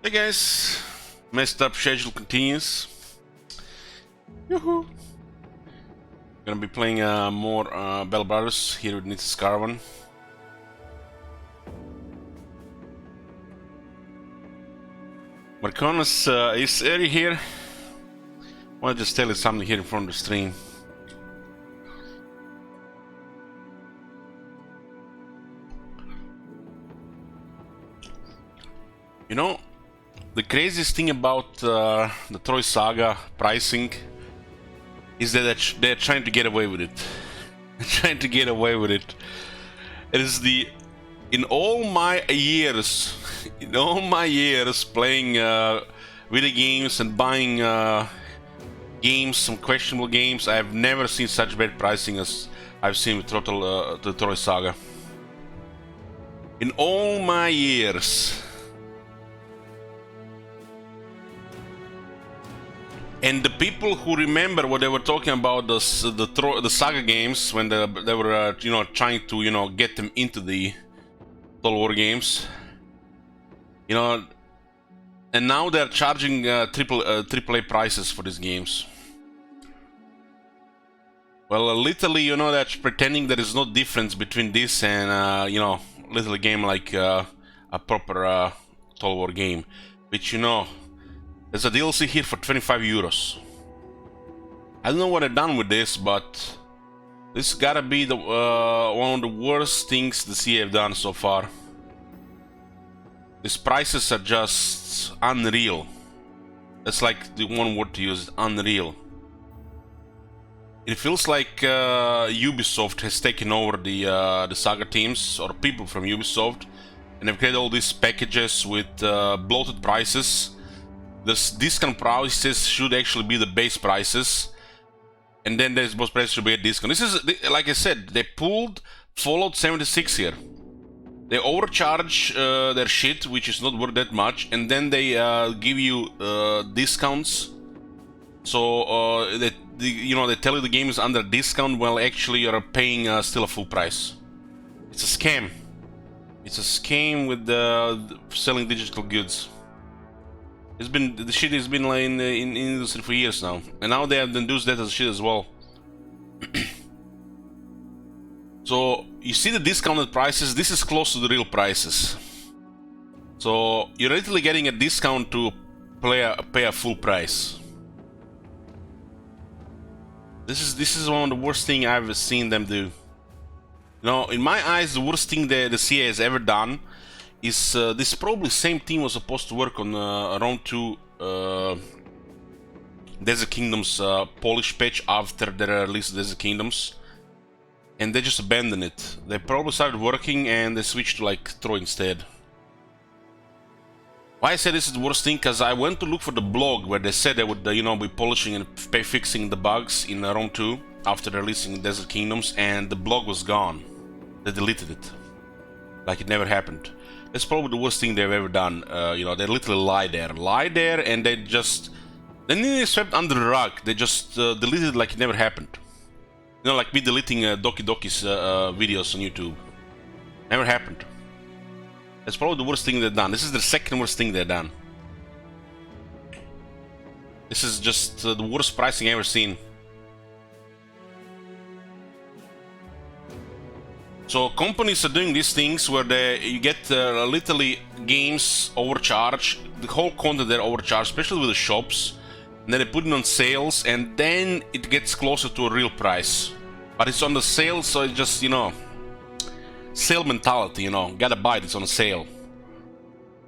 Hey guys, messed up schedule continues. Yoo-hoo! Gonna be playing more Bell Brothers here with Niths Caravan. Marconis is early here. I wanna just tell you something here in front of the stream. You know, the craziest thing about the Troy Saga pricing is that they're trying to get away with it. They're trying to get away with it. It is in all my years playing video games and buying games, some questionable games, I have never seen such bad pricing as I've seen with the Troy Saga. In all my years. And the people who remember what they were talking about the Saga games when they were trying to get them into the Total War games, and now they're charging AAA prices for these games. Well, literally, they're pretending there is no difference between this and little game like a proper Total War game, which there's a DLC here for 25 euros. I don't know what I've done with this, but this gotta be the one of the worst things the CA have done so far. These prices are just unreal. That's like the one word to use, unreal. It feels like Ubisoft has taken over the Saga teams, or people from Ubisoft, and they've created all these packages with bloated prices. The discount prices should actually be the base prices, and then there's both prices should be a discount. This is, like I said, they pulled Fallout 76 here. They overcharge their shit, which is not worth that much, and then they give you discounts. So they tell you the game is under discount, while actually you're paying still a full price. It's a scam. It's a scam with selling digital goods. The shit has been like in the industry for years now, and now they have introduced that as shit as well. So you see the discounted prices. This is close to the real prices. So you're literally getting a discount to pay a full price. This is one of the worst thing I've seen them do. In my eyes, the worst thing the CA has ever done is this probably same team was supposed to work on Round 2 Desert Kingdoms Polish patch after they released Desert Kingdoms, and they just abandoned it. They probably started working and they switched to like Troy instead. Why I say this is the worst thing? Because I went to look for the blog where they said they would be polishing and fixing the bugs in Round 2 after releasing Desert Kingdoms, and the blog was gone. They deleted it like it never happened. That's probably the worst thing they've ever done. They literally lie there, and they nearly swept under the rug. They just deleted it like it never happened. Like me deleting Doki Doki's videos on YouTube. Never happened. That's probably the worst thing they've done. This is the second worst thing they've done. This is just the worst pricing I've ever seen. So companies are doing these things where you get literally games overcharged, the whole content they're overcharged, especially with the shops, and then they put it on sales, and then it gets closer to a real price. But it's on the sale, so it's just, sale mentality, gotta buy it, it's on sale.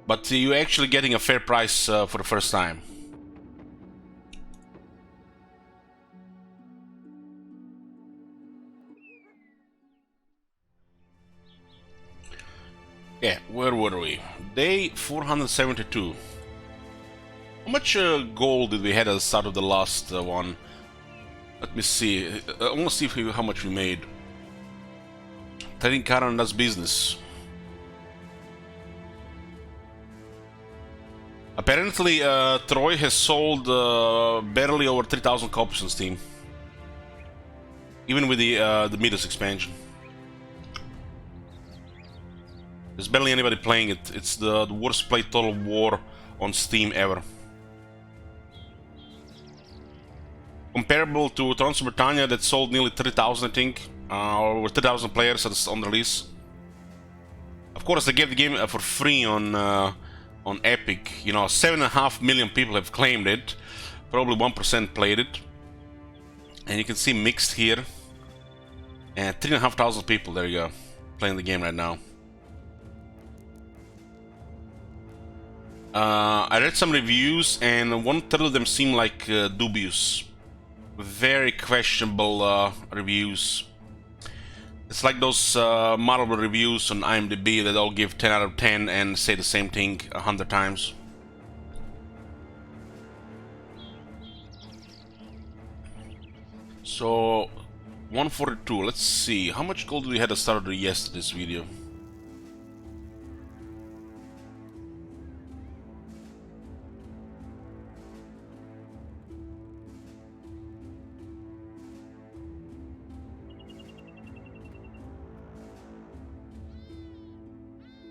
But you're actually getting a fair price for the first time. Yeah, where were we? Day 472. How much gold did we have at the start of the last one? Let me see. I want to see how much we made. Trading Caravan does business. Apparently, Troy has sold barely over 3,000 copies on Steam. Even with the Midas expansion. There's barely anybody playing it. It's the worst played Total War on Steam ever. Comparable to Trons Britannia that sold nearly 30,000, I think, or 30,000 players on release. Of course, they gave the game for free on Epic. You know, 7.5 million people have claimed it. Probably 1% played it. And you can see mixed here. And 3,500 people, there you go, playing the game right now. I read some reviews and 1/3 of them seem like dubious. Very questionable reviews. It's like those Marvel reviews on IMDb that all give 10 out of 10 and say the same thing 100 times. So 142, let's see, how much gold we had to start with yesterday's video?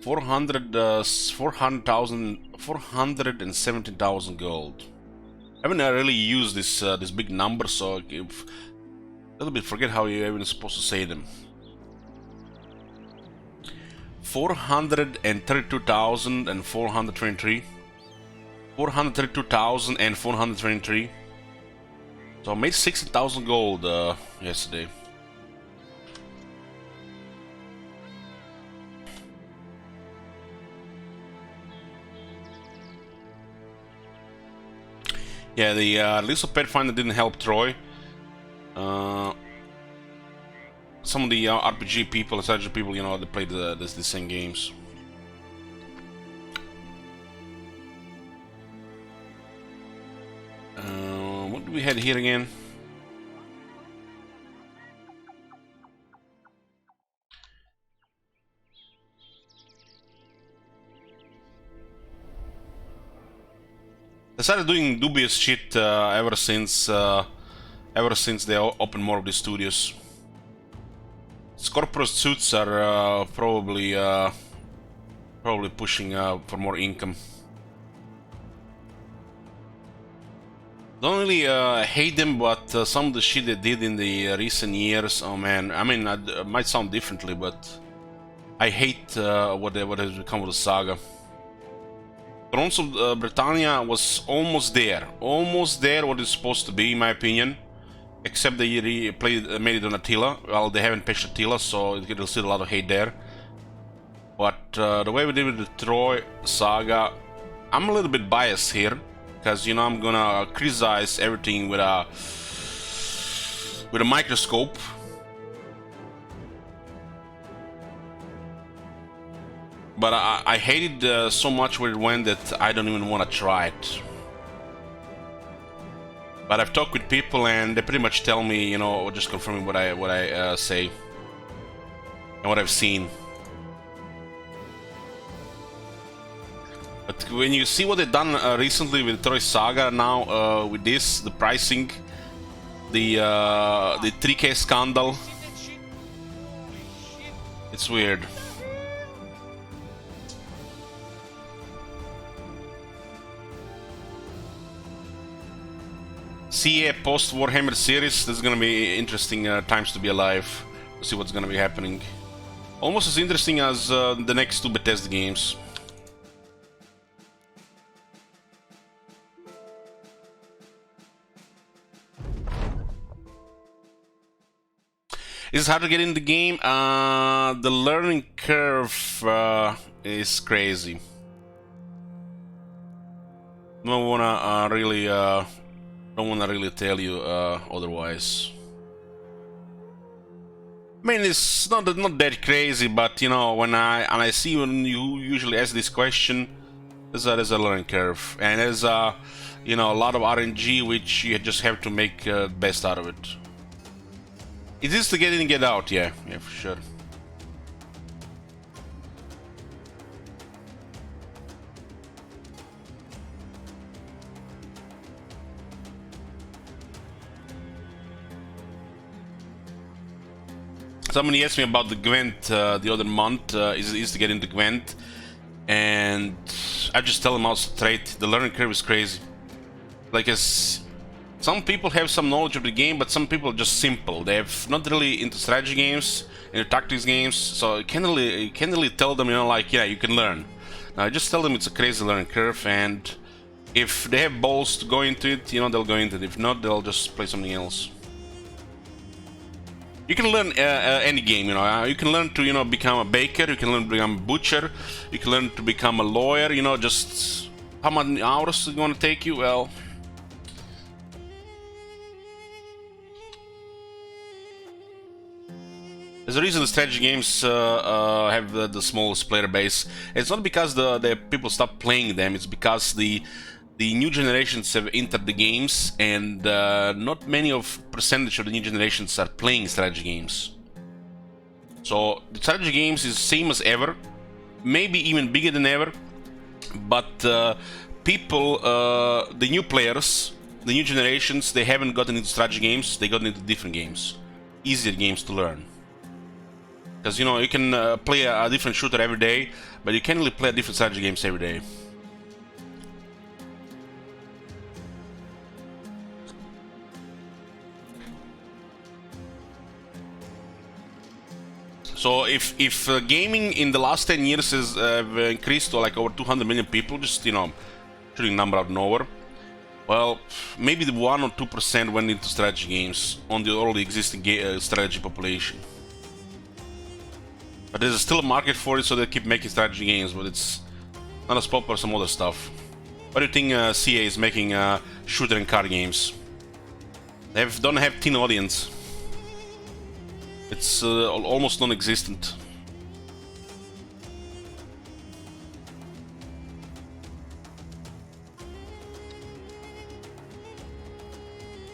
$417,000 gold. I haven't really used this big number, so a little bit forget how you're even supposed to say them. 432,423. 432,423. So I made 60,000 gold yesterday. Yeah, the release of Pathfinder didn't help Troy. Some of the RPG people, strategy people, you know, they played the same games. What do we have here again? They started doing dubious shit ever since they opened more of these studios. Corporate suits are probably pushing for more income. Don't really hate them, but some of the shit they did in the recent years, oh man, I mean, it might sound differently, but I hate what has become of the saga. Trons of Britannia was almost there what it's supposed to be, in my opinion. Except they made it on Attila. Well, they haven't patched Attila, so there's still a lot of hate there. But the way we did with the Troy saga, I'm a little bit biased here, because you know I'm gonna criticize everything with a microscope. But I hated so much where it went that I don't even want to try it. But I've talked with people and they pretty much tell me, you know, just confirming what I say and what I've seen. But when you see what they've done recently with Troy Saga now, with this, the pricing, the 3K scandal, it's weird. CA post Warhammer series, this is gonna be interesting times to be alive. We'll see what's gonna be happening. Almost as interesting as the next two Bethesda games. Is it hard to get in the game? The learning curve is crazy. Don't wanna really tell you otherwise. I mean, it's not that crazy, but you know, when I see when you usually ask this question, there's a learning curve, and there's you know, a lot of RNG which you just have to make best out of it. It is to get in and get out, yeah, for sure. Somebody asked me about the Gwent the other month, is to get into Gwent, and just tell them out straight. The learning curve is crazy. Like, as some people have some knowledge of the game, but some people are just simple. They have not really into strategy games, into tactics games. So you can't really tell them, you know, like, yeah, you can learn. I just tell them it's a crazy learning curve, and if they have balls to go into it, you know, they'll go into it. If not, they'll just play something else. You can learn any game, you know. You can learn to, you know, become a baker. You can learn to become a butcher. You can learn to become a lawyer. You know, just how many hours is it going to take you? Well, there's a reason the strategy games have the smallest player base. It's not because the people stop playing them. It's because the new generations have entered the games, and not many percentage of the new generations are playing strategy games. So the strategy games is same as ever, maybe even bigger than ever. But people, the new players, the new generations, they haven't gotten into strategy games. They got into different games, easier games to learn. Because, you know, you can play a different shooter every day, but you can't really play different strategy games every day. So if gaming in the last 10 years has increased to like over 200 million people, just, you know, shooting number out of nowhere, well, maybe the 1 or 2% went into strategy games on the already existing strategy population. But there's still a market for it, so they keep making strategy games, but it's not as popular as some other stuff. What do you think CA is making shooter and car games? They don't have teen audience. It's almost non-existent.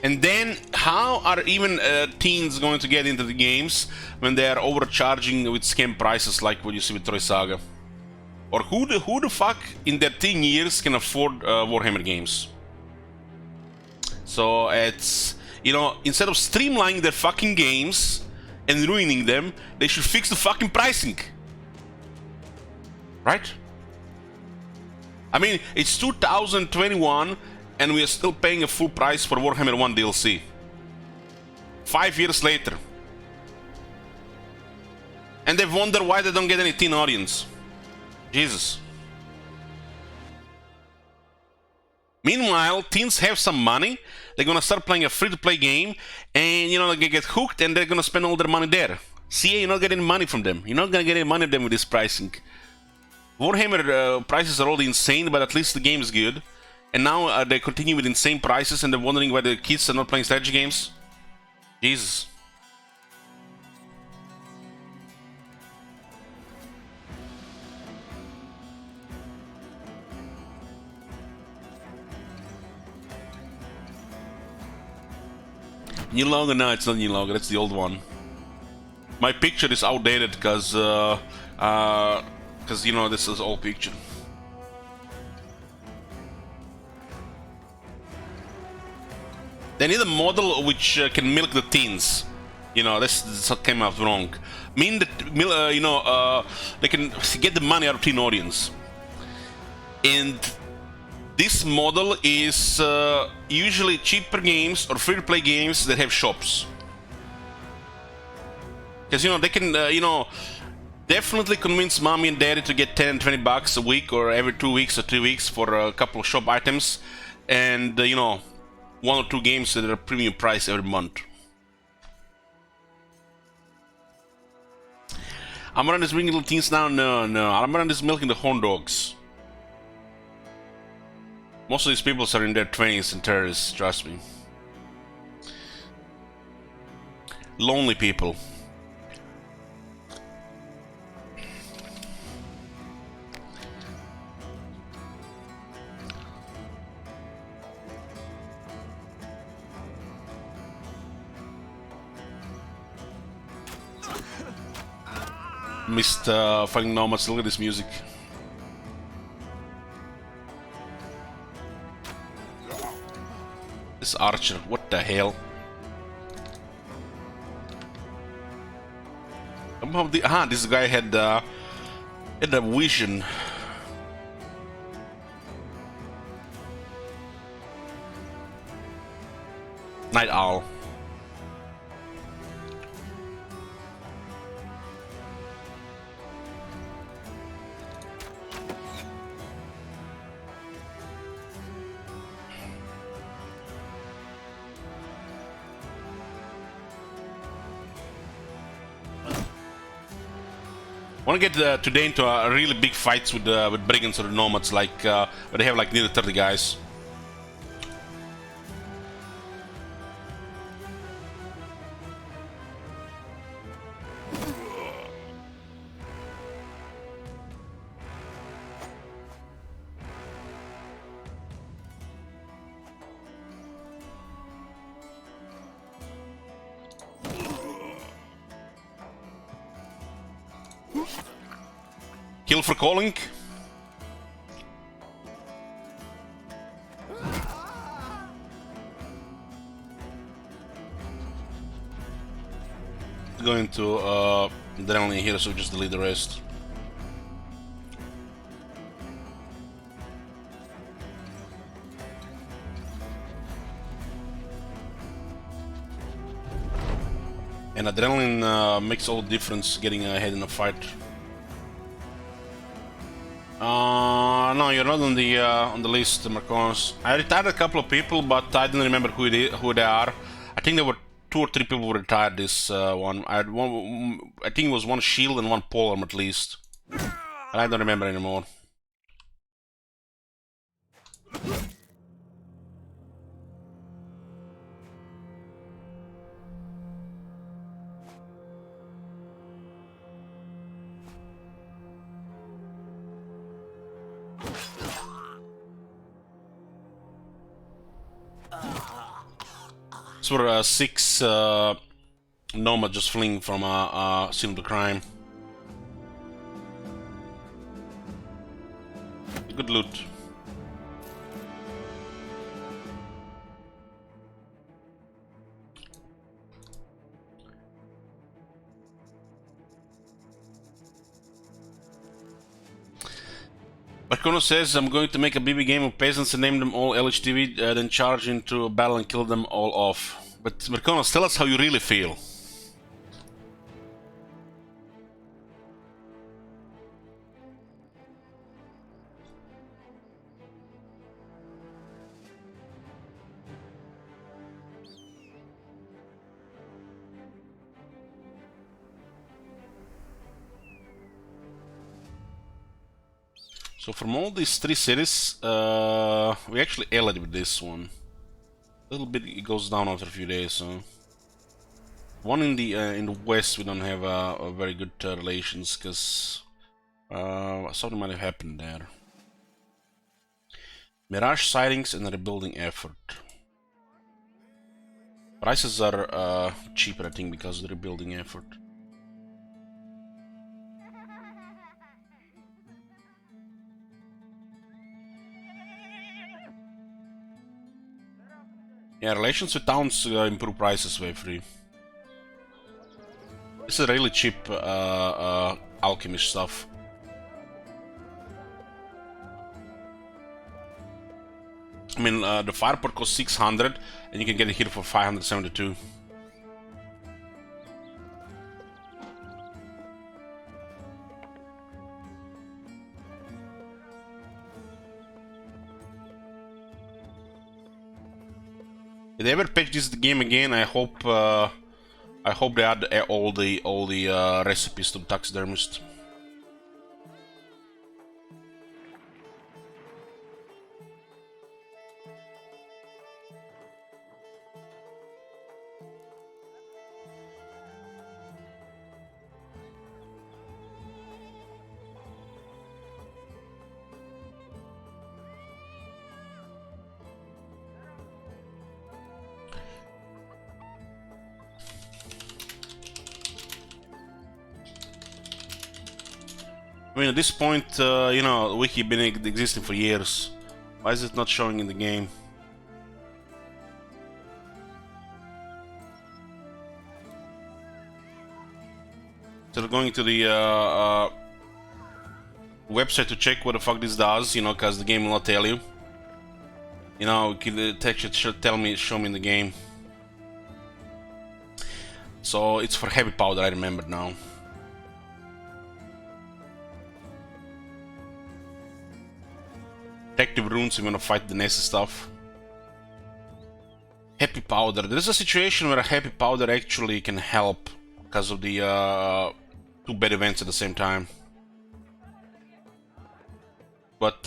And then, how are even teens going to get into the games when they are overcharging with scam prices like what you see with Troy Saga? Or who the fuck in their teen years can afford Warhammer games? So it's, you know, instead of streamlining their fucking games and ruining them, they should fix the fucking pricing. Right? I mean, it's 2021 and we are still paying a full price for Warhammer 1 DLC. 5 years later. And they wonder why they don't get any teen audience. Jesus. Meanwhile, teens have some money. They're gonna start playing a free-to-play game, and, you know, they get hooked, and they're gonna spend all their money there. CA, you're not getting money from them. You're not gonna get any money from them with this pricing. Warhammer prices are already insane, but at least the game is good. And now they continue with insane prices, and they're wondering why the kids are not playing strategy games. Jesus. New logo? No, it's not new logo. That's the old one. My picture is outdated because you know, this is old picture. They need a model which can milk the teens. You know, this came out wrong. Mean that, you know, they can get the money out of teen audience. And this model is usually cheaper games or free-to-play games that have shops. Because, you know, they can, you know, definitely convince mommy and daddy to get 10 and 20 bucks a week or every 2 weeks or 3 weeks for a couple of shop items. And, you know, 1 or 2 games that are premium price every month. Amaran is bringing little teens now? No. Amaran is milking the horn dogs. Most of these people are in their 20s and 30s, trust me. Lonely people. Missed fucking nomads, look at this music. This archer, what the hell? This guy had a vision. Night Owl. I want to get today into really big fights with brigands or the nomads, like where they have like nearly 30 guys. Kill for calling. Going to adrenaline here, so just delete the rest. And adrenaline makes all the difference getting ahead in a fight. No, you're not on the list, Marconis. I retired a couple of people, but I didn't remember who they are. I think there were 2 or 3 people who retired this one. I had one. I think it was one shield and one polearm at least. But I don't remember anymore. So we're 6 nomads just fleeing from a scene of the crime. Good loot. Bakono says, I'm going to make a BB game of peasants and name them all LHTV, then charge into a battle and kill them all off. But Merkonos, tell us how you really feel. So from all these 3 cities, we actually allied with this one. A little bit, it goes down after a few days. So one in the west, we don't have a very good relations because something might have happened there. Mirage sightings and a rebuilding effort. Prices are cheaper, I think, because of the rebuilding effort. Yeah, relations with towns improve prices way free. This is really cheap alchemist stuff. I mean, the fireport costs 600 and you can get it here for 572. If they ever patch this game again, I hope they add all the recipes to the taxidermist. I mean, at this point, you know, the wiki been existing for years. Why is it not showing in the game? So going to the website to check what the fuck this does, you know, because the game will not tell you. You know, the text should show me in the game. So it's for heavy powder, I remember now. Protective runes, we're gonna fight the nasty stuff. Happy powder. There's a situation where a happy powder actually can help because of the two bad events at the same time. But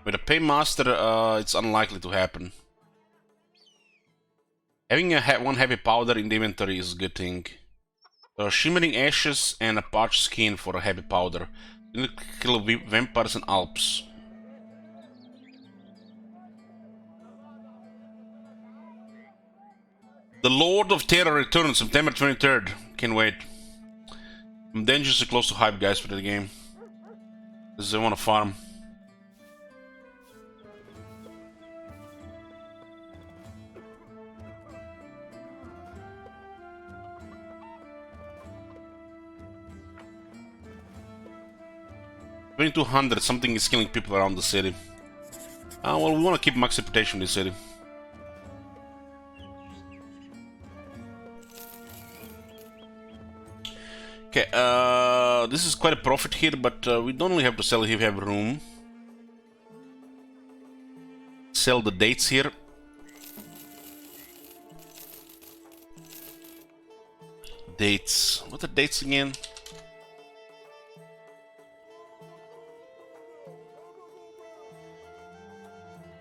with a paymaster, it's unlikely to happen. Having one heavy powder in the inventory is a good thing. Shimmering ashes and a parched skin for a heavy powder. You need to kill vampires and Alps. The Lord of Terror returns September 23rd. Can't wait. I'm dangerously close to hype, guys, for the game. Because I want to farm. $2,200, something is killing people around the city. Well, we want to keep max reputation in this city. Okay, this is quite a profit here, but we don't really have to sell if we have room. Sell the dates here. Dates. What are dates again?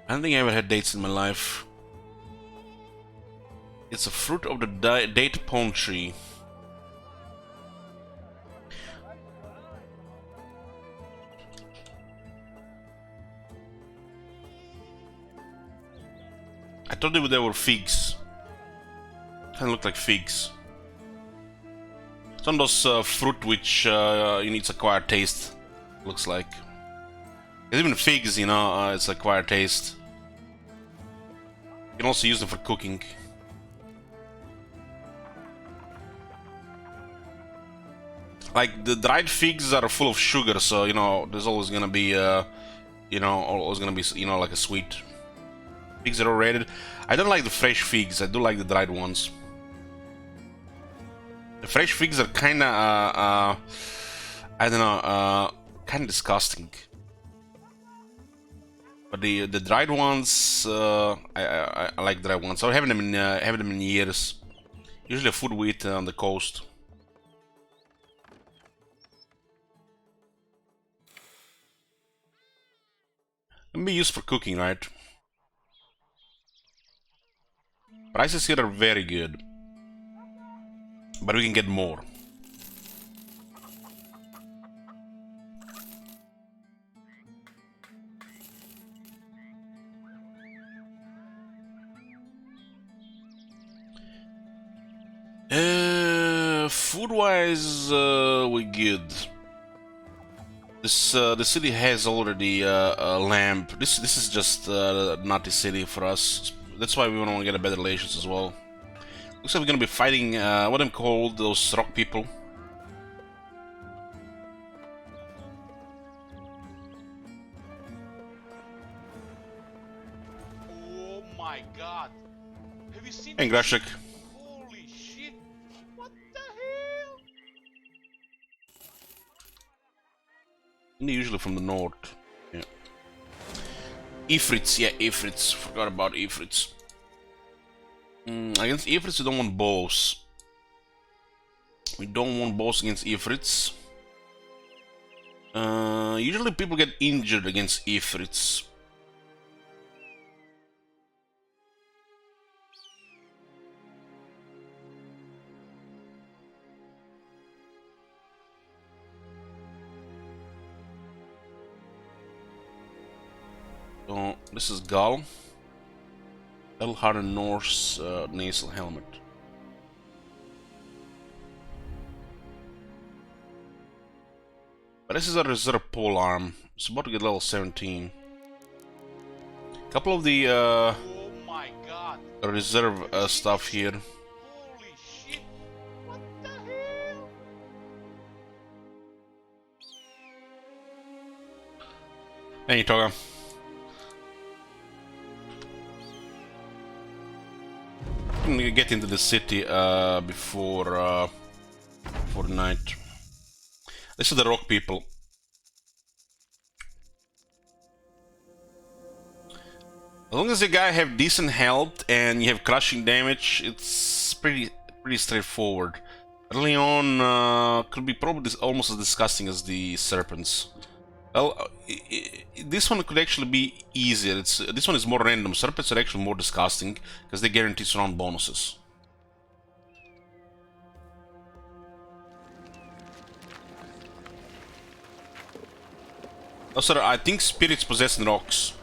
I don't think I ever had dates in my life. It's a fruit of the date palm tree. I thought they were figs. Kinda look like figs. Some of those fruit which you need acquired taste. Looks like. Even figs, you know, it's acquired taste. You can also use them for cooking. Like the dried figs are full of sugar, so you know there's always gonna be, you know, always gonna be, you know, like a sweet. Figs are overrated. I don't like the fresh figs. I do like the dried ones. The fresh figs are kinda, I don't know, kinda disgusting. But the dried ones, I like dried ones. I haven't them in years. Usually a food we eat on the coast. Can be used for cooking, right? Prices here are very good, but we can get more. Food-wise, we're good. This the city has already a lamp. This is just Nutty city for us. That's why we want to get a better relations as well. Looks like we're gonna be fighting what I'm called those rock people. Oh my god! Have you seen? Hey, Grashik. Holy shit! What the hell? They're usually from the north. Yeah. Ifrits, yeah, Ifrits. Forgot about Ifrits. Against Ifrits, we don't want bows. We don't want bows against Ifrits. Usually people get injured against Ifrits. So, this is Gull. Elharden Norse nasal helmet. But this is a reserve pole arm. It's about to get level 17. Couple of the Oh my god! reserve stuff here. Holy shit! What the hell? Hey, Toga. can get into the city before night. This is the rock people. As long as the guy have decent health and you have crushing damage, it's pretty straightforward. Early on, could be probably almost as disgusting as the serpents. Well, this one could actually be easier. This one is more random. Serpents are actually more disgusting because they guarantee surround bonuses. Also, I think spirits possess rocks.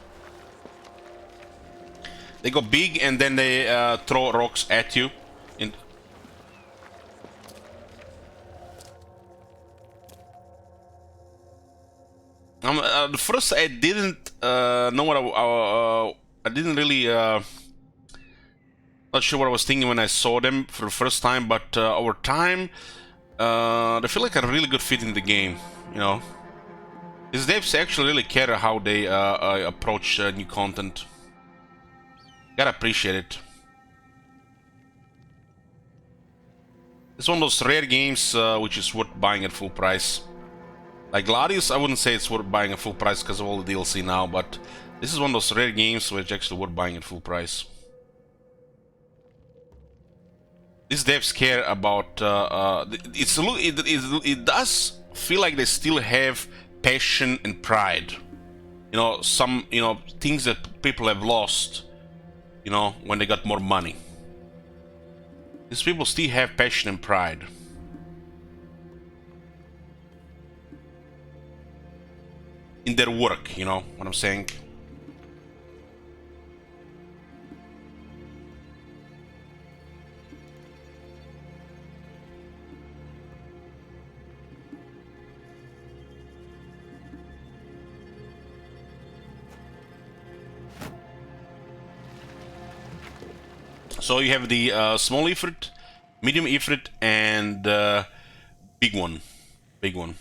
They go big and then they throw rocks at you. The first I didn't know what I didn't really not sure what I was thinking when I saw them for the first time, but over time they feel like a really good fit in the game, you know. These devs actually really care how they approach new content. Gotta appreciate it. It's one of those rare games which is worth buying at full price. Like Gladius, I wouldn't say it's worth buying at full price because of all the DLC now, but this is one of those rare games which actually worth buying at full price. These devs care about it does feel like they still have passion and pride. You know, some things that people have lost, you know, when they got more money. These people still have passion and pride. In their work, you know what I'm saying? So you have the small Ifrit, medium Ifrit, and big one. Big one.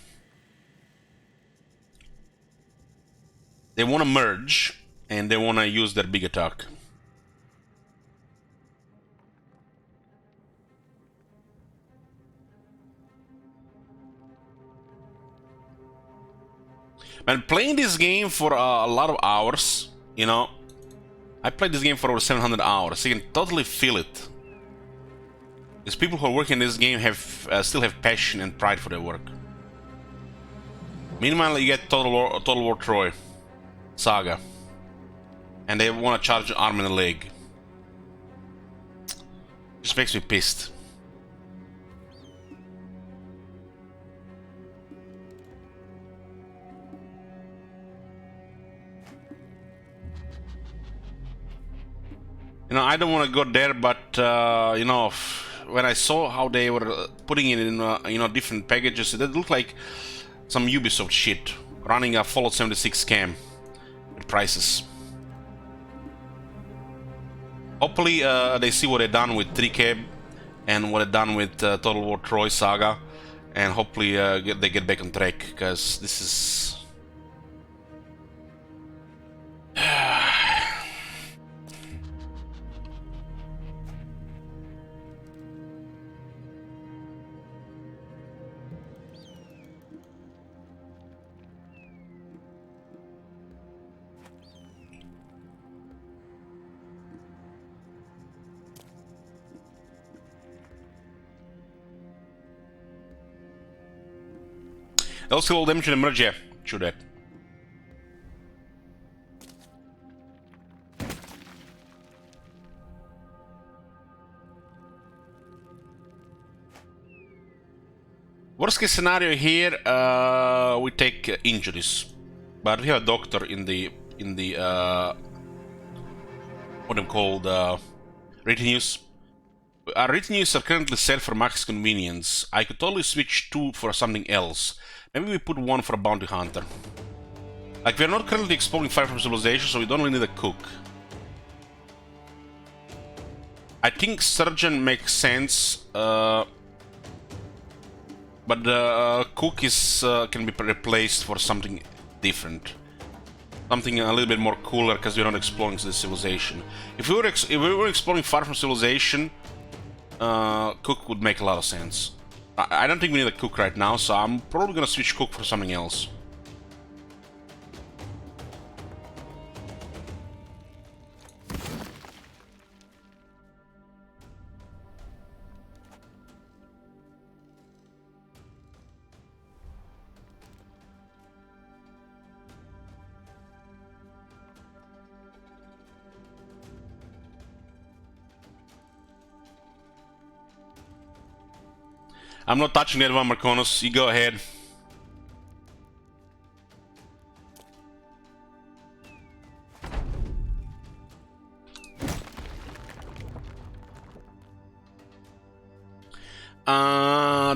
They want to merge, and they want to use their big attack. And playing this game for a lot of hours, you know, I played this game for over 700 hours. You can totally feel it. These people who are working in this game have still have passion and pride for their work. Meanwhile, you get Total War Troy Saga, and they want to charge an arm and a leg. Just makes me pissed. You know, I don't want to go there, but you know, when I saw how they were putting it in you know, different packages, it looked like some Ubisoft shit, running a Fallout 76 scam with prices. Hopefully they see what they've done with 3K and what they've done with Total War Troy Saga, and hopefully they get back on track, because this is... Also, all damage in the merge, yeah, true that. Worst case scenario here, we take injuries, but we have a doctor in the what I'm called retinues. Our retinues are currently set for max convenience. I could totally switch two for something else. Maybe we put one for a bounty hunter. Like, we're not currently exploring Fire from Civilization, so we don't really need a cook. I think surgeon makes sense, but the cook is can be replaced for something different. Something a little bit more cooler because we're not exploring the civilization. If we were exploring far from civilization, cook would make a lot of sense. I don't think we need a cook right now, so I'm probably gonna switch cook for something else. I'm not touching that one, Marconos. You go ahead.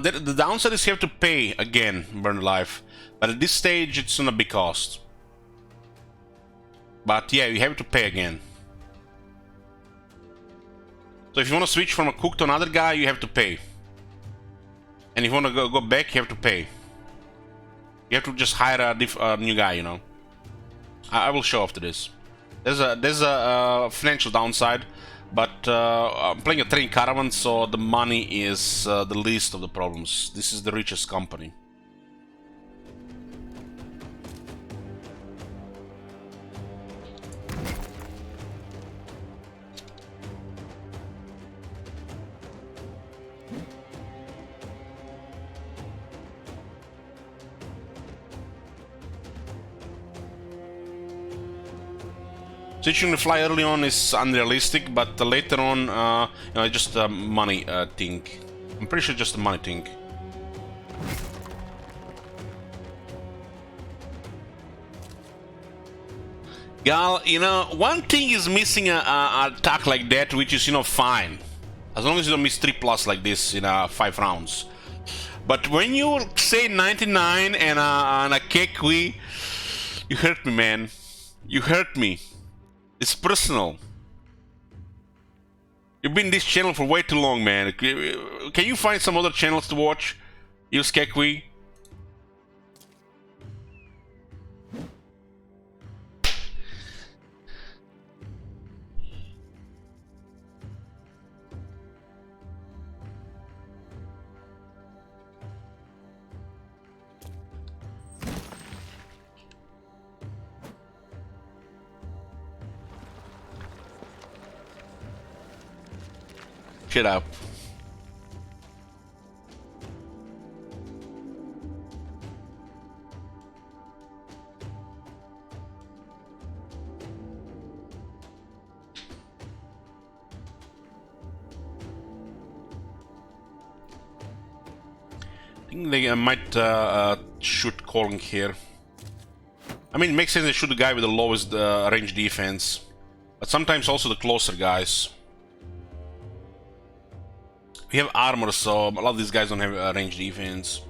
The downside is you have to pay again, Burn Life. But at this stage, it's not a big cost. But yeah, you have to pay again. So if you want to switch from a cook to another guy, you have to pay. And if you want to go back, you have to pay. You have to just hire a new guy, you know. I will show after this. There's a financial downside, but I'm playing a train caravan, so the money is the least of the problems. This is the richest company. Switching to fly early on is unrealistic, but later on, you know, it's just a money thing. I'm pretty sure just a money thing. Gal, you know, one thing is missing a attack like that, which is, you know, fine. As long as you don't miss 3+ like this in 5 rounds. But when you say 99 and a Kekwi, you hurt me, man. You hurt me. It's personal. You've been in this channel for way too long, man. Can you find some other channels to watch? Use Kekwi. Shut up. I think they might shoot calling here. I mean, it makes sense they shoot the guy with the lowest range defense, but sometimes also the closer guys. We have armor, so a lot of these guys don't have range defense.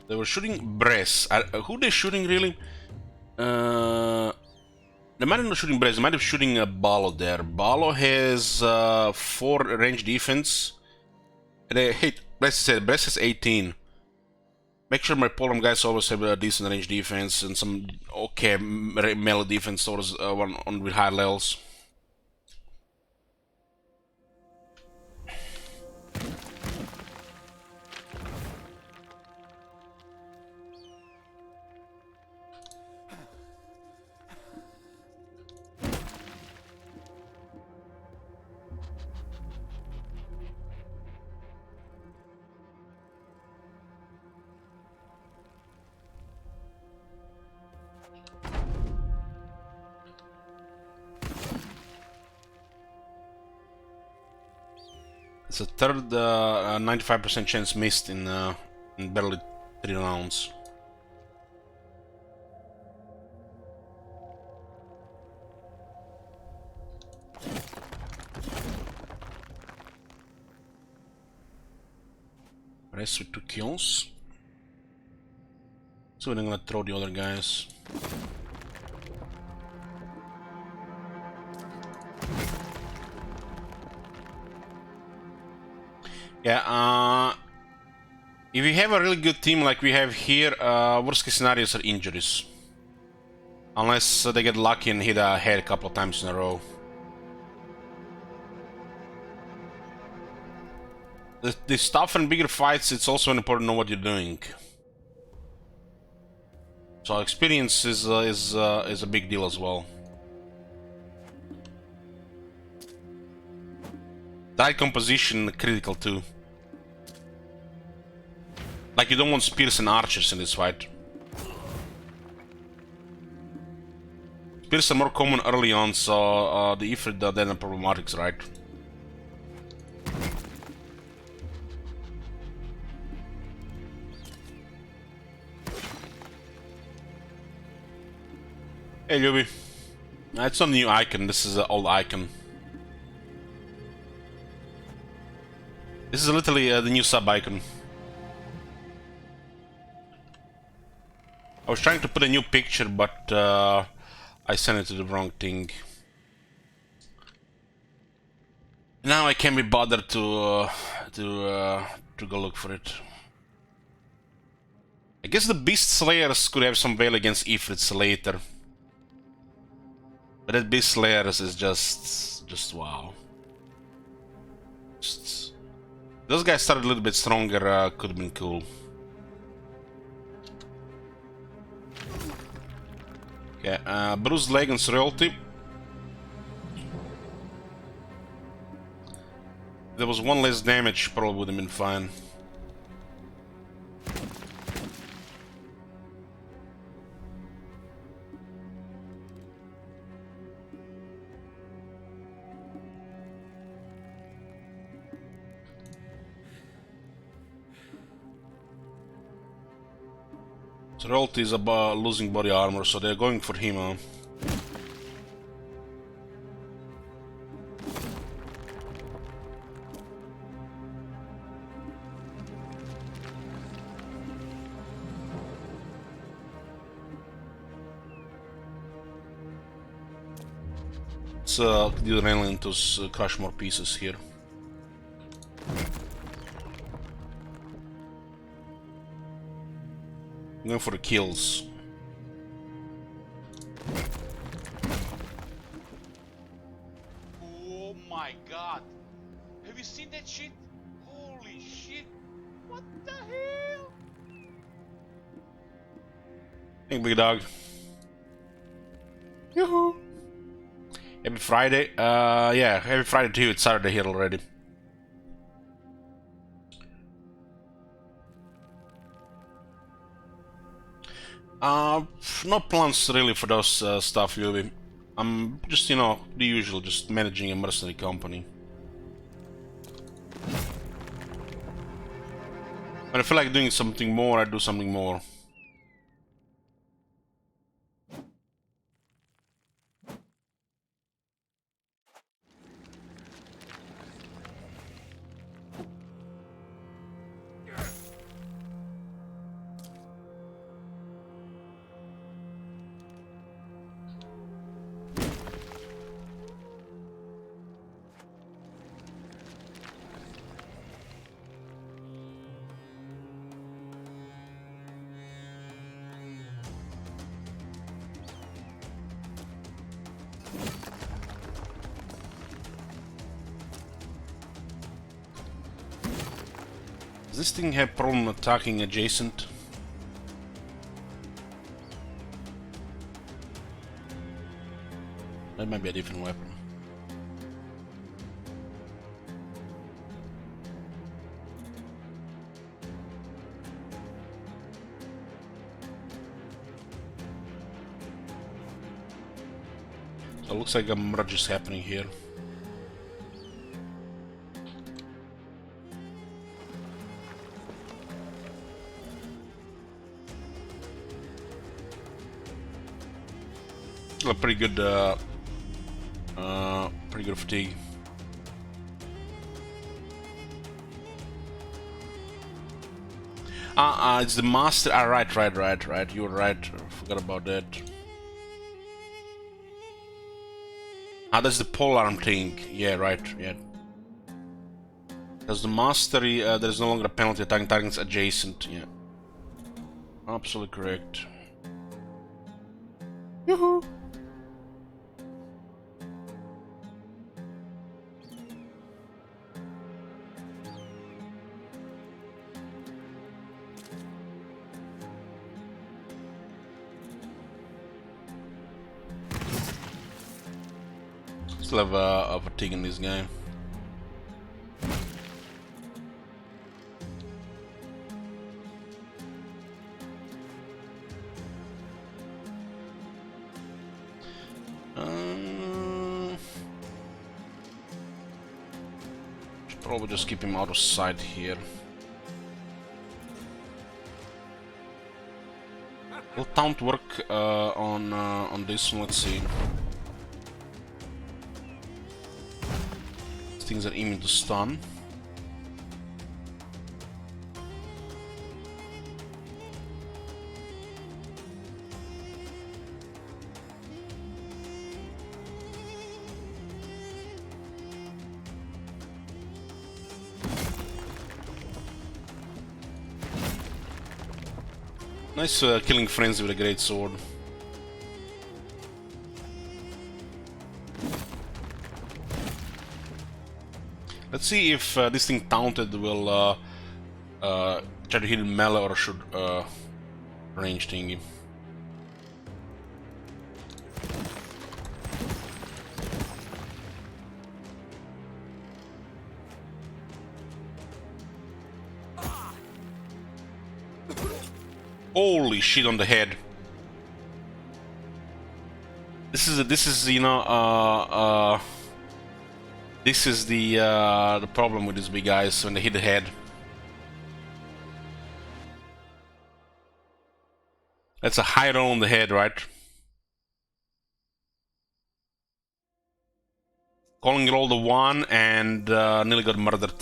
They were shooting Bress. Who they shooting really? They might not be shooting Bress, they might be shooting Balo there. Balo has 4 range defense. And they hit, Bress has 18. Make sure my Polearm guys always have a decent range defense and some okay melee defense towards one on with high levels. It's a third 95% chance missed in barely 3 rounds. Rest with 2 kills. So we're gonna throw the other guys. Yeah, if you have a really good team like we have here, worst case scenarios are injuries. Unless they get lucky and hit a head a couple of times in a row. The stuff and bigger fights, it's also important to know what you're doing. So experience is a big deal as well. Die composition critical too. Like you don't want spears and archers in this fight. Spears are more common early on, so the Ifrit are then problematics, right? Hey Yubi. It's not a new icon, this is an old icon. This is literally the new sub icon. I was trying to put a new picture, but I sent it to the wrong thing. Now I can't be bothered to go look for it. I guess the Beast Slayers could have some value against Ifrits later. But that Beast Slayers is just wow. Those guys started a little bit stronger, could have been cool. Okay, Bruised Leg and Royalty. If there was one less damage, probably would have been fine. So Royalty is about losing body armor, so they're going for him. Let's do the alien to crush more pieces here. Going for the kills. Oh my god! Have you seen that shit? Holy shit! What the hell? Hey, big dog. Yoo-hoo! Happy Friday. Yeah, happy Friday to you. It's Saturday here already. No plans really for those stuff, Yubi. I'm just, you know, the usual, just managing a mercenary company. When I feel like doing something more, I do something more. Does this thing have problem attacking adjacent? That might be a different weapon. So it looks like a merge is happening here. A pretty good fatigue. It's the master. Right. You were right. I forgot about that. That's the polearm thing. Yeah, right. Yeah. As the mastery, there's no longer a penalty attacking targets adjacent. Yeah. Absolutely correct. Yoo-hoo! Still have a fatigue in this game. Should probably just keep him out of sight here. Will taunt work on this one? Let's see. Things are immune to stun. Nice killing frenzy with a great sword. Let's see if this thing taunted will try to hit melee or should range thingy. Holy shit on the head! This is you know this is the problem with these big guys when they hit the head. That's a high roll on the head, right? Calling roll the one and nearly got murdered.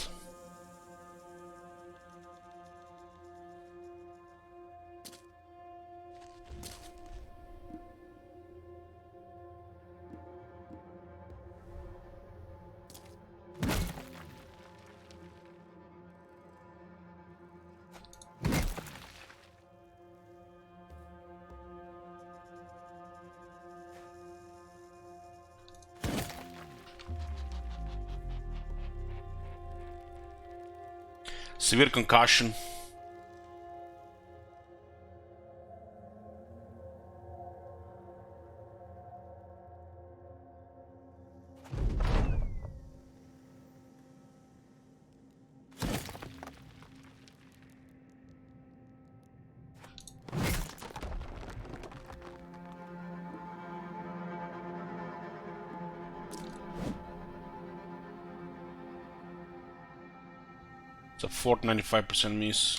Severe concussion. It's a 495% miss.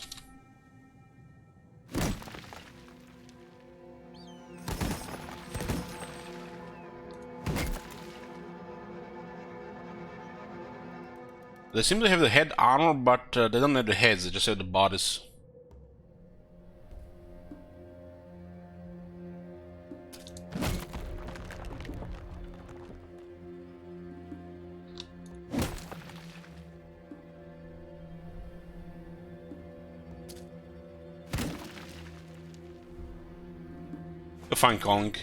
They seem to have the head armor, but they don't have the heads, they just have the bodies. Fine calling.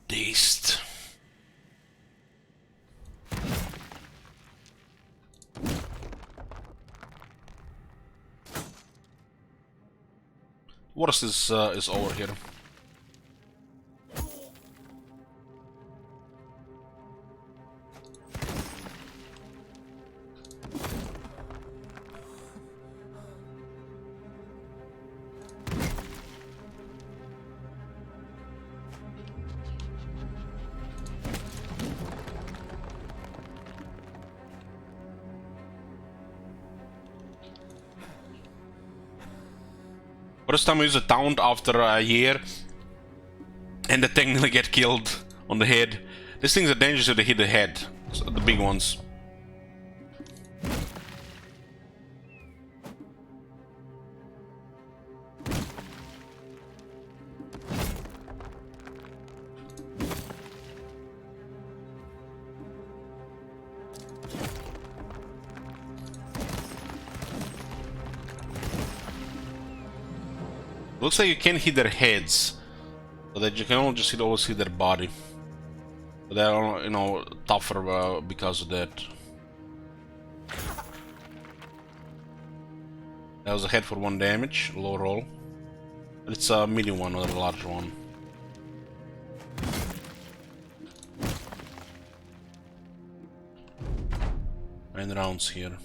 Dazed. Worst is over here. First time I use a taunt after a year, and the tank nearly get killed on the head. These things are dangerous if they hit the head, so the big ones. Looks like you can hit their heads, but that you can only just always hit their body. But they're, you know, tougher because of that. That was a head for 1 damage, low roll. But it's a medium one, not a large one. 9 rounds here.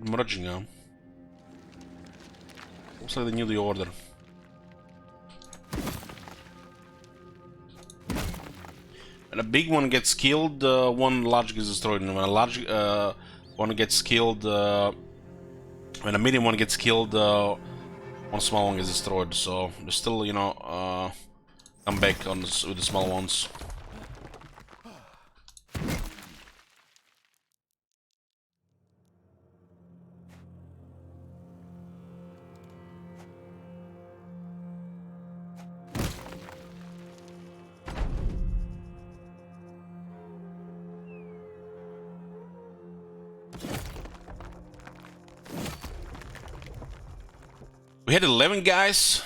Merging, huh? Looks like they knew the order. When a big one gets killed, one large gets destroyed. And when a large one gets killed, when a medium one gets killed, one small one gets destroyed. So they still, you know, come back on this, with the small ones. We had 11 guys.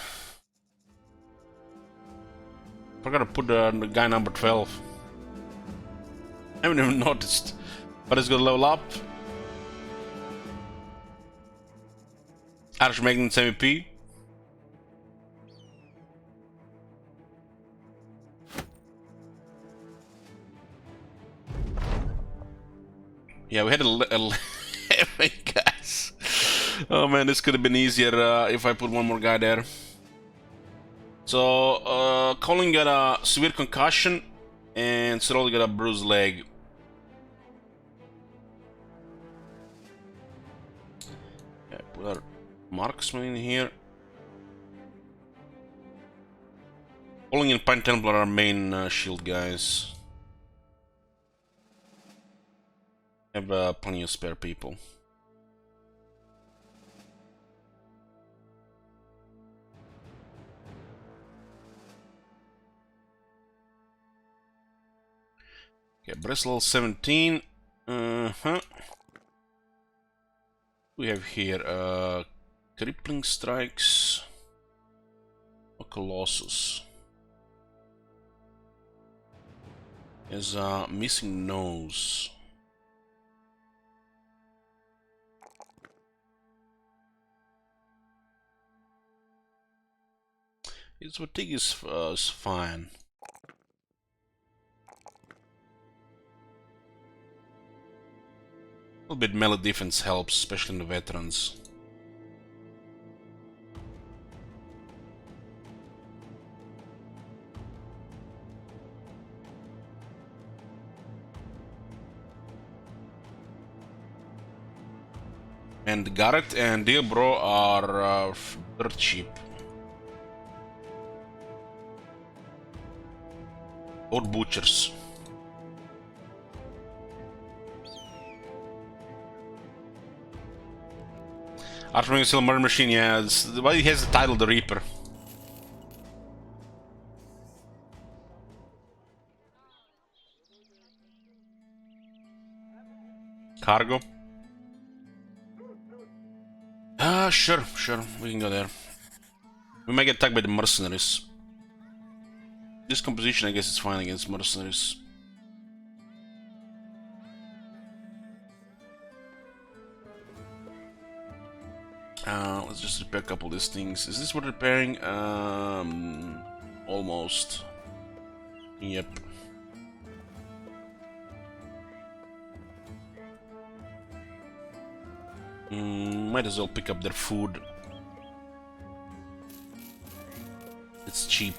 Forgot to put the guy number 12. I haven't even noticed. But it's gonna level up. Archmagnet's MVP. Yeah, we had 11 guys. Oh man, this could have been easier if I put one more guy there. So, Colin got a severe concussion, and Cyril got a bruised leg. Yeah, put our marksman in here. Colin and Pine Templar are our main shield guys. Have plenty of spare people. Okay, Bristle 17. We have here crippling strikes. A Colossus. There's a missing nose. His fatigue is fine. A little bit melee defense helps, especially in the veterans. And Garrett and Dilbro are dirt cheap. Or butchers. Archmagnus is still a murder machine, yeah. Why he has the title The Reaper? Cargo? Sure, we can go there. We might get attacked by the mercenaries. This composition, I guess, is fine against mercenaries. Let's just repair a couple of these things. Is this worth repairing? Almost. Yep. Might as well pick up their food. It's cheap.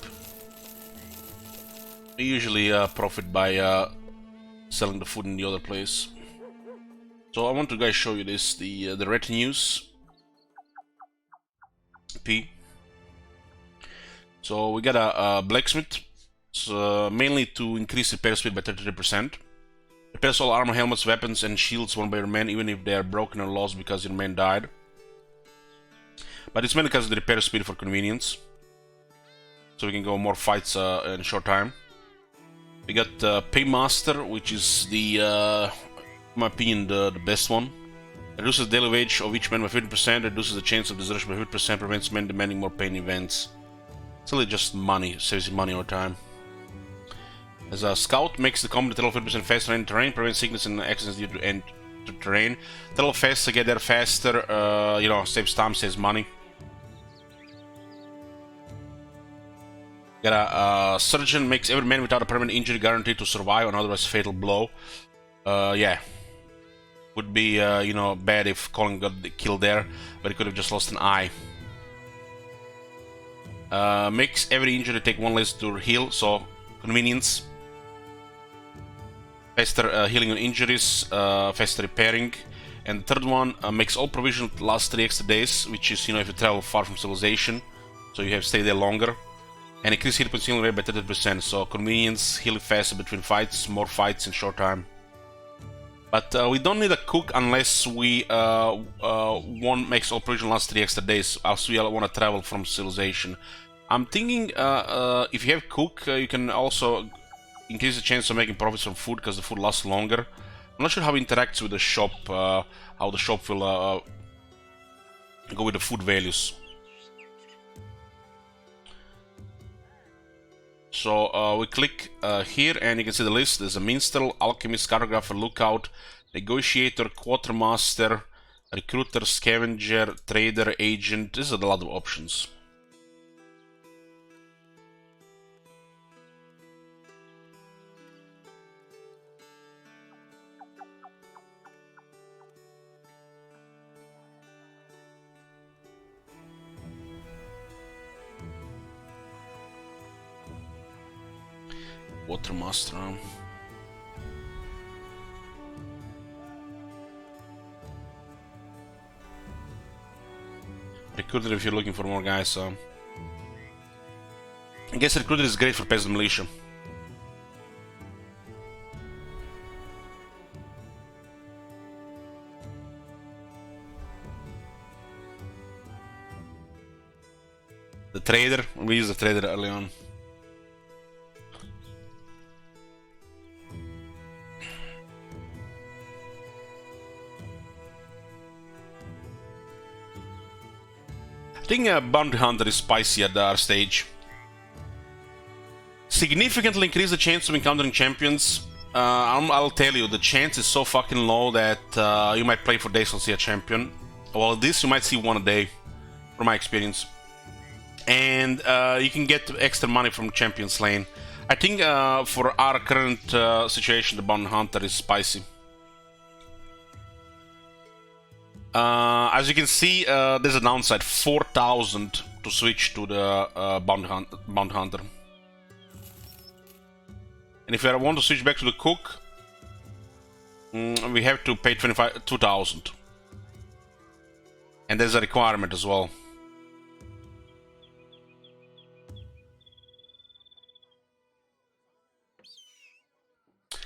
We usually profit by selling the food in the other place. So I want to guys show you this, the retinues. P. So we got a blacksmith. It's mainly to increase repair speed by 33%. Repairs all armor, helmets, weapons, and shields worn by your men, even if they are broken or lost because your men died. But it's mainly because of the repair speed for convenience. So we can go more fights in a short time. We got Paymaster, which is the, in my opinion, the best one. Reduces daily wage of each man by 50%, reduces the chance of desertion by 50%, prevents men demanding more pay in events. It's really just money, saves you money over time. As a scout, makes the combat travel 50% faster in terrain, prevents sickness and accidents due to terrain. Travel faster, get there faster, you know, saves time, saves money. Got a surgeon, makes every man without a permanent injury guaranteed to survive an otherwise fatal blow. Yeah. Would be, you know, bad if Colin got killed there, but he could have just lost an eye. Makes every injury take one less to heal, so convenience. Faster healing on injuries, faster repairing. And the third one makes all provision last 3 extra days, which is, you know, if you travel far from civilization, so you have to stay there longer. And increase hit points healing rate by 30%, so convenience, healing faster between fights, more fights in short time. But we don't need a cook unless we one makes operation last 3 extra days, as we want to travel from civilization. I'm thinking if you have cook, you can also increase the chance of making profits from food because the food lasts longer. I'm not sure how it interacts with the shop, how the shop will go with the food values. So we click here and you can see the list. There's a minstrel, alchemist, cartographer, lookout, negotiator, quartermaster, recruiter, scavenger, trader, agent. This is a lot of options. Watermaster. Recruiter if you're looking for more guys. I guess recruiter is great for peasant militia. The trader, we use the trader early on. I think Bounty Hunter is spicy at our stage. Significantly increase the chance of encountering champions. I'll tell you, the chance is so fucking low that you might play for days and see a champion. Well, this you might see one a day, from my experience. And you can get extra money from champion slaying. I think for our current situation, the Bounty Hunter is spicy. As you can see, there's a downside, 4,000 to switch to the Bounty Hunter. And if I want to switch back to the cook, we have to pay 2,000. And there's a requirement as well.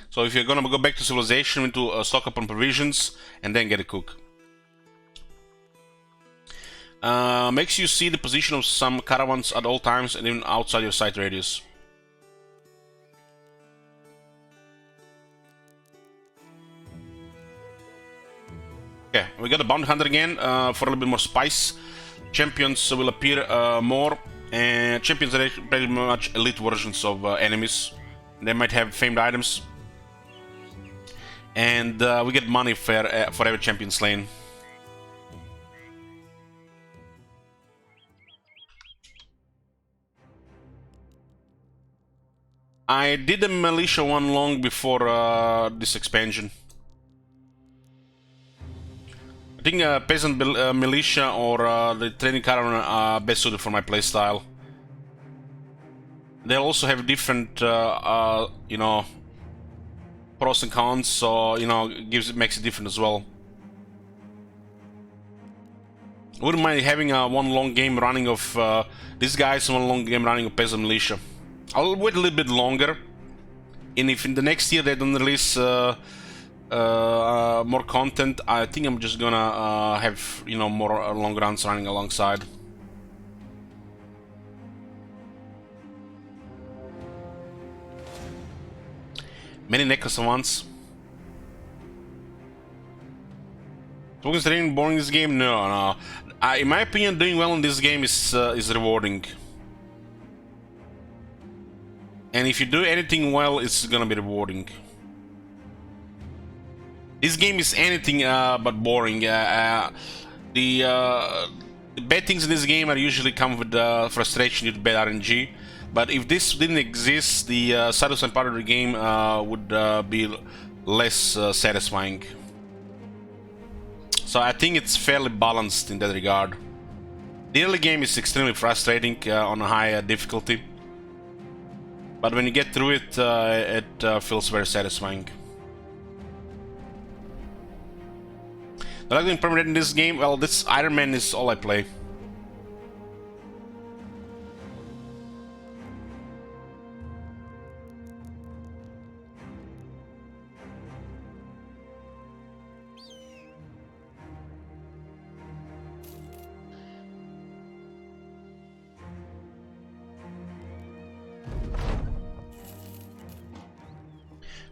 So if you're gonna go back to civilization, we need to stock up on provisions and then get a cook. Makes you see the position of some caravans at all times and even outside your sight radius. Okay, we got a Bounty Hunter again for a little bit more spice. Champions will appear more, and champions are pretty much elite versions of enemies. They might have famed items. And we get money for every champion slain. I did the militia one long before this expansion. I think peasant militia or the training caravan are best suited for my playstyle. they'll also have different, you know, pros and cons. So you know, makes it different as well. Wouldn't mind having one long game running of these guys and one long game running of Peasant Militia. I'll wait a little bit longer, and if in the next year they don't release more content, I think I'm just gonna have, you know, more long runs running alongside. Many necklace once. Focus training boring this game? No. In my opinion, doing well in this game is rewarding. And if you do anything well, it's gonna be rewarding. This game is anything but boring. The bad things in this game are usually come with frustration due to bad RNG. But if this didn't exist, the satisfying part of the game would be less satisfying. So I think it's fairly balanced in that regard. The early game is extremely frustrating on a high difficulty, but when you get through it, it feels very satisfying. I like doing permanent in this game. Well, this Iron Man is all I play.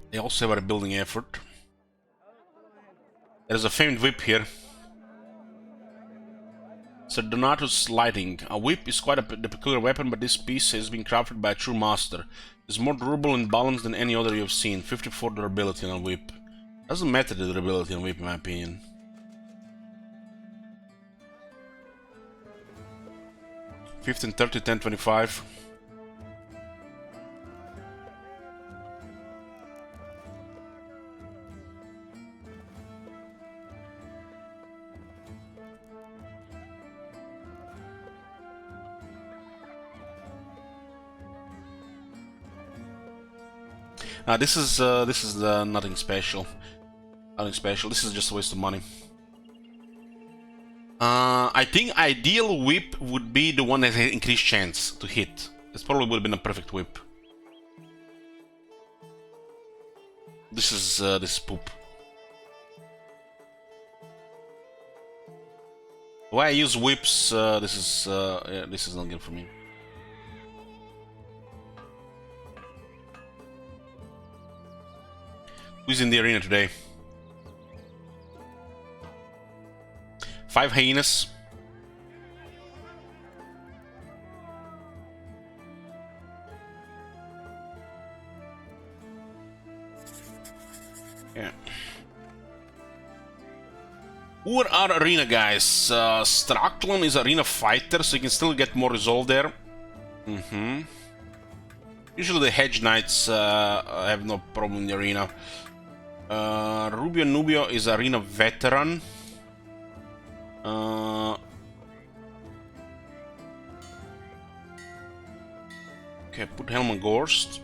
They also have a building effort. There's a famed whip here. So Donatus lighting. A whip is quite a peculiar weapon, but this piece has been crafted by a true master. It's more durable and balanced than any other you have seen. 54 durability on a whip. Doesn't matter the durability on a whip in my opinion. 15, 30, 10, 25. This is nothing special. Nothing special. This is just a waste of money. I think ideal whip would be the one that has increased chance to hit. This probably would have been a perfect whip. This is poop. Why I use whips? This is not good for me. Who's in the arena today? 5 hyenas. Yeah. Who are our arena guys? Straklon is arena fighter, so you can still get more resolve there. Usually the hedge knights have no problem in the arena. Rubio Nubio is arena veteran. Okay, put Helm on Gorst.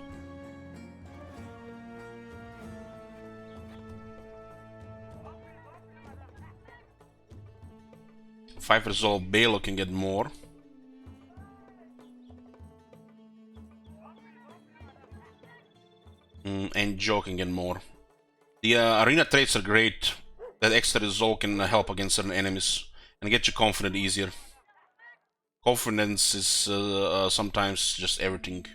Five resolve Balo can get more. And Joe can get more. The arena traits are great. That extra resolve can help against certain enemies and get you confident easier. Confidence is sometimes just everything.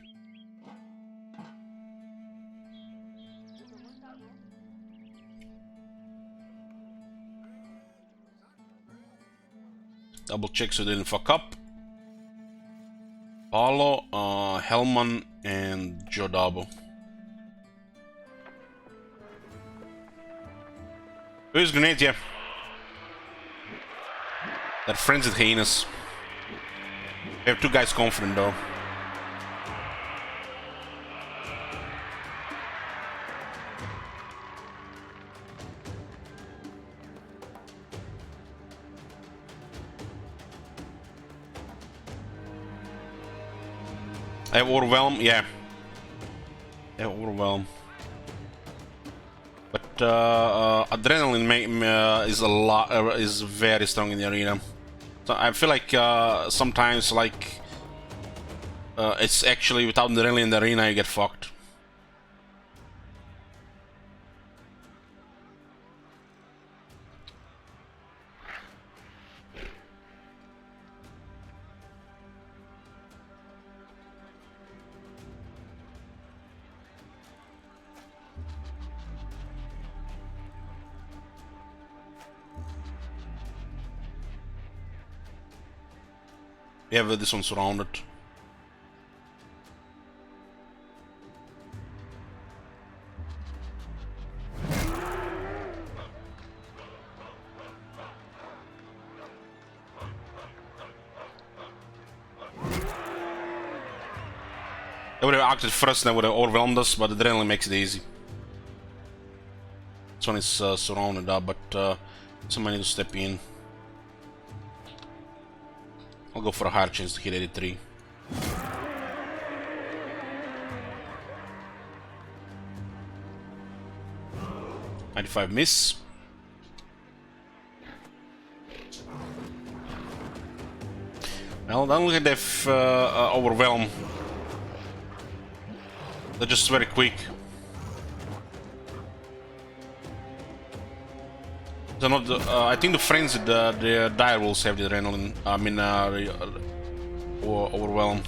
Double check so they didn't fuck up. Paulo, Hellman, and Jodabo. Where's grenade? Yeah. They're friends with hyenas. We have 2 guys confident though. I have Overwhelm, yeah. I have Overwhelm. But Adrenaline is very strong in the arena. So I feel like sometimes like it's actually without Adrenaline in the arena you get fucked. We have this one surrounded. They would have acted first and they would have overwhelmed us, but Adrenaline makes it easy. This one is surrounded up, but somebody needs to step in. I'll go for a higher chance to hit 83. $95 miss. Well, don't look at that overwhelm. They're just very quick. They're not. I think the frenzied, the dire wolves have the adrenaline. I mean, overwhelm.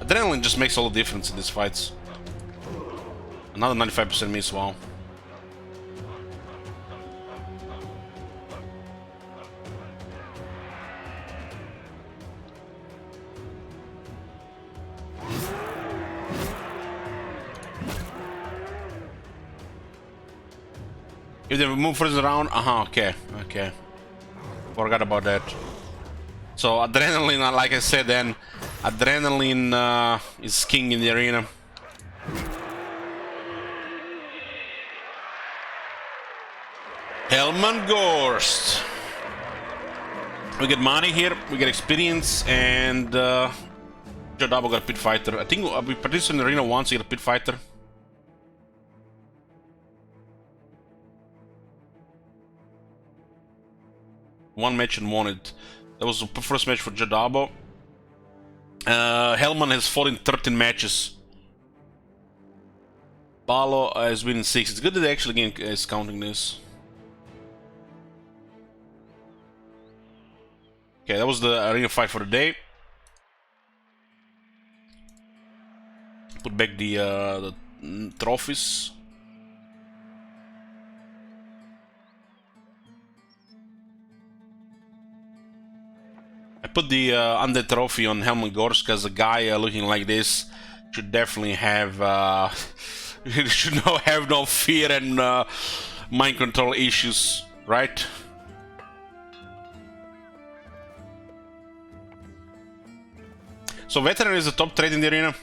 Adrenaline just makes all the difference in these fights. Another 95% miss. Wow. If they move further around, okay. Forgot about that. So Adrenaline, like I said then, Adrenaline is king in the arena. Hellman Gorst. We get money here, we get experience, and Jodabo got a pit fighter. I think we participated in the arena once, we get a pit fighter. One match and won it. That was the first match for Jadabo. Hellman has fought in 13 matches. Balo has been in 6. It's good that they actually is counting this. Okay, that was the arena fight for the day. Put back the trophies. I put the undead trophy on Helmut Gorsk because a guy looking like this should definitely have should have no fear and mind control issues, right? So veteran is the top trade in the arena.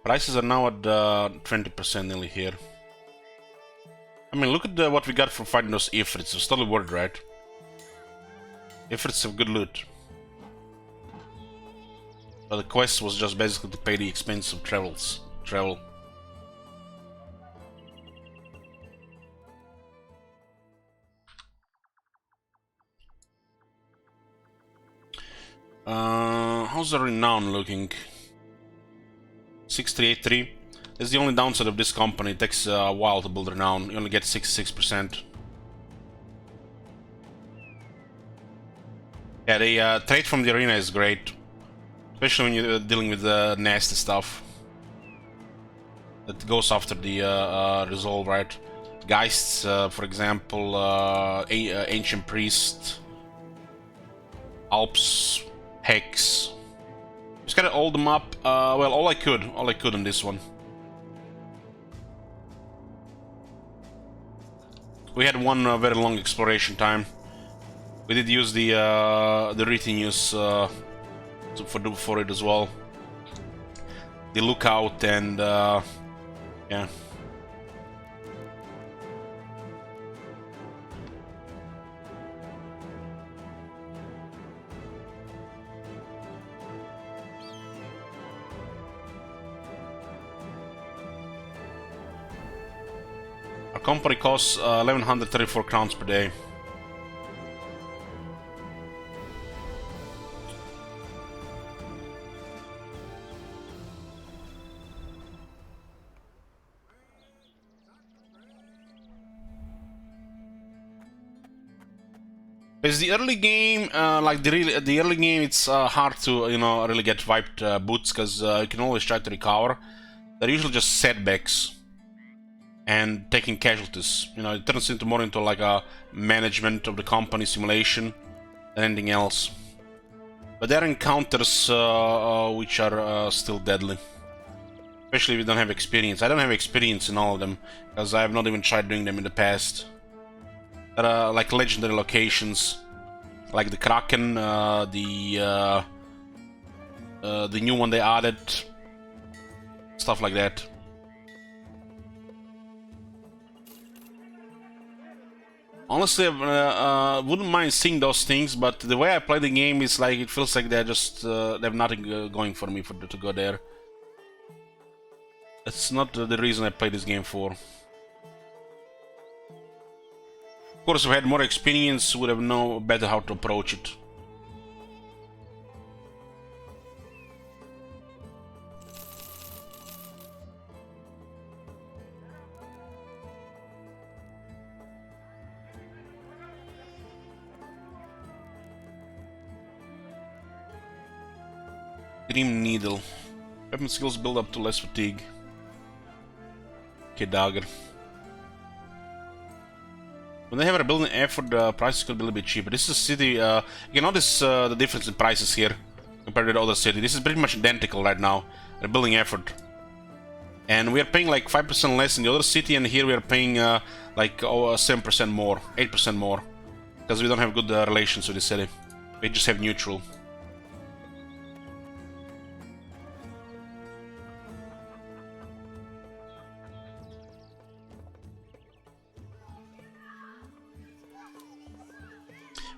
Prices are now at 20% nearly here. I mean, look at what we got from fighting those Ifrits. It's totally worth it, right? Ifrits have good loot. But the quest was just basically to pay the expense of travel. How's the renown looking? 6383. That's the only downside of this company. It takes a while to build renown. You only get 66%. Yeah, the trade from the arena is great, especially when you're dealing with nasty stuff that goes after the resolve, right? Geists, for example, Ancient Priest, Alps, Hex. Just gotta hold them up. Well, all I could on this one. We had one very long exploration time. We did use the retinues for it as well. The lookout and yeah. Our company costs 1134 crowns per day. It's the early game, like the early game, it's hard to really get wiped boots because you can always try to recover. They're usually just setbacks and taking casualties. It turns into more into like a management of the company simulation than anything else. But there are encounters which are still deadly, especially if you don't have experience. I don't have experience in all of them because I have not even tried doing them in the past. There are like legendary locations, like the Kraken, the new one they added, stuff like that. Honestly, I wouldn't mind seeing those things, but the way I play the game is like it feels like they're just they have nothing going for me to go there. That's not the reason I play this game for. Of course, if I had more experience, would have known better how to approach it. Grim Needle. Weapon skills build up to less fatigue. Okay, dagger. When they have a building effort, the prices could be a little bit cheaper. This is a city, you can notice the difference in prices here compared to the other city. This is pretty much identical right now, the building effort. And we are paying like 5% less in the other city, and here we are paying like 7% more, 8% more. Because we don't have good relations with the city. We just have neutral.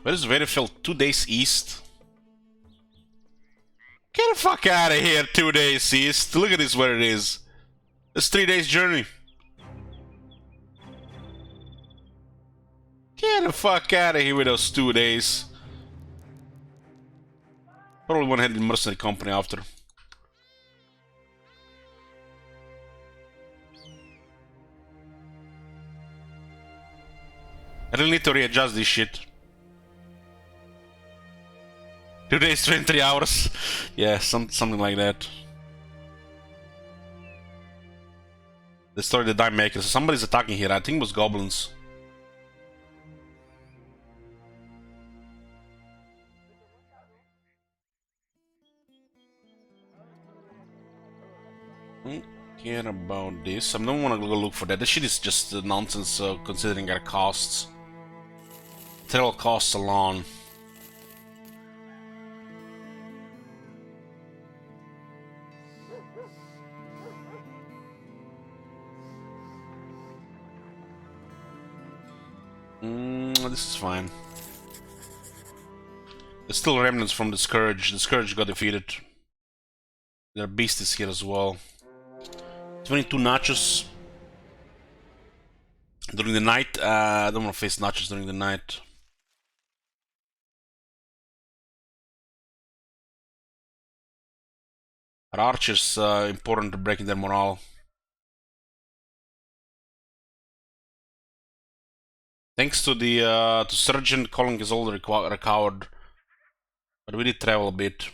Where is Verifel? 2 days east? Get the fuck out of here, 2 days east. Look at this where it is. It's 3 days journey. Get the fuck out of here with those 2 days. Probably want to head to the mercenary company after. I really need to readjust this shit. 2 days, 23 hours. Yeah, something like that. Destroy the dime maker. So somebody's attacking here. I think it was goblins. Don't care about this. I don't want to go look for that. This shit is just nonsense considering our costs. Travel costs alone. This is fine. There's still remnants from the Scourge. The Scourge got defeated. There are beasties here as well. 22 nachos. During the night. I don't want to face nachos during the night. Our archers important to breaking their morale. Thanks to the to Surgeon, Colin is all recovered, but we did travel a bit.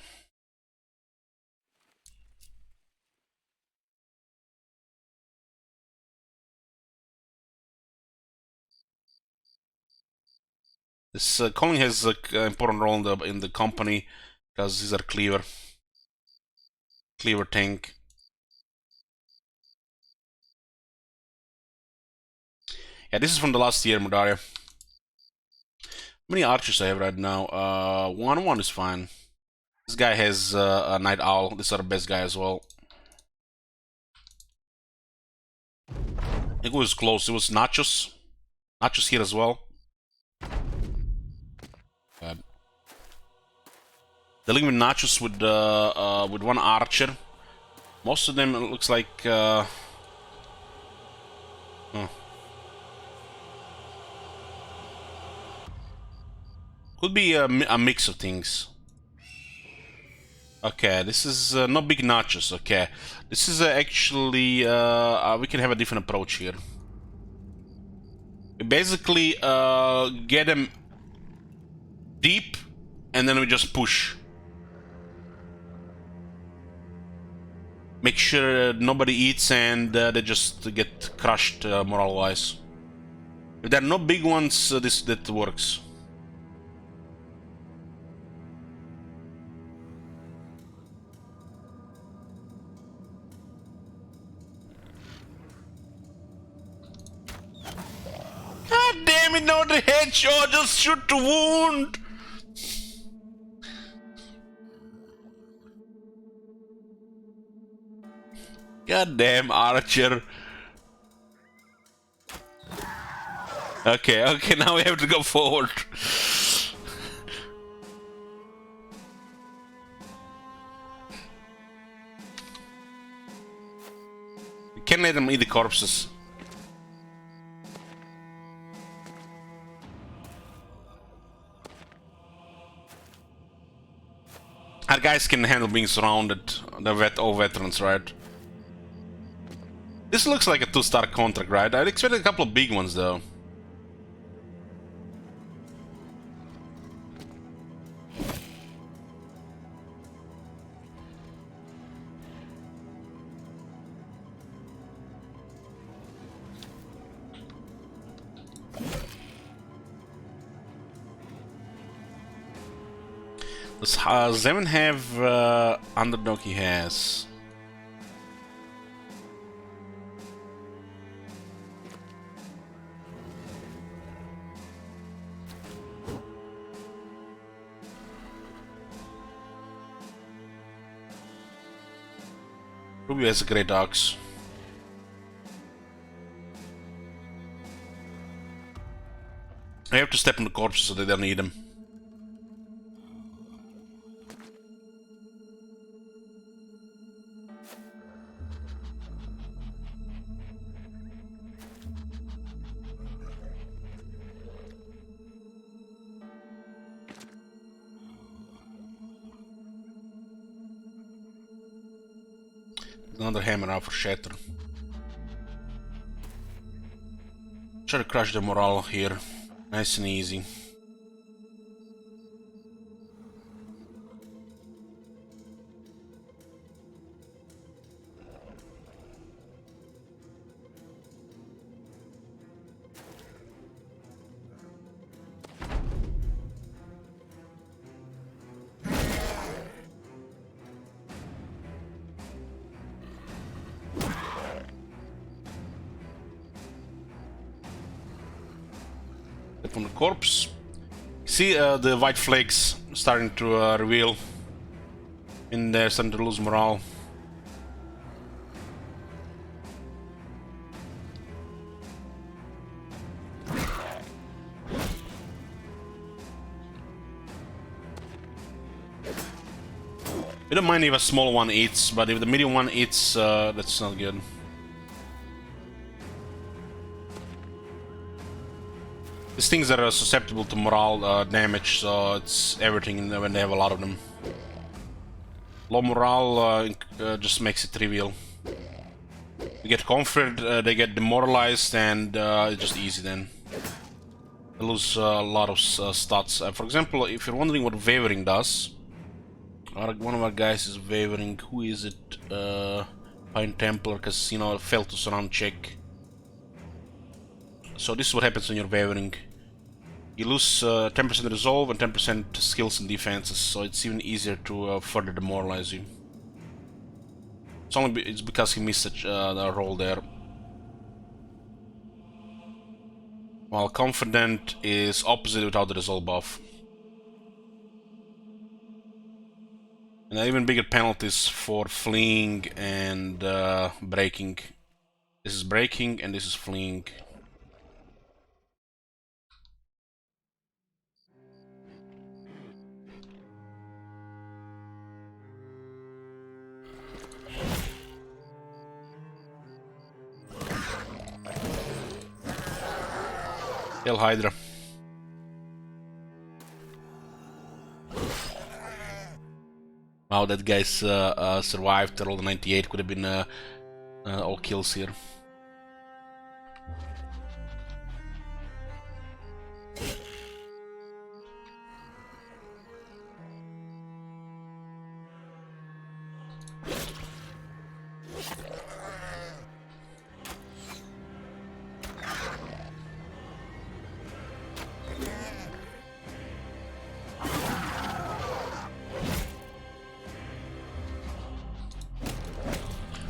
This Colin has an important role in the company because he's our cleaver tank. Yeah, this is from the last year, Mudaria. How many archers I have right now? 1 is fine. This guy has a Night Owl. This is our best guy as well. It was close. It was Nachos. Nachos here as well. Dealing with Nachos with 1 archer. Most of them it looks like. Could be a mix of things. Okay, this is not big Nachos. Okay, this is actually we can have a different approach here. We basically get them deep, and then we just push. Make sure nobody eats and they just get crushed morale-wise. If there are no big ones, that works. God damn it, not the headshot, just shoot the wound! Goddamn archer. Okay, now we have to go forward. We can't let them eat the corpses. Our guys can handle being surrounded. They're all veterans, right? This looks like a 2-star contract, right? I'd expected a couple of big ones, though. Does Zeven have underdog? He has. Ruby has a great ox. I have to step on the corpses so they don't eat them. Another hammer out for shatter. Try to crush the morale here. Nice and easy. From the corpse. See the white flakes starting to reveal. And they're starting to lose morale. We don't mind if a small one eats, but if the medium one eats, that's not good. These things are susceptible to morale damage, so it's everything when they have a lot of them. Low morale just makes it trivial. You get comfort, they get demoralized, and it's just easy then. They lose a lot of stats. For example, if you're wondering what wavering does, one of our guys is wavering. Who is it? Pine Templar, because you know, failed to surround check. So this is what happens when you're wavering. You lose 10% resolve and 10% skills and defenses, so it's even easier to further demoralize you. It's because he missed the roll there. while confident is opposite without the resolve buff. And even bigger penalties for fleeing and breaking. This is breaking and this is fleeing. Hell Hydra. Wow, that guy's survived. Rolled a 98, could have been all kills here.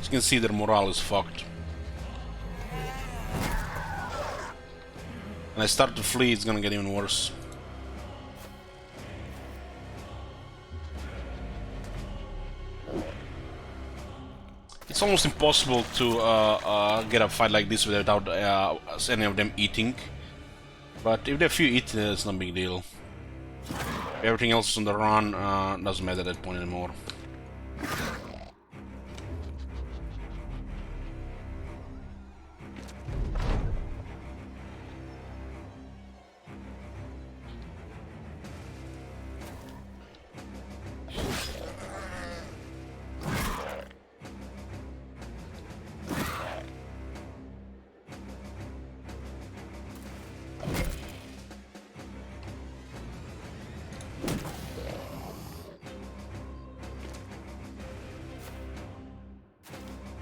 As you can see, their morale is fucked. When I start to flee, it's gonna get even worse. It's almost impossible to get a fight like this without any of them eating. But if there are few eat, it's no big deal. If everything else is on the run, doesn't matter at that point anymore.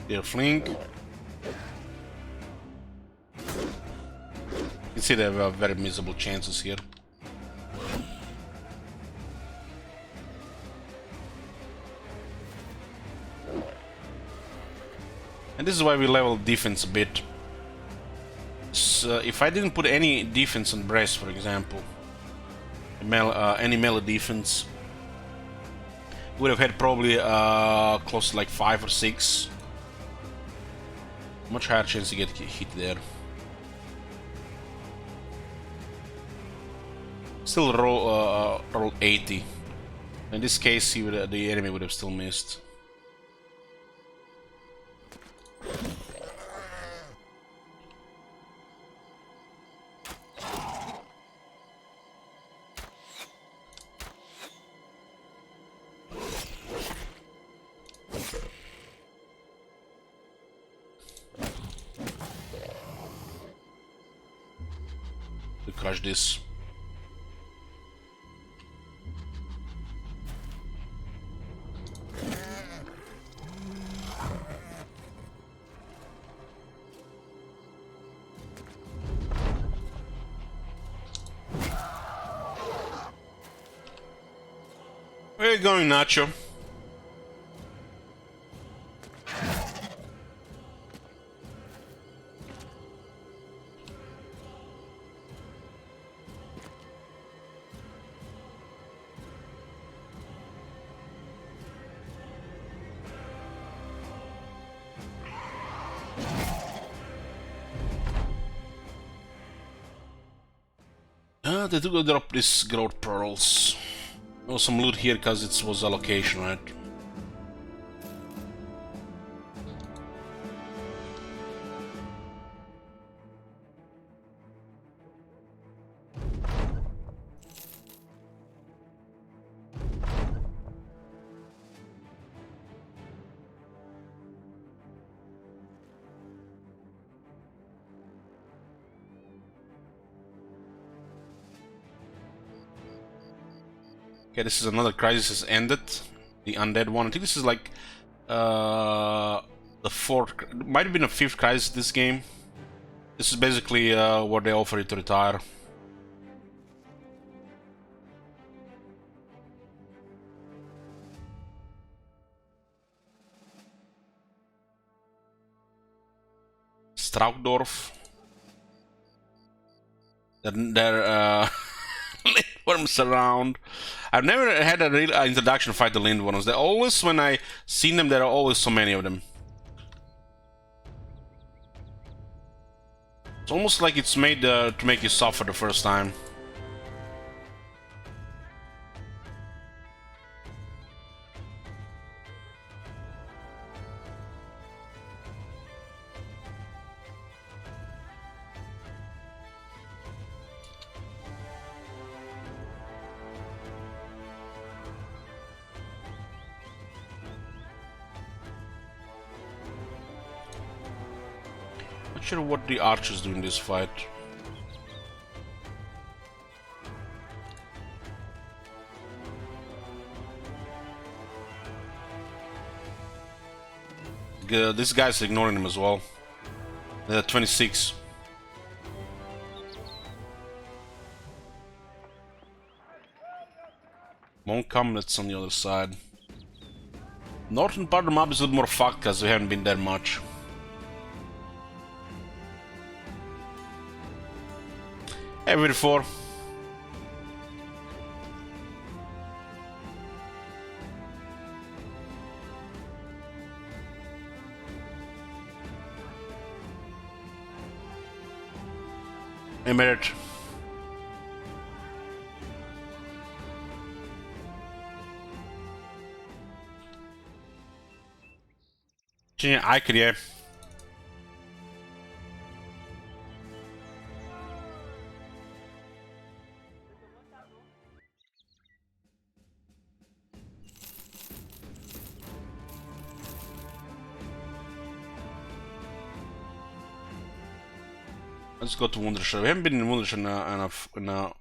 They're fleeing. You can see they have very miserable chances here. And this is why we level defense a bit. So if I didn't put any defense on Brace, for example, any melee defense, we would have had probably close to like 5 or 6. Much higher chance to get hit there. Still roll 80. In this case, the enemy would have still missed. To crush this. Where are you going, Nacho? They do go drop these growth pearls. Oh, some loot here because it was allocation, right? Okay, this is another crisis has ended. The undead one. I think this is like the fourth, might have been a fifth crisis this game. This is basically where they offer you to retire. Straukdorf. Their lindworms around. I've never had a real introduction fight the lindworms. They always, when I seen them, there are always so many of them. It's almost like it's made to make you suffer the first time. Not sure what the archers do in this fight. This guy's ignoring him as well. 26. Monk Hamlet's on the other side. Northern part of the map is a little more fucked because we haven't been there much. Every 4. A minute. I could, yeah. Let's go to Wundershire. We haven't been in Wundershire in a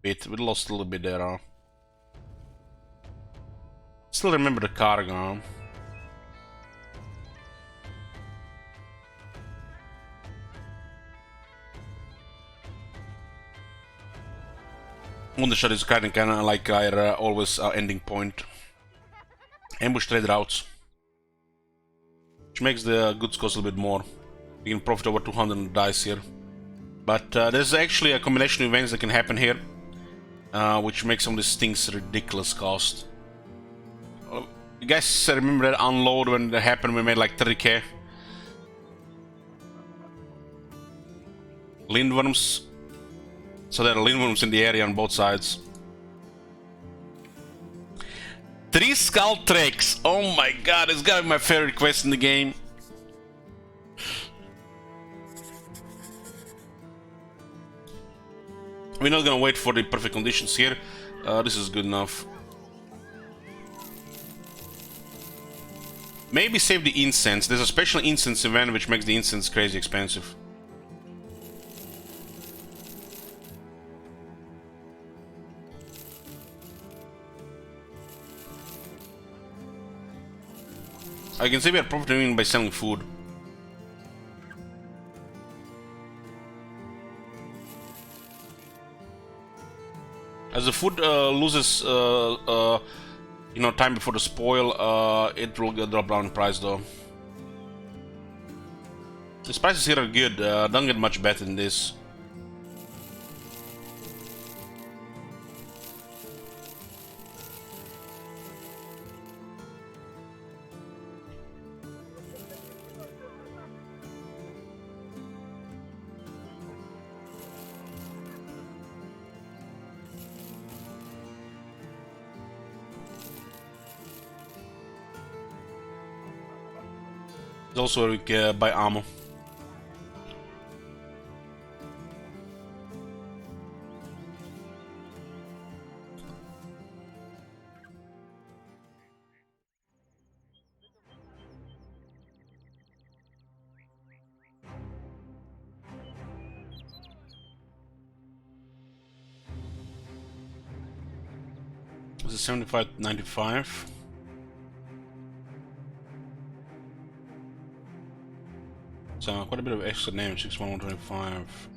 bit. We lost a little bit there. Still remember the Caravan. Wundershire is kind of like our always ending point. Ambush trade routes, which makes the goods cost a little bit more. We can profit over 200 dice here. But there's actually a combination of events that can happen here, which makes some of these things ridiculous cost. You guys remember that unload when that happened? We made like 30k. Lindworms. So there are lindworms in the area on both sides. 3 skull tracks. Oh my god, it's gotta be my favorite quest in the game. We're not gonna wait for the perfect conditions here. This is good enough. Maybe save the incense. There's a special incense event which makes the incense crazy expensive. I can say we are profiting by selling food. As the food loses, you know, time before the spoil, it will drop down in price though. These prices here are good. Don't get much better than this. Also where we can buy ammo. This is 75.95. So quite a bit of extra damage, 61125.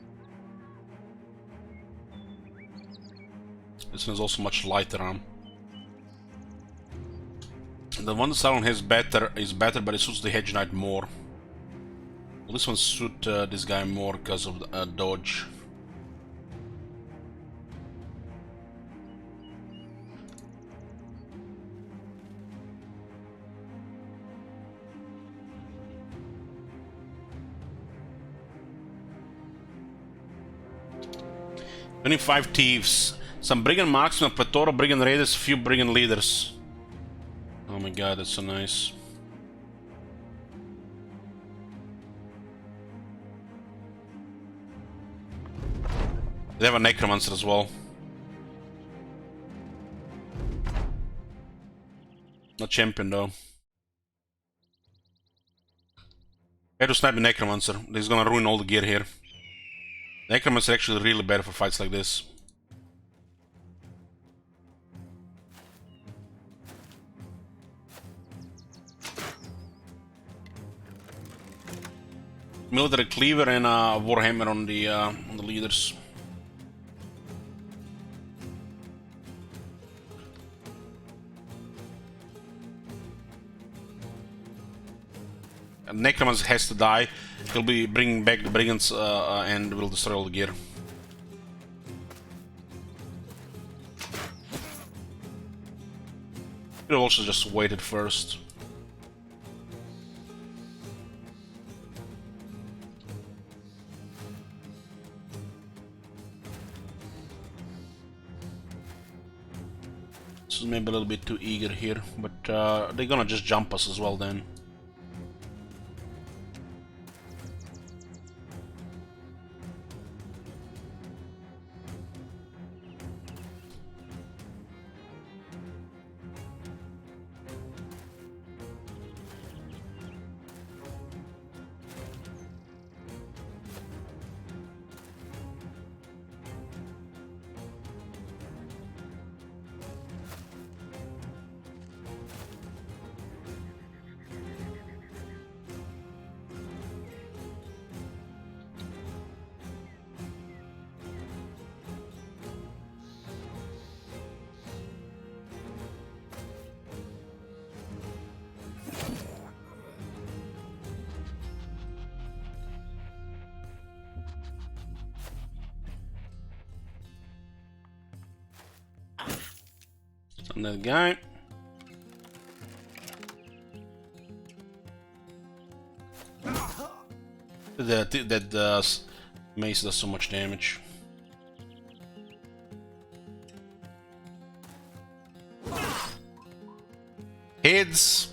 This one is also much lighter. The one Sauron has is better, but it suits the Hedge Knight more. Well, this one suits this guy more because of the dodge. 25 thieves. Some brigand marksmen, a plethora of brigand raiders, a few brigand leaders. Oh my god, that's so nice. They have a necromancer as well. Not champion though. I had to snipe the necromancer. He's gonna ruin all the gear here. Necromancer is actually really bad for fights like this. Military cleaver and a warhammer on the leaders. Necromancer has to die. He'll be bringing back the brigands and will destroy all the gear. Could have also just waited first. This is maybe a little bit too eager here, but they're gonna just jump us as well then. Another guy. That mace does so much damage. Heads.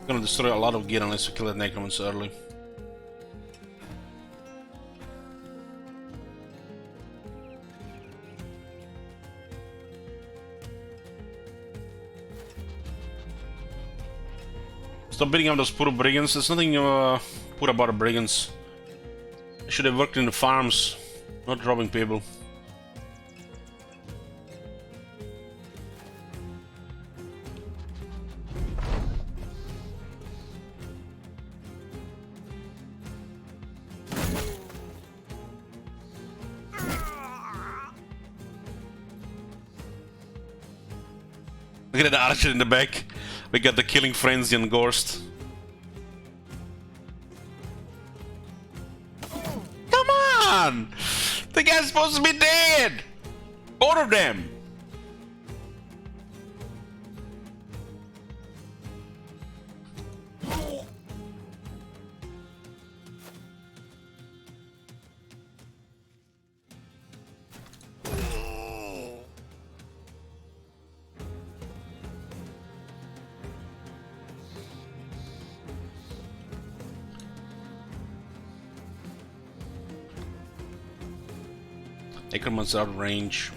Gonna destroy a lot of gear unless we kill that necromancer early. Stop beating up those poor brigands. There's nothing poor about the brigands. They should have worked in the farms, not robbing people. Look at that archer in the back. We got the killing frenzy and Gorst. Come on! The guy's supposed to be dead! Both of them! Necromancer out of range.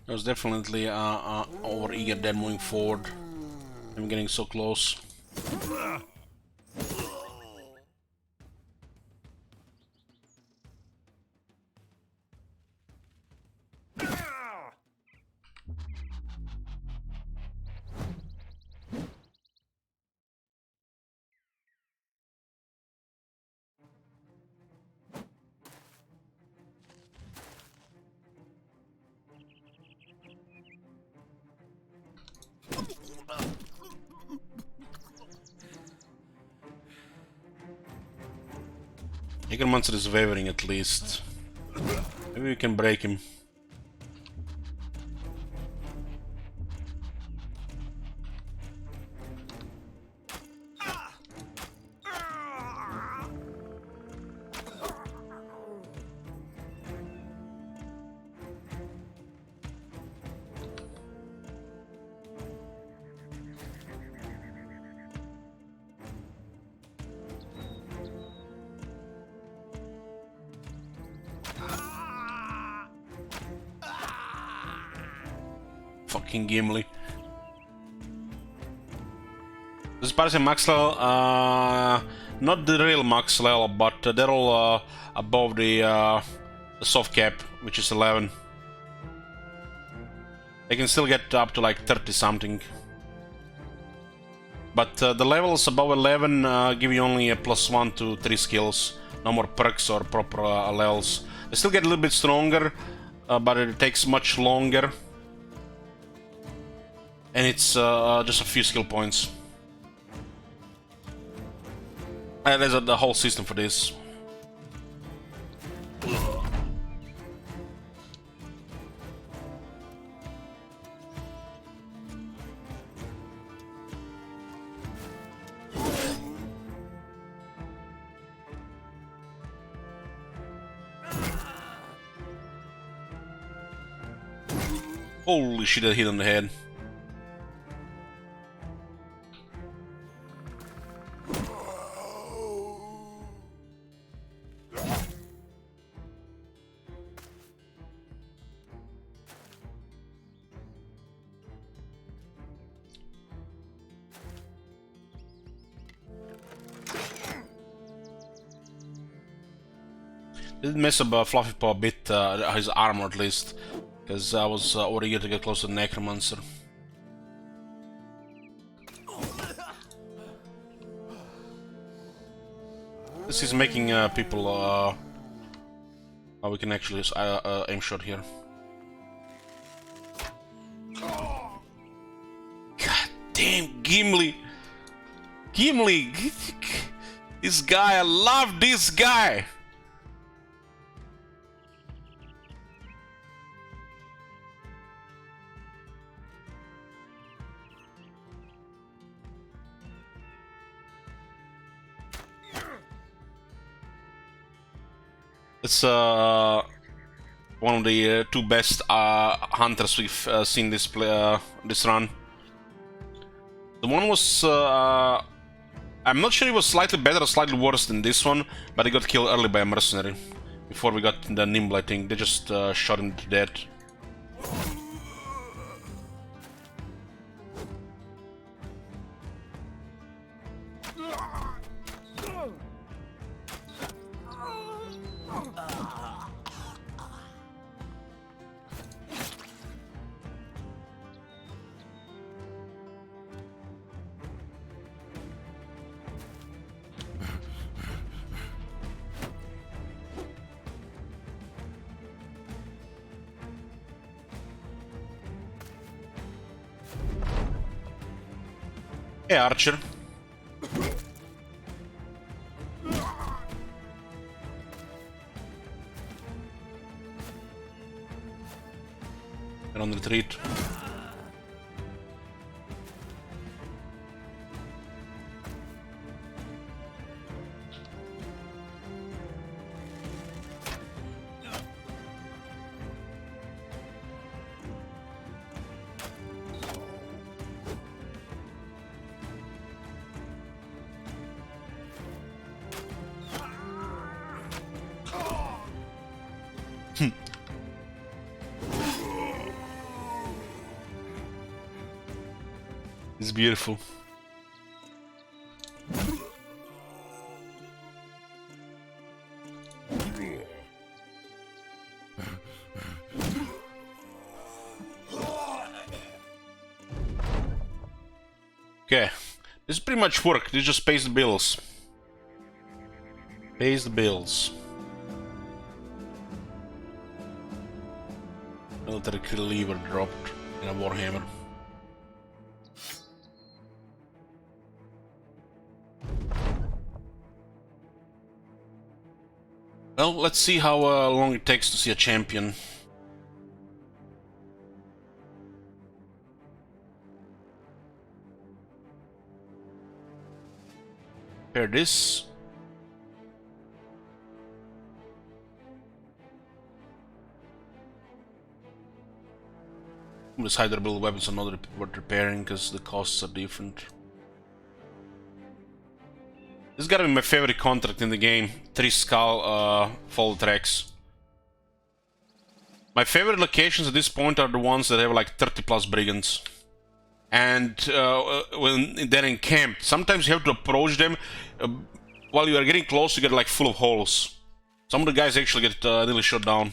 I was definitely over eager then moving forward. I'm getting so close. Monster is wavering at least. Maybe we can break him. Fucking Gimli. This is Parisian max level, not the real max level, but they're all above the soft cap, which is 11. They can still get up to like 30 something. But the levels above 11 give you only a +1 to 3 skills. No more perks or proper levels. They still get a little bit stronger, but it takes much longer. And it's just a few skill points. There's the whole system for this. Holy shit, that hit on the head. Did mess up Fluffy Paw a bit, his armor at least, because I was over eager to get close to the Necromancer. This is making people. We can actually aim shot here. God damn, Gimli! Gimli! This guy, I love this guy! It's one of the two best hunters we've seen this this run. The one was I'm not sure it was slightly better or slightly worse than this one, but he got killed early by a mercenary. Before we got the nimble, I think they just shot him to death. Hey, Archer. They're on retreat. It's beautiful. Okay, this pretty much work. This just pays the bills. Pays the bills. Military lever dropped in a Warhammer. Well, let's see how long it takes to see a champion. Pair this. This hydro-build weapons are not worth repairing because the costs are different. This gotta be my favorite contract in the game. 3 skull fall tracks. My favorite locations at this point are the ones that have like 30 plus brigands. And when they're encamped, sometimes you have to approach them. While you are getting close, you get like full of holes. Some of the guys actually get nearly shot down.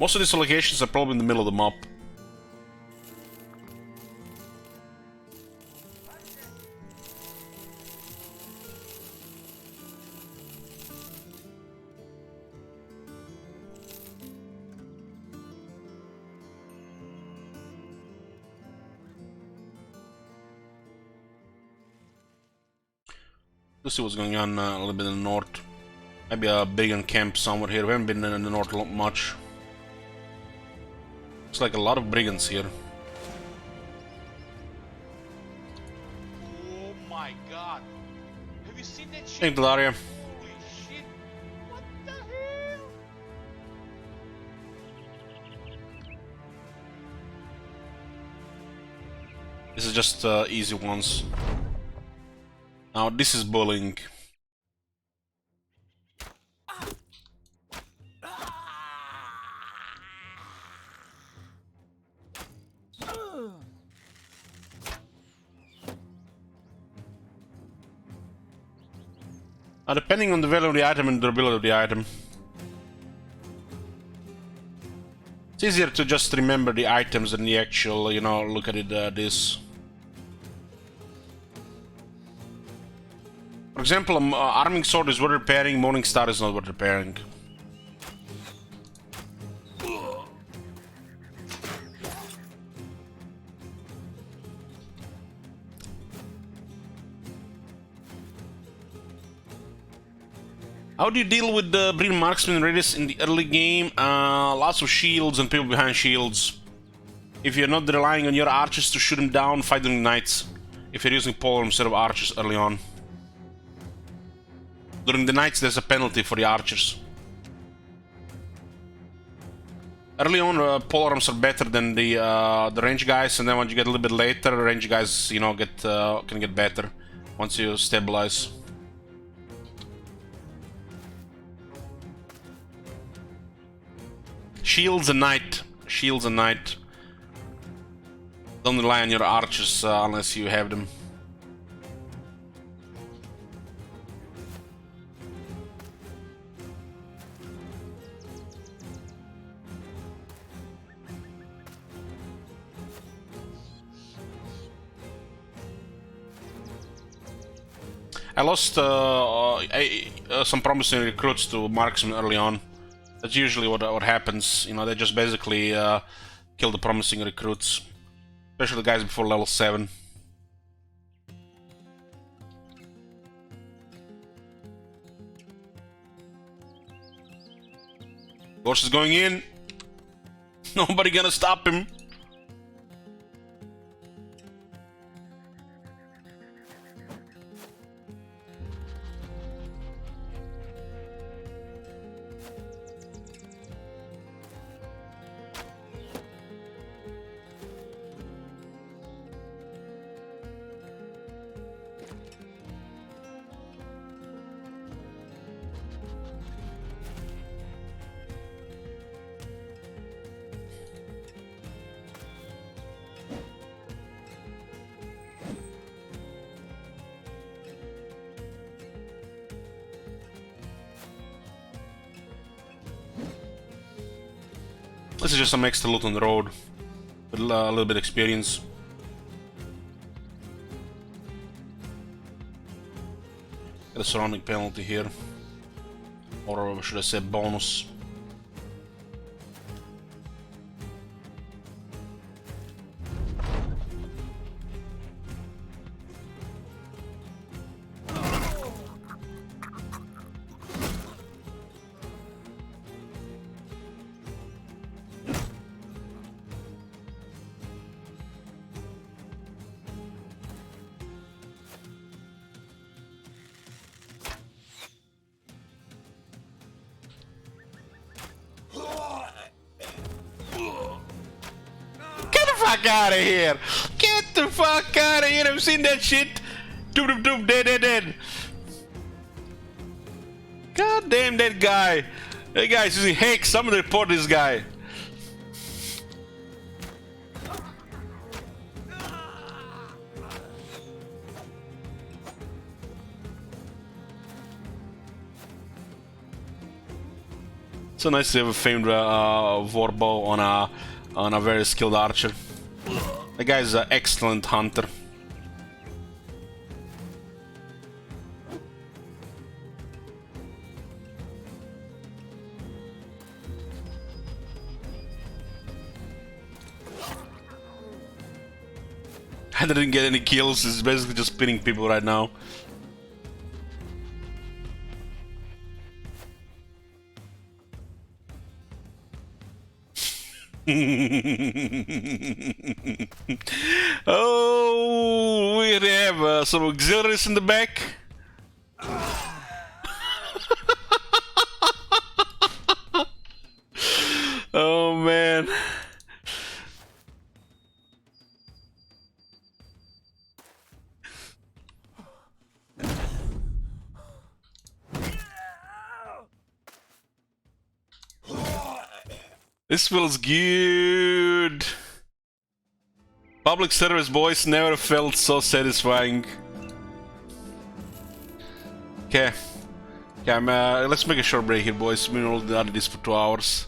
Most of these locations are probably in the middle of the map. Let's see what's going on a little bit in the north. Maybe a brigand camp somewhere here. We haven't been in the north much. Looks like a lot of brigands here. Oh my god. Have you seen that shit? Thank you, Daria. Holy shit. What the hell? This is just easy ones. Now this is bullying. Now, depending on the value of the item and durability of the item, it's easier to just remember the items than the actual, you know, look at it this. For example, arming sword is worth repairing, morning star is not worth repairing. How do you deal with the Breen Marksman Raiders in the early game? Lots of shields and people behind shields. If you're not relying on your archers to shoot them down, fight them with knights. If you're using polearm instead of archers early on. During the knights there's a penalty for the archers. Early on polearms are better than the range guys, and then once you get a little bit later, range guys, you know, can get better once you stabilize. Shields and knight. Shields and knight. Don't rely on your archers unless you have them. I lost some promising recruits to marksmen early on. That's usually what happens. You know, they just basically kill the promising recruits, especially the guys before level 7. Gorse is going in. Nobody gonna stop him. This is just some extra loot on the road. With a little bit of experience. Get a surrounding penalty here. Or should I say bonus. Fuck out of here! Get the fuck out of here! I've seen that shit! Doop doop doop, dead, dead, dead! God damn that guy! That guy's using Hex, someone report this guy! So nice to have a famed warbow on a very skilled archer. The guy's an excellent hunter. I didn't get any kills, he's basically just pinning people right now. Oh, we have some auxiliaries in the back. Oh man. This feels good. Public service, boys, never felt so satisfying. Okay. Okay, let's make a short break here, boys. We will do this for 2 hours.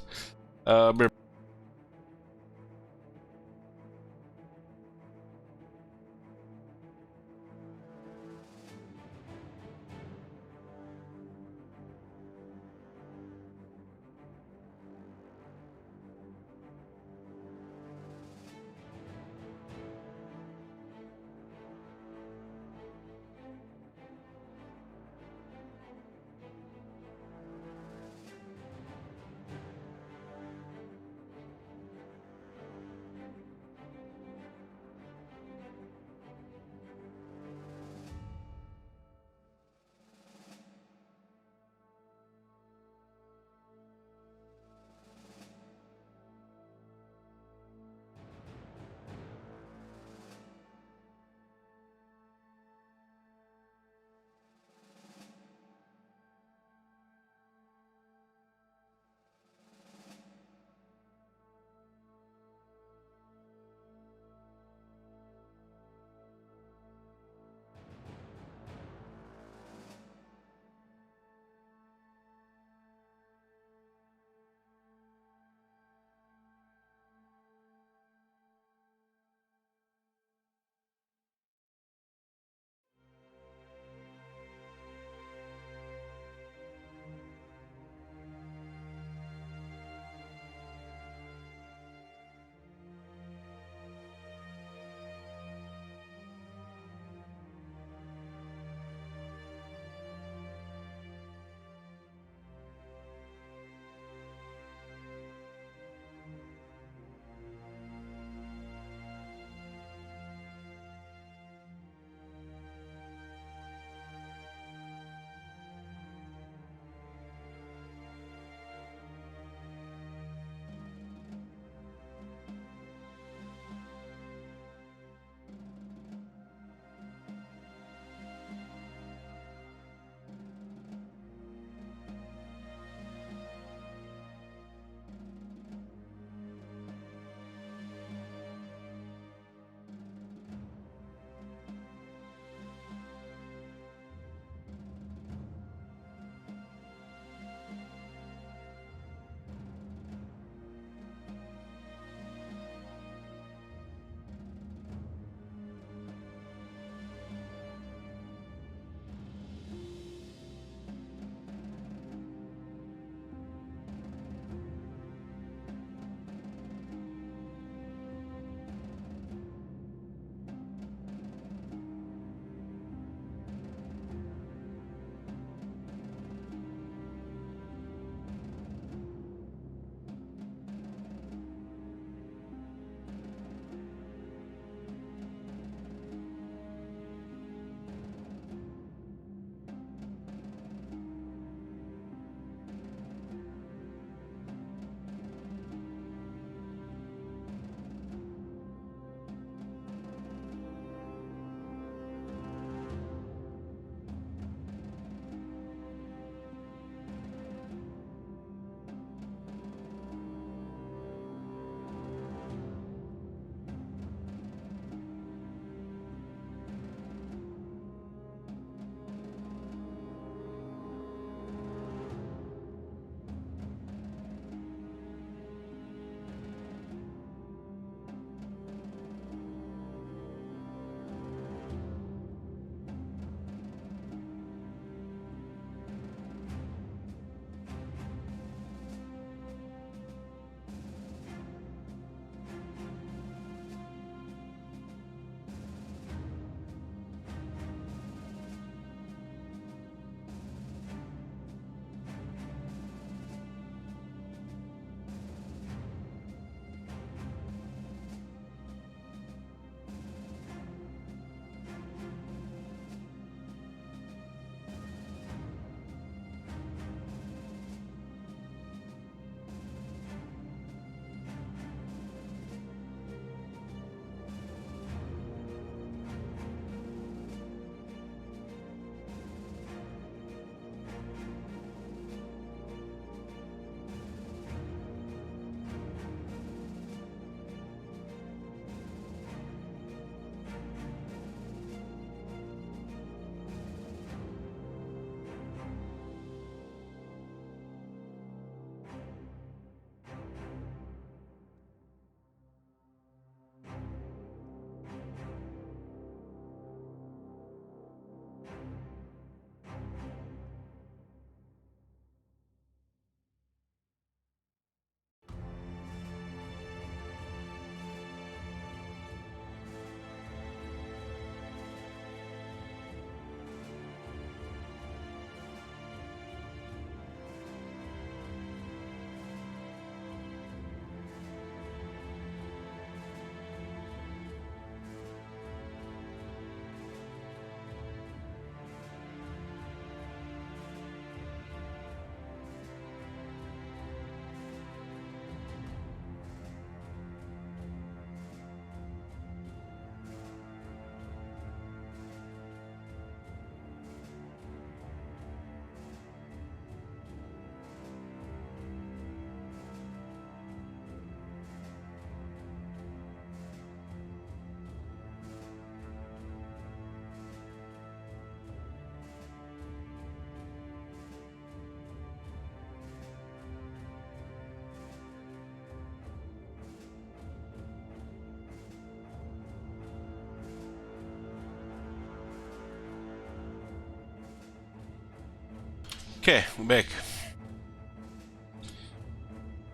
Okay, we're back.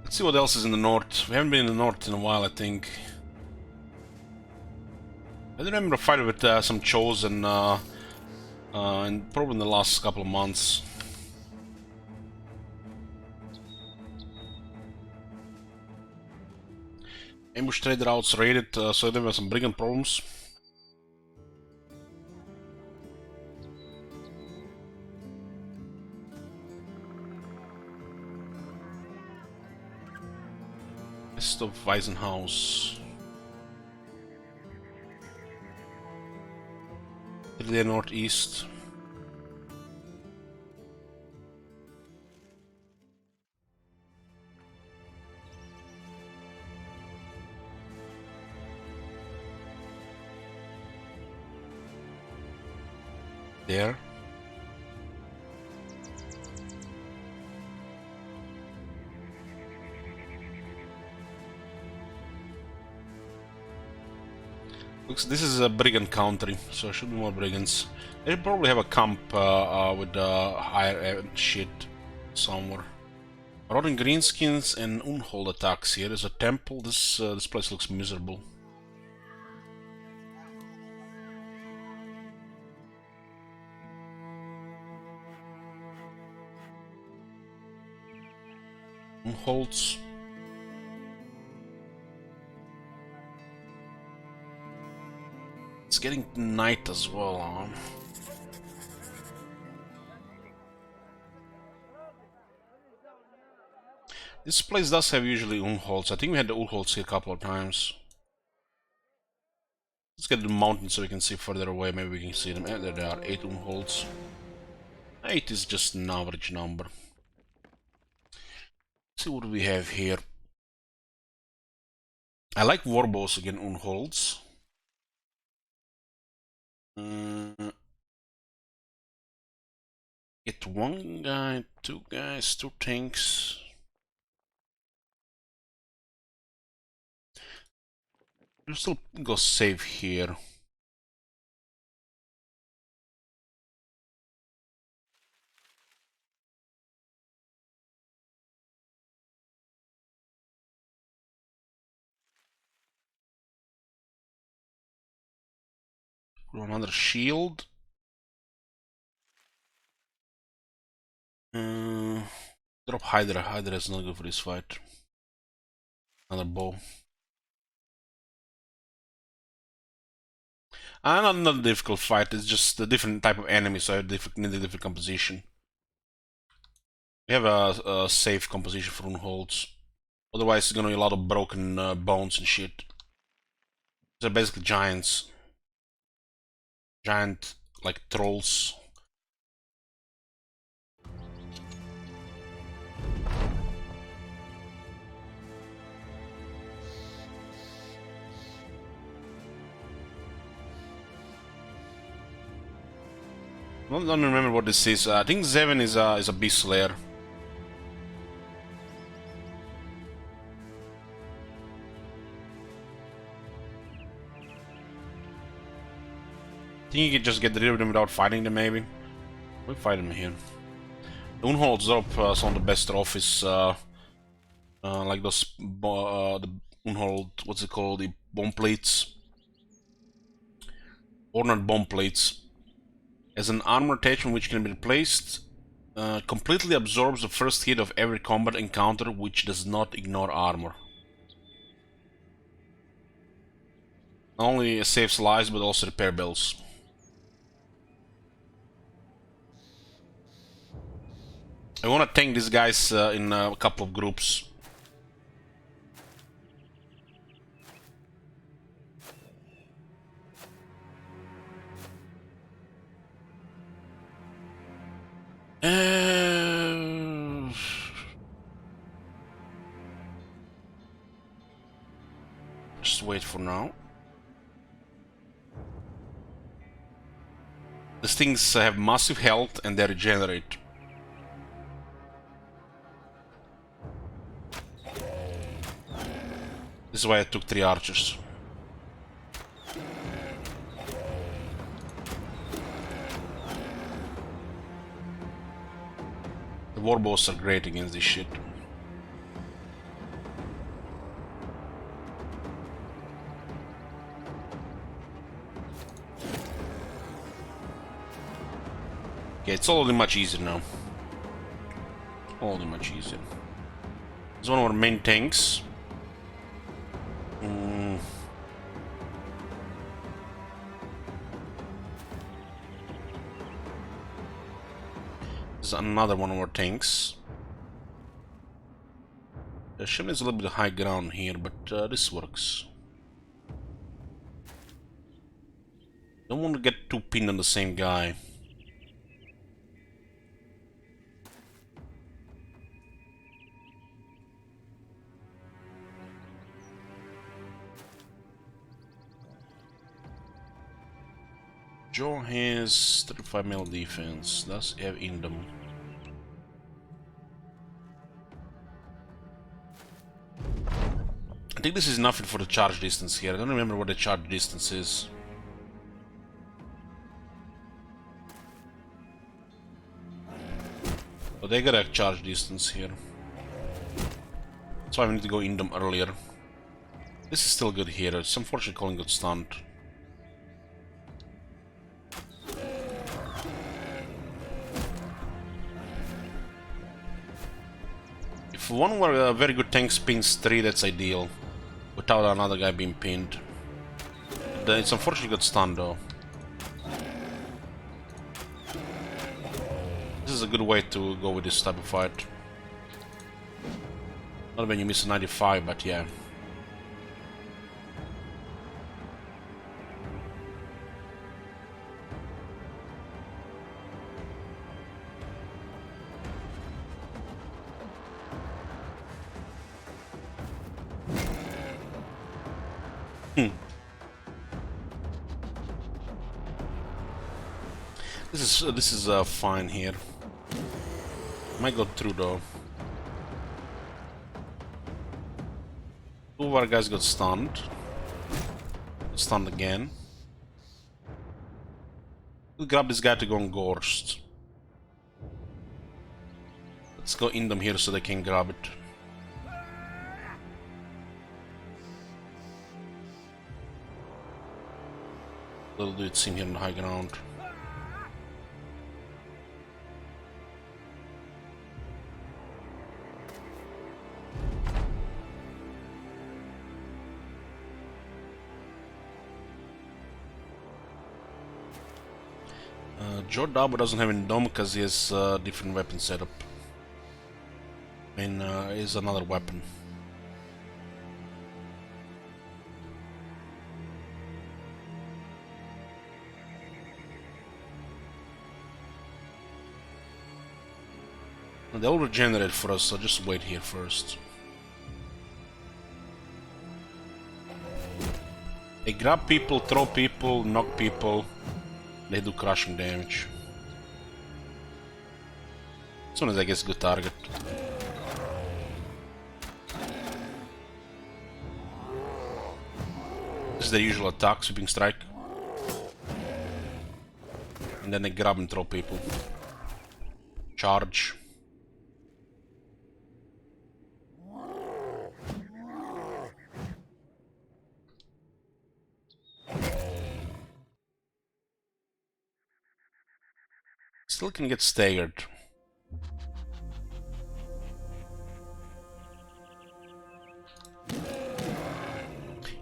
Let's see what else is in the north. We haven't been in the north in a while, I think. I remember a fight with some chosen and probably in the last couple of months. Ambush trade routes raided, so there were some brigand problems. West of Weisenhaus. To the northeast. There. Looks, this is a brigand country, so there should be more brigands. They probably have a camp with higher shit somewhere. Rotting greenskins and Unhold attacks here. There's a temple. This place looks miserable. Unholds. It's getting night as well, huh? This place does have usually Unholds. I think we had the Unholds here a couple of times. Let's get to the mountain so we can see further away. Maybe we can see them. There they are, 8 Unholds. 8 is just an average number. Let's see what we have here. I like warbows again, Unholds. Get 1 guy, 2 guys, 2 tanks. We'll still go save here. Another shield. Drop Hydra. Hydra is not good for this fight. Another bow. Not a difficult fight, it's just a different type of enemy, so I need a different composition. We have a safe composition for Unholds. Otherwise, it's gonna be a lot of broken bones and shit. They're basically giants. Giant, like trolls. I don't remember what this is. I think Zevin is a beast slayer. I think you can just get rid of them without fighting them, maybe. We'll fight them here. The Unholds drop some of the best trophies, like those the Unhold, what's it called, the bomb plates, ornate bomb plates. As an armor attachment which can be replaced, completely absorbs the first hit of every combat encounter, which does not ignore armor. Not only saves lives, but also repair bills. I want to tank these guys in a couple of groups. Just wait for now. These things have massive health and they regenerate. This is why I took 3 archers. warbows are great against this shit. Okay, it's already much easier now. Already much easier. It's one of our main tanks. This is another one of our tanks. The ship is a little bit high ground here, but this works. Don't want to get too pinned on the same guy. Joe has 35 mil defense. Does he have Indom? I think this is nothing for the charge distance here. I don't remember what the charge distance is. But they got a charge distance here. That's why we need to go Indom earlier. This is still good here. It's unfortunate Colin got stunned. If one were a very good tank spins 3, that's ideal. Without another guy being pinned. It's unfortunately got stunned though. This is a good way to go with this type of fight. Not when you miss a 95, but yeah. This is fine here. Might go through though. Two of our guys got stunned. Stunned again. We'll grab this guy to go on Gorst. Let's go in them here so they can grab it. Little dude seen here on the high ground. Joe Dabo doesn't have any dome because he has a different weapon setup. I mean, is another weapon. They'll regenerate for us, so just wait here first. They grab people, throw people, knock people. They do crushing damage. As soon as I get a good target. This is their usual attack, sweeping strike. And then they grab and throw people. Charge. Still can get staggered.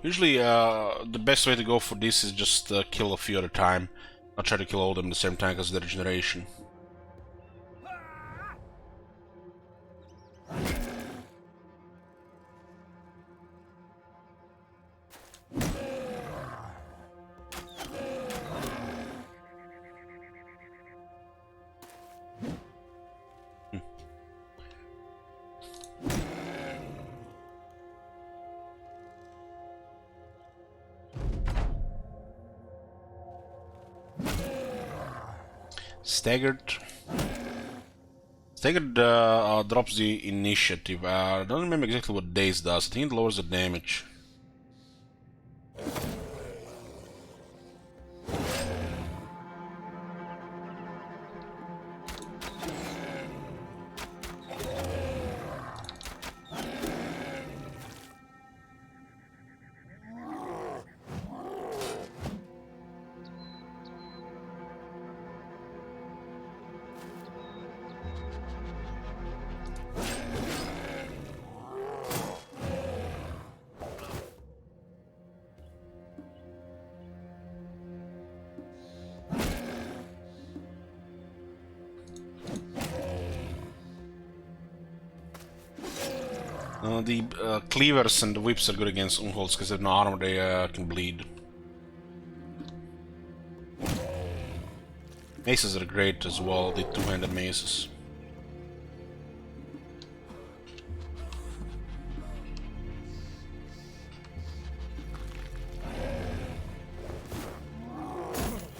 Usually the best way to go for this is just kill a few at a time. Not try to kill all of them at the same time because of the regeneration. Staggered. Staggered drops the initiative. I don't remember exactly what Daze does. I think it lowers the damage. The cleavers and the whips are good against Unholds because they have no armor, they can bleed. Maces are great as well, the two-handed maces.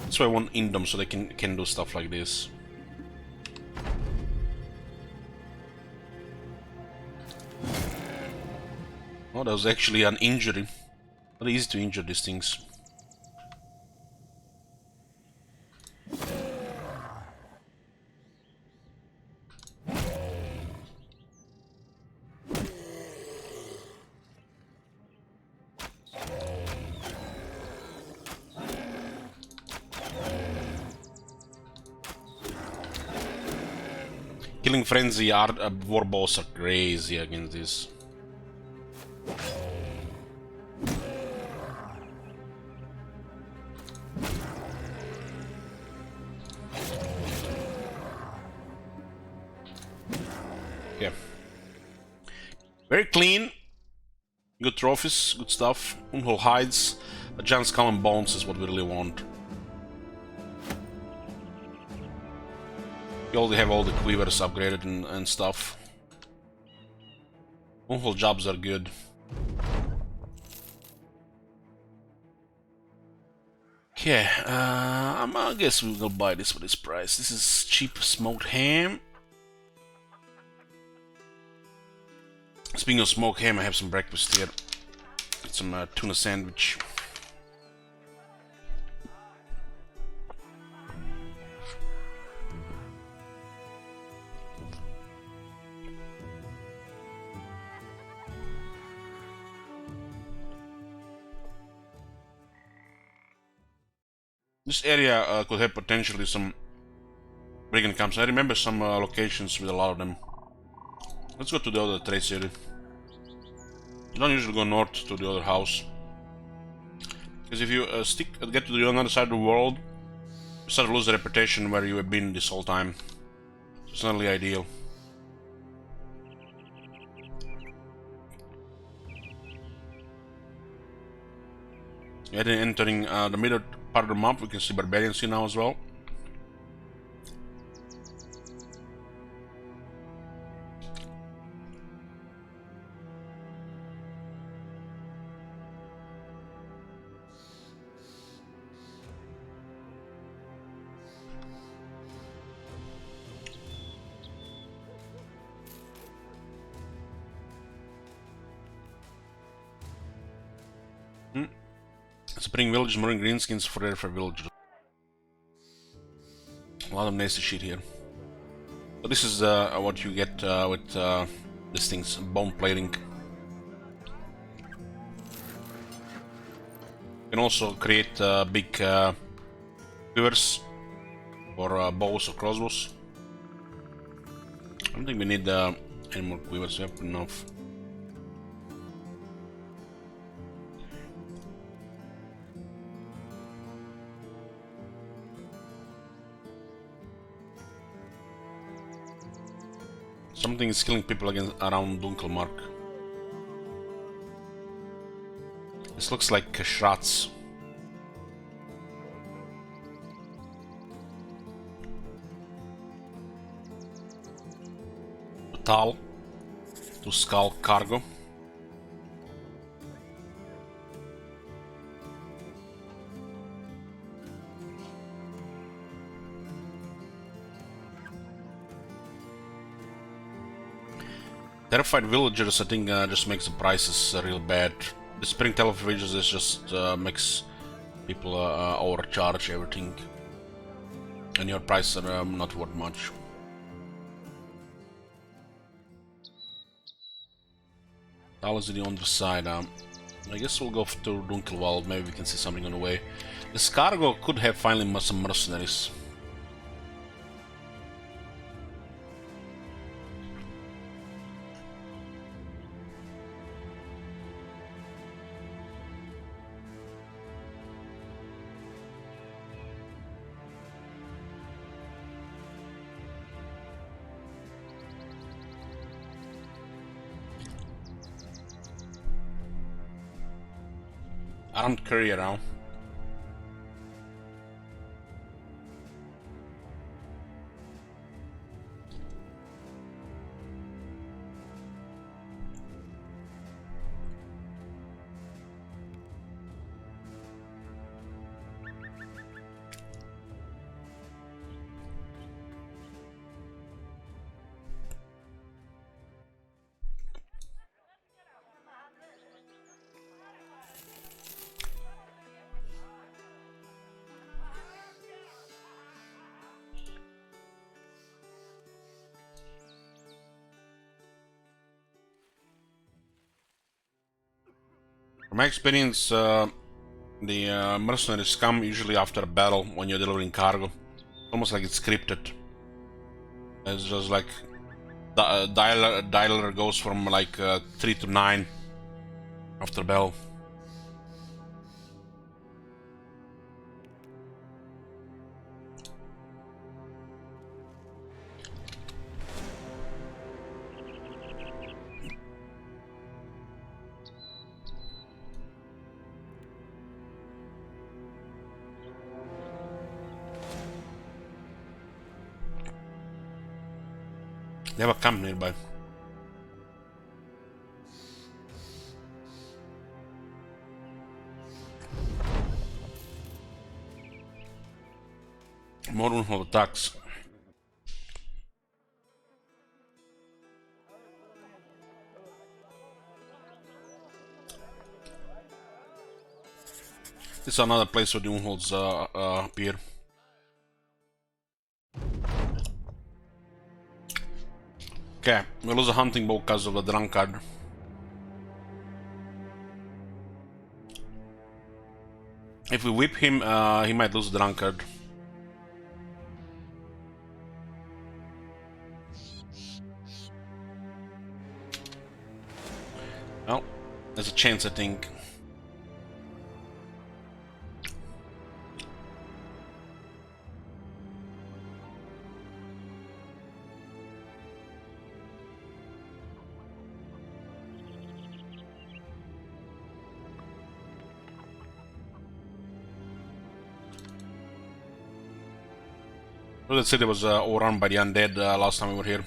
That's why I want in them so they can do stuff like this. Oh, that was actually an injury. Not easy to injure these things. Killing Frenzy war boss are crazy against this. Okay. Very clean. Good trophies, good stuff. Unhol hides. A giant skull and bones is what we really want. We already have all the quivers upgraded and stuff. Unhol jobs are good. Okay, I guess we'll go buy this for this price. This is cheap smoked ham. Speaking of smoked ham, I have some breakfast here. Get some tuna sandwich. This area could have potentially some brigand camps. I remember some locations with a lot of them. Let's go to the other trade city. You don't usually go north to the other house. Because if you get to the other side of the world, you start to lose the reputation where you have been this whole time. So it's not really ideal. And then entering the middle part of the map, we can see barbarians here now as well. Spring village, marine greenskins for villagers. A lot of nasty shit here. So this is what you get with these things, bone plating. You can also create big quivers for bows or crossbows. I don't think we need any more quivers, we have enough. Something is killing people around Dunkelmark. This looks like Shrats. Tal to Skull Cargo. Terrified villagers, I think, just makes the prices real bad. The spring tale of villagers just makes people overcharge everything, and your prices are not worth much. Tal is on the side. I guess we'll go to Dunkelwald. Maybe we can see something on the way. This cargo could have finally some mercenaries. Armed courier now. From my experience, the mercenaries come usually after a battle when you're delivering cargo. Almost like it's scripted. It's just like dialer goes from like 3 to 9 after battle. They have a camp nearby. More room for attacks. This is another place where the Unholds appear. Okay, we lose a hunting bow because of the drunkard. If we whip him, he might lose the drunkard. Well, there's a chance, I think. The city was overrun by the undead last time we were here.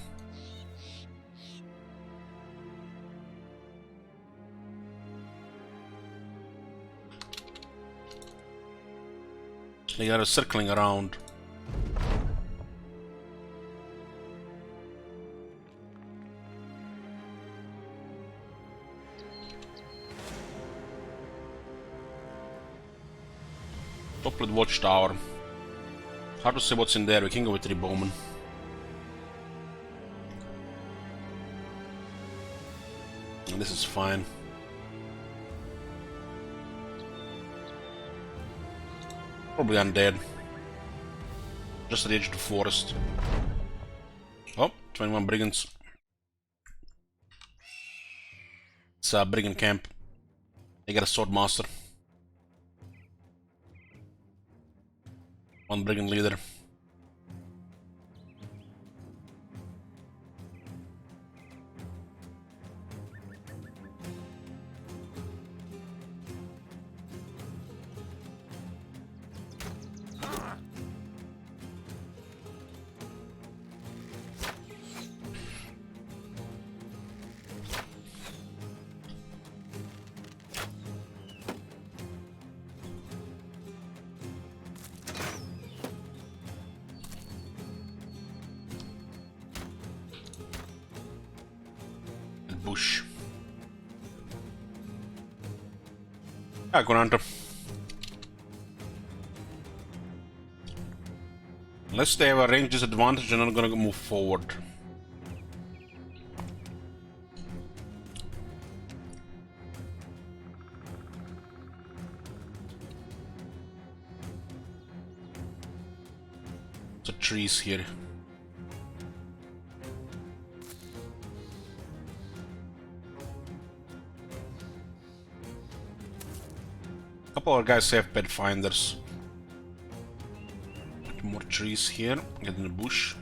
They are circling around. Toppled watchtower. Hard to say what's in there. We can go with 3 bowmen. And this is fine. Probably undead. Just at the edge of the forest. Oh, 21 brigands. It's a brigand camp. They got a sword master. 1 brigand leader. Bush. Yeah, go on. Unless they have a range disadvantage, they're not gonna move forward. The trees here. Couple of guys have pet finders. More trees here. Get in the bush.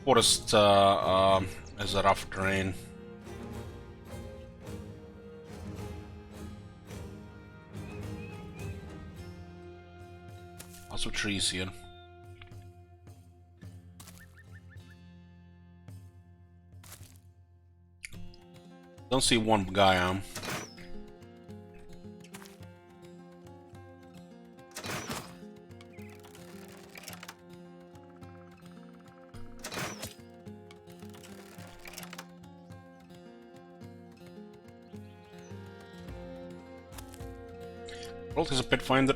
Forest has a rough terrain. Lots of trees here. Don't see one guy. World has a pet finder.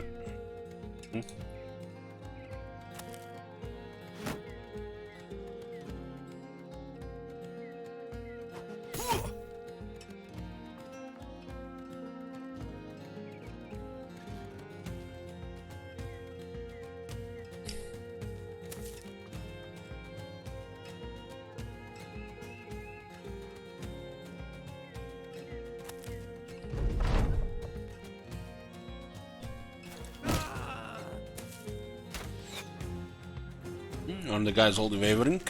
And the guys all wavering.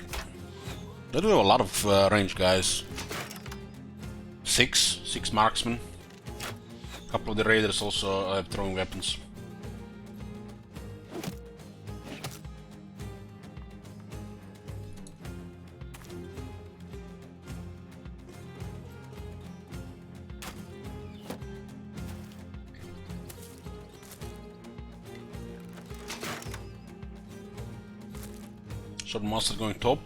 They do have a lot of range guys. Six marksmen. A couple of the raiders also have throwing weapons. Sword master going top.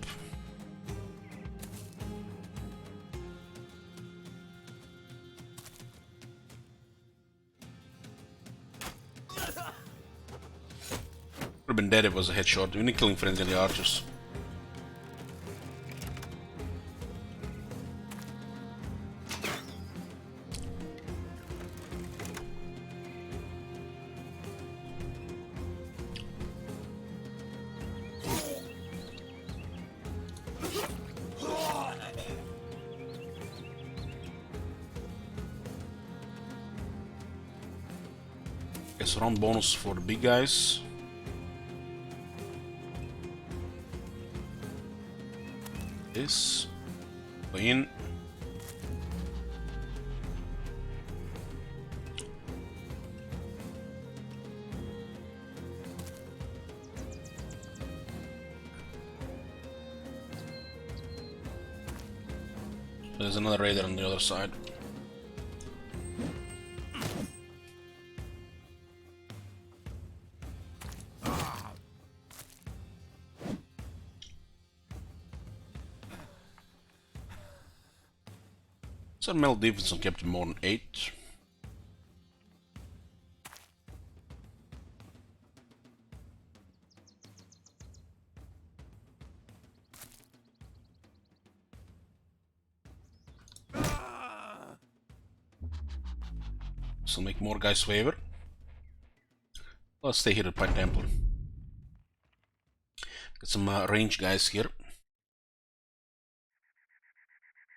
Would have been dead if it was a headshot. We need killing frenzy on the archers. Guess round bonus for the big guys. This. Go in. There's another raider on the other side. So metal defense on Captain more than 8. So make more guys waver. Let's stay here at Pine Temple. Got some range guys here.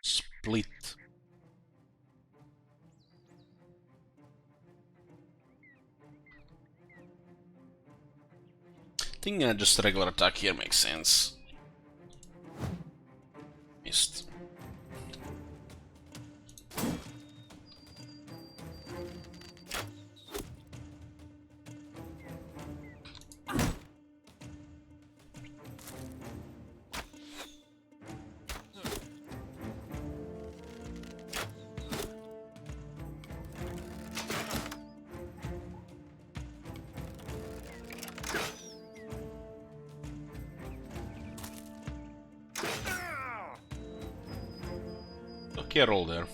Split. I think just a regular attack here makes sense. Missed. Okay, roll there.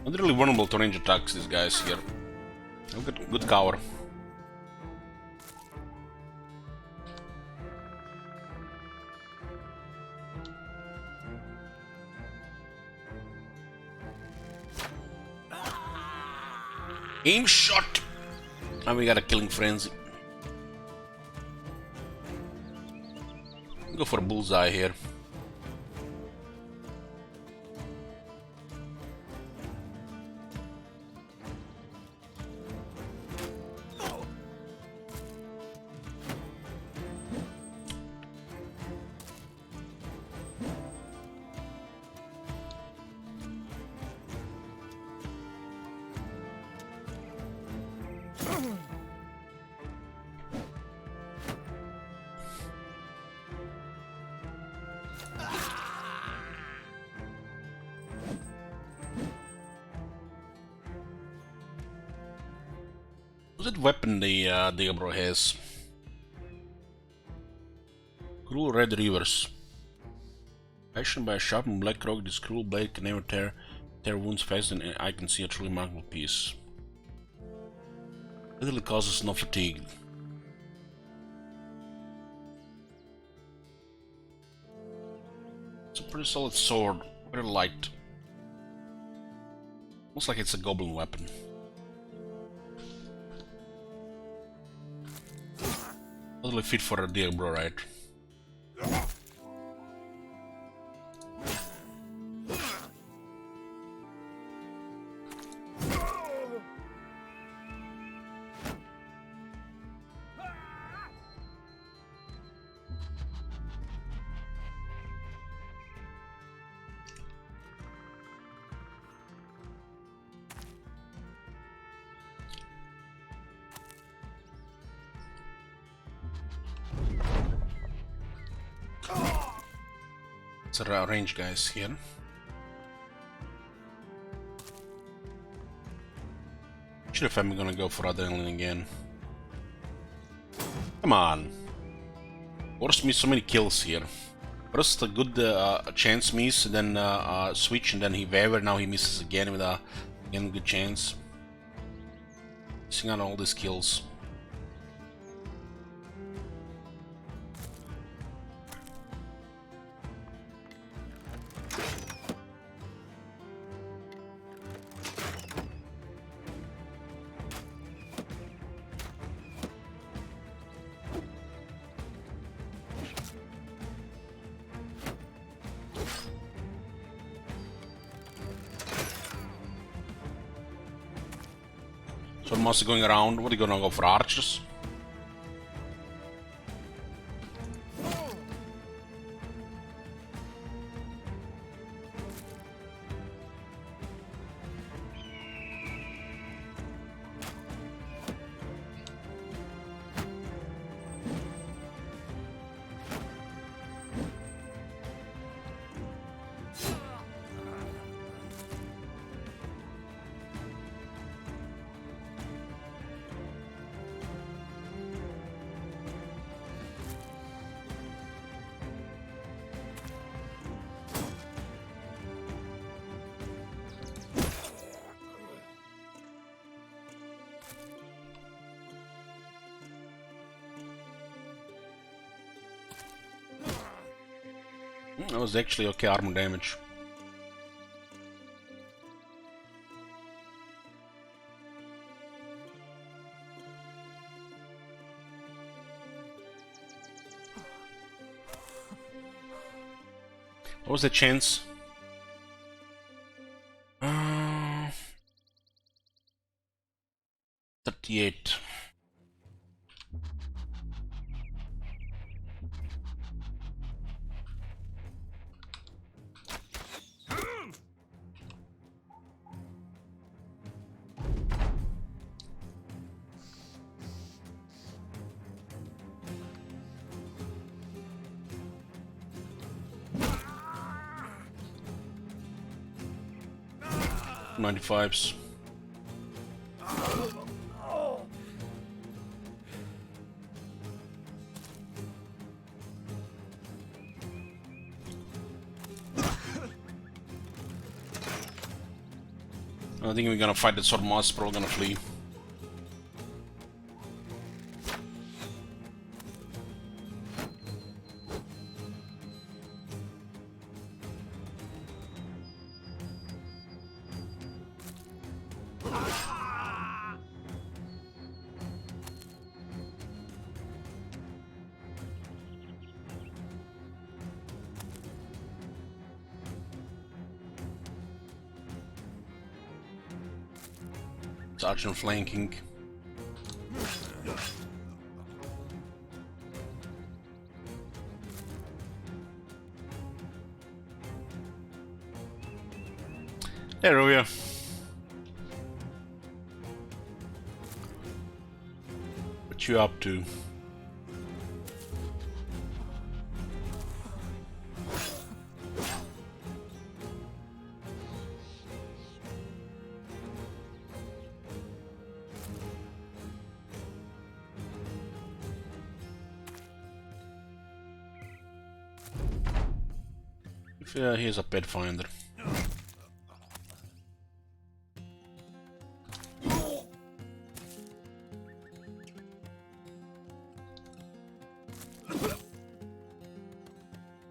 Not really vulnerable to range attacks, these guys here. Good cover. Aim shot! And we got a killing frenzy. Go for a bullseye here. What's that weapon the Diablo has? Cruel red rivers. Fashioned by a sharpened black rock, this cruel blade can never tear wounds faster than I can see a truly remarkable piece. Literally causes no fatigue. It's a pretty solid sword, very light. Looks like it's a goblin weapon. Totally fit for a Diablo, right? It's a range guys here. Sure if I'm gonna go for adrenaline again. Come on. Force me so many kills here. First a good chance miss, then switch, and then he waver. Now he misses again with a again good chance. Missing out on all these kills. So mostly going around. What are you gonna go for, archers? That was actually okay armor damage. What was the chance? 38. $95s. I think we're gonna fight the sword moss, probably gonna flee. Sergeant flanking. Hey, Rovia. What you up to? Yeah, he's a pet finder.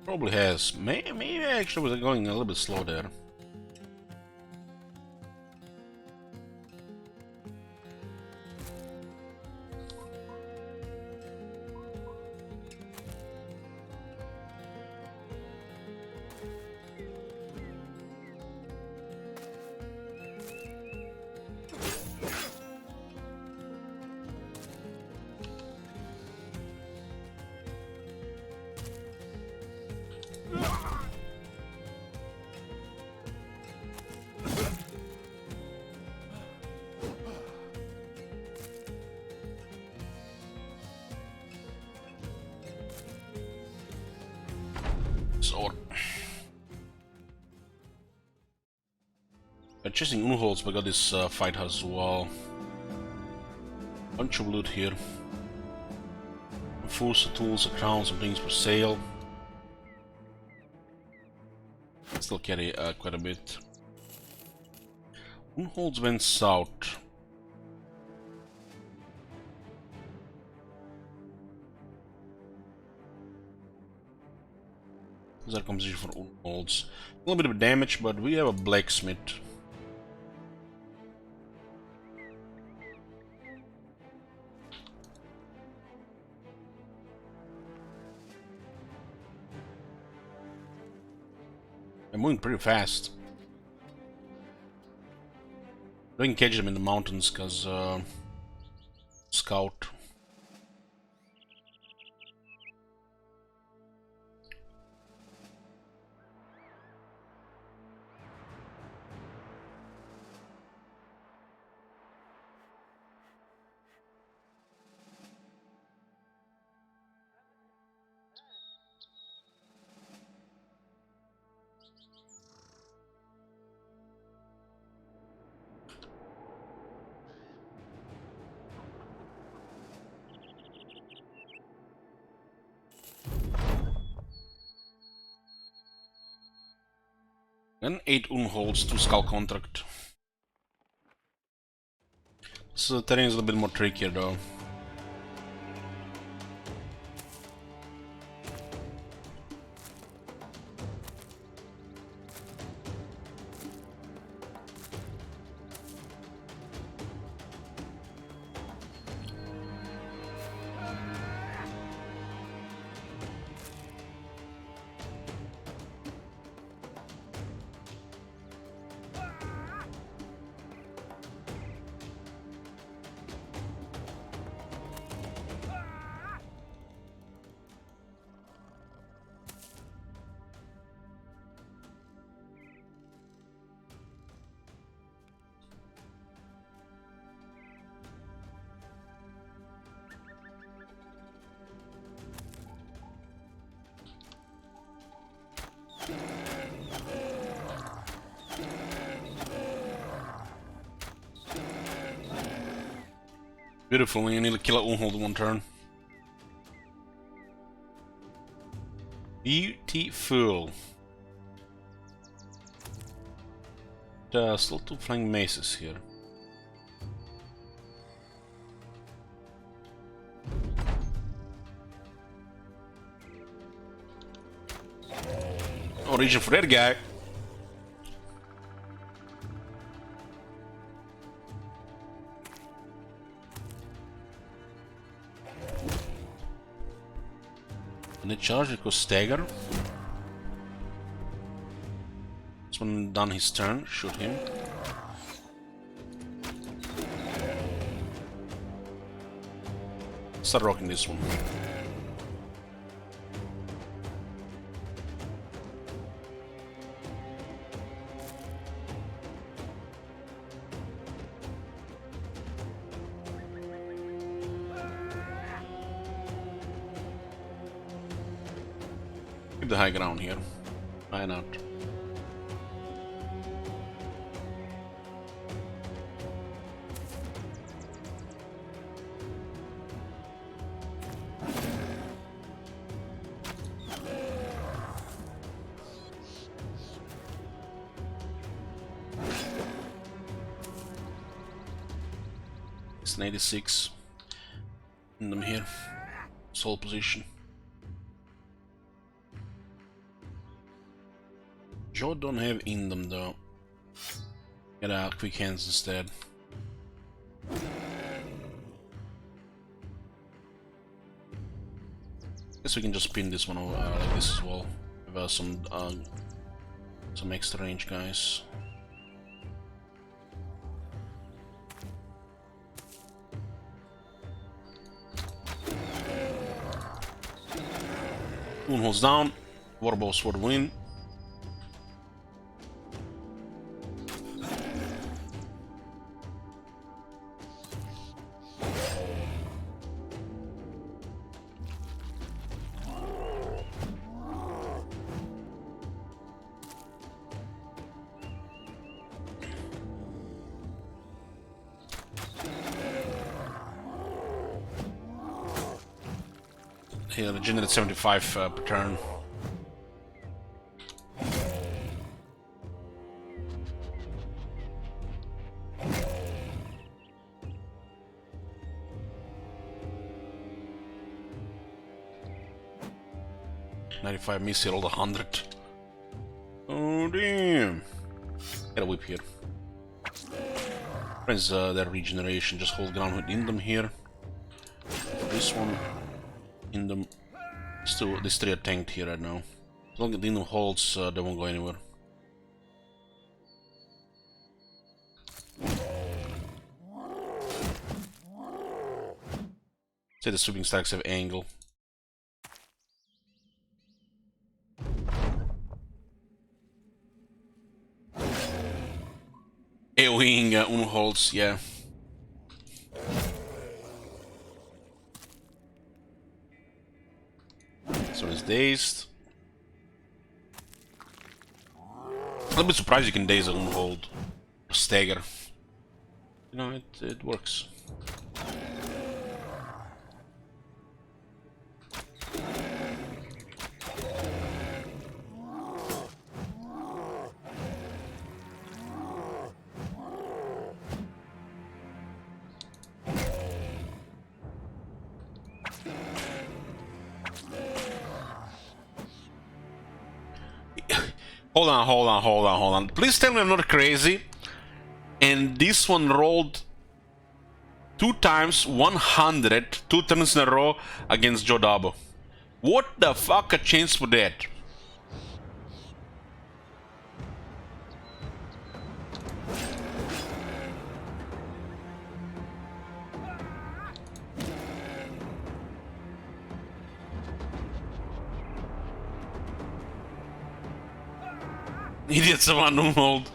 Probably has. Maybe I actually was going a little bit slow there. So, chasing Unholds, we got this fight as well. Bunch of loot here. Fools, tools, crowns, and things for sale. Still carry quite a bit. Unholds went south. This is our composition for Unholds. A little bit of damage, but we have a blacksmith. They're moving pretty fast. We can catch them in the mountains, cause scout. And 8 Unholds, 2 Skull Contract. So the terrain is a little bit more trickier though. Beautiful, you need to kill a Unhold in one turn. Beautiful. Still 2 flying maces here. Oh, reaching for that guy. And the charge it goes stagger. This one done his turn, shoot him. Start rocking this one. Keep the high ground here. Why not? It's an 86. In them here. Sole position. Joe don't have in them though. Get out quick hands instead. Guess we can just pin this one over like this as well. With some extra range guys. Moon holds down. Warbows for the win. Here, regenerate 75 per turn. $95 missile, rolled 100. Oh damn! Get a whip here. Friends, their regeneration. Just hold ground within them here. This one. In them, still these three are tanked here right now. As long as the Indom holds, they won't go anywhere. Say the sweeping stacks have angle. AoEing Uno holds, yeah. So it's dazed. A little bit surprised you can daze a hold or stagger. You know, it works. Hold on. Please tell me I'm not crazy. And this one rolled 2 times 100, 2 turns in a row against Joe Dabo. What the fuck a chance for that? Idiots of Unhold.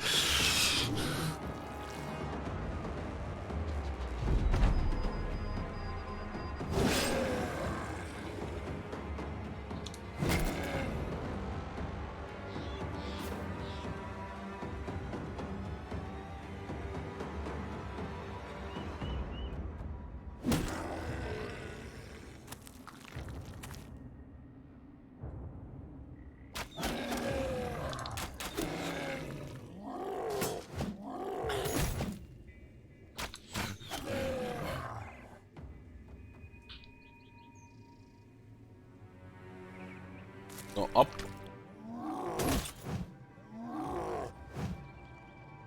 Go up.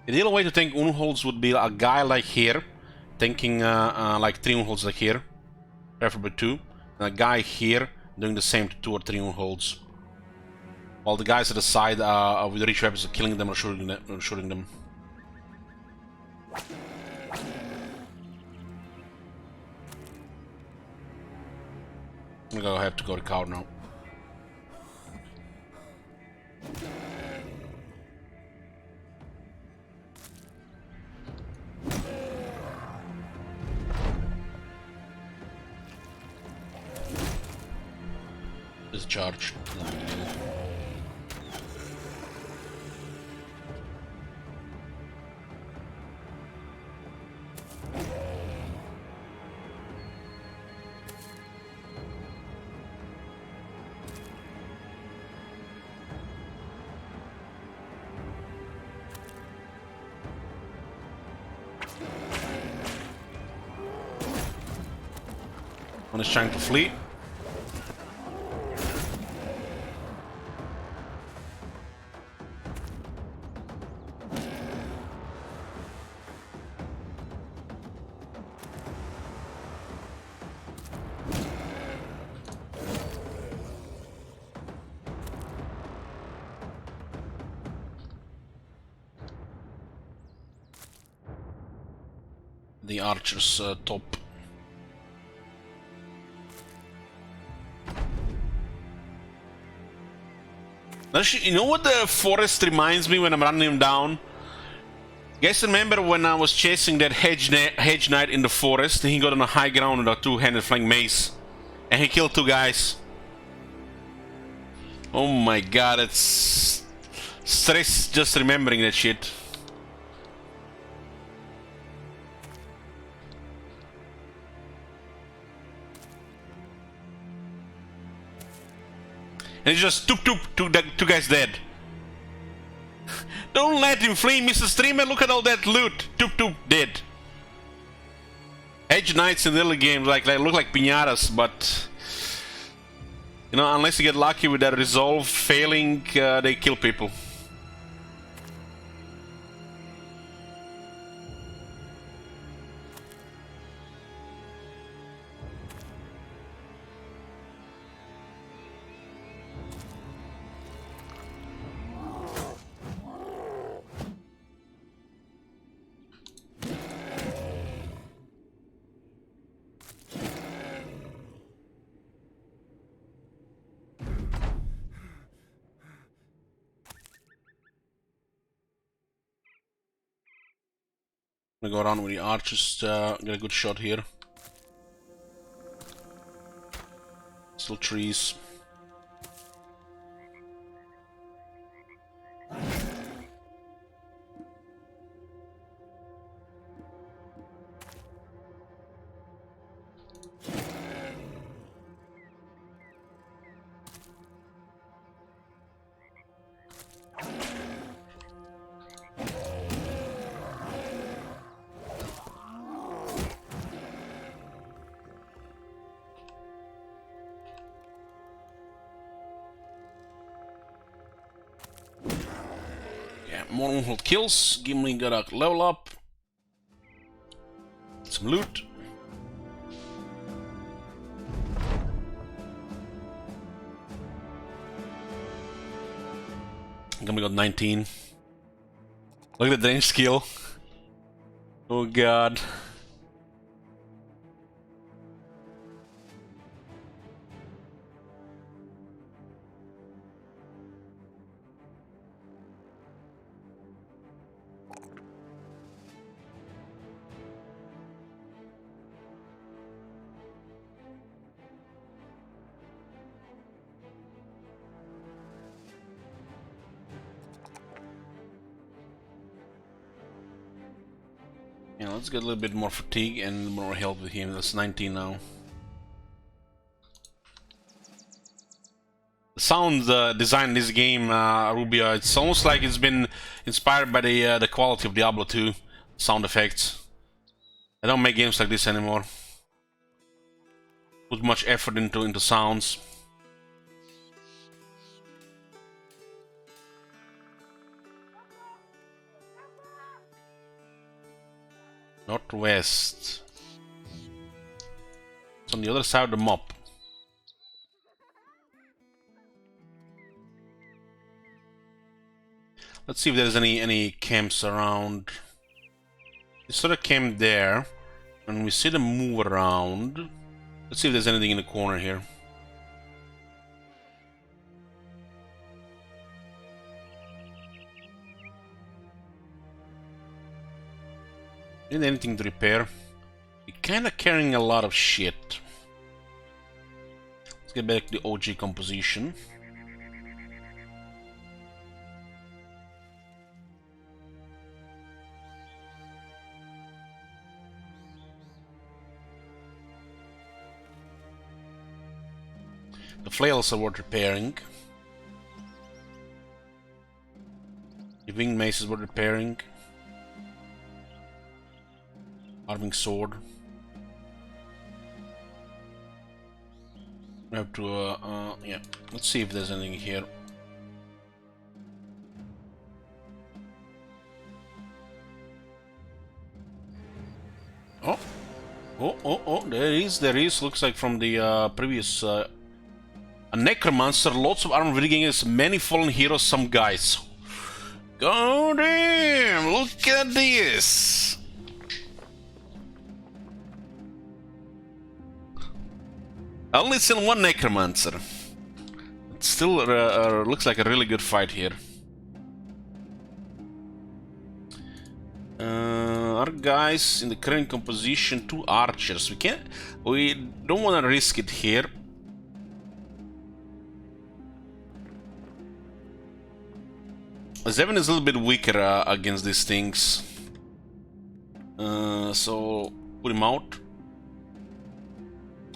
The ideal way to tank Unholds would be a guy like here, tanking like 3 Unholds like here, preferably 2, and a guy here doing the same to 2 or 3 Unholds. While the guys at the side with the reach weapons are killing them or shooting them. I'm gonna have to go to cover now. Is charged. No big deal. One is trying to flee. The archer's top. Actually, you know what the forest reminds me when I'm running him down? You guys remember when I was chasing that hedge knight in the forest and he got on a high ground with a two-handed flank mace and he killed two guys? Oh my god, it's stress just remembering that shit. And it's just two guys dead. Don't let him flee, Mr. Streamer. Look at all that loot. Toop dead. Hedge knights in the early games like look like piñatas, but you know, unless you get lucky with that resolve failing, they kill people. I'm gonna go around with the archers, get a good shot here. Still trees. More unhold kills. Gimli got a level up. Some loot. Gimli got 19. Look at the range skill. Oh god. Yeah, let's get a little bit more fatigue and more health with him. That's 19 now. The sound design in this game, Rubia, it's almost like it's been inspired by the quality of Diablo 2 sound effects. I don't make games like this anymore. Put much effort into sounds. Northwest. It's on the other side of the map. Let's see if there's any camps around. We sort of camp there, and we see them move around. Let's see if there's anything in the corner here. Need anything to repair? We're kinda carrying a lot of shit. Let's get back to the OG composition. The flails are worth repairing. The winged mace is worth repairing. Carving sword. I have to, yeah. Let's see if there's anything here. Oh, oh, there is. Looks like from the previous, a necromancer, lots of armor rigging, many fallen heroes, some guys. God damn! Look at this. I only seen one necromancer. It still looks like a really good fight here. Our guys in the current composition, 2 archers. We don't want to risk it here. Zevin is a little bit weaker against these things. So put him out.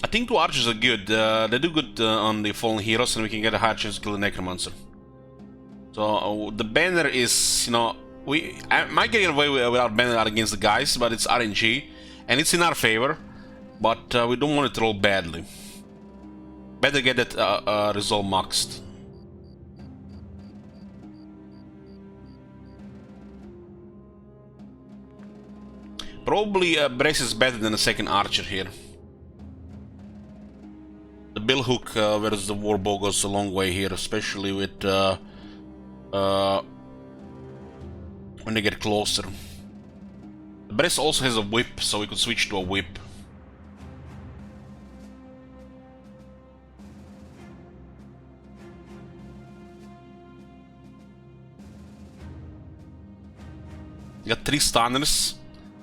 I think 2 archers are good. They do good on the fallen heroes, and we can get a higher chance to kill the necromancer. So the banner is, you know, I might get away without banner against the guys, but it's RNG, and it's in our favor. But we don't want it to roll badly. Better get that resolve maxed. Probably Brace is better than the second archer here. The billhook versus the warbow goes a long way here, especially with when they get closer. The Brace also has a whip, so we could switch to a whip. We got 3 stunners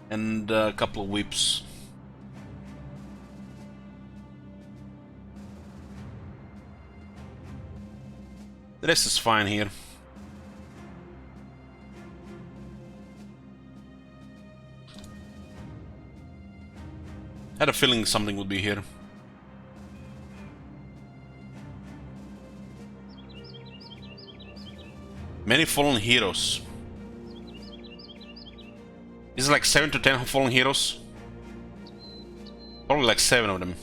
and a couple of whips. The rest is fine here. Had a feeling something would be here. Many fallen heroes. Is it like 7 to 10 fallen heroes? Probably like 7 of them.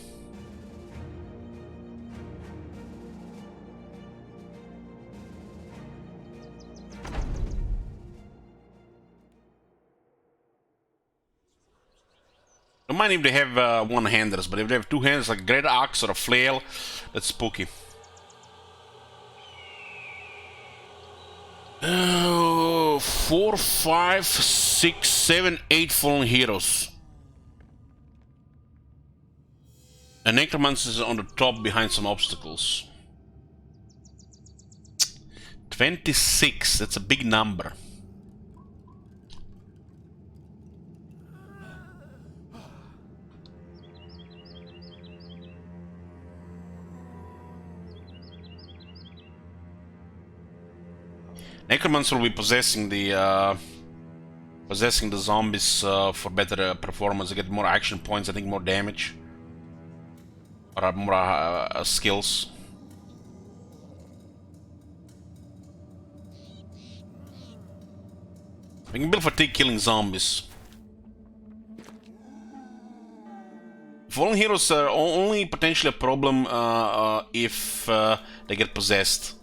Don't mind if they have one-handers, but if they have 2 hands, like a great axe or a flail, that's spooky. 4, 5, 6, 7, 8 fallen heroes. And necromancer is on the top behind some obstacles. 26, that's a big number. Necromancer will be possessing the zombies for better performance. They get more action points, I think more damage. Or more skills. We can build fatigue killing zombies. Fallen heroes are only potentially a problem if they get possessed.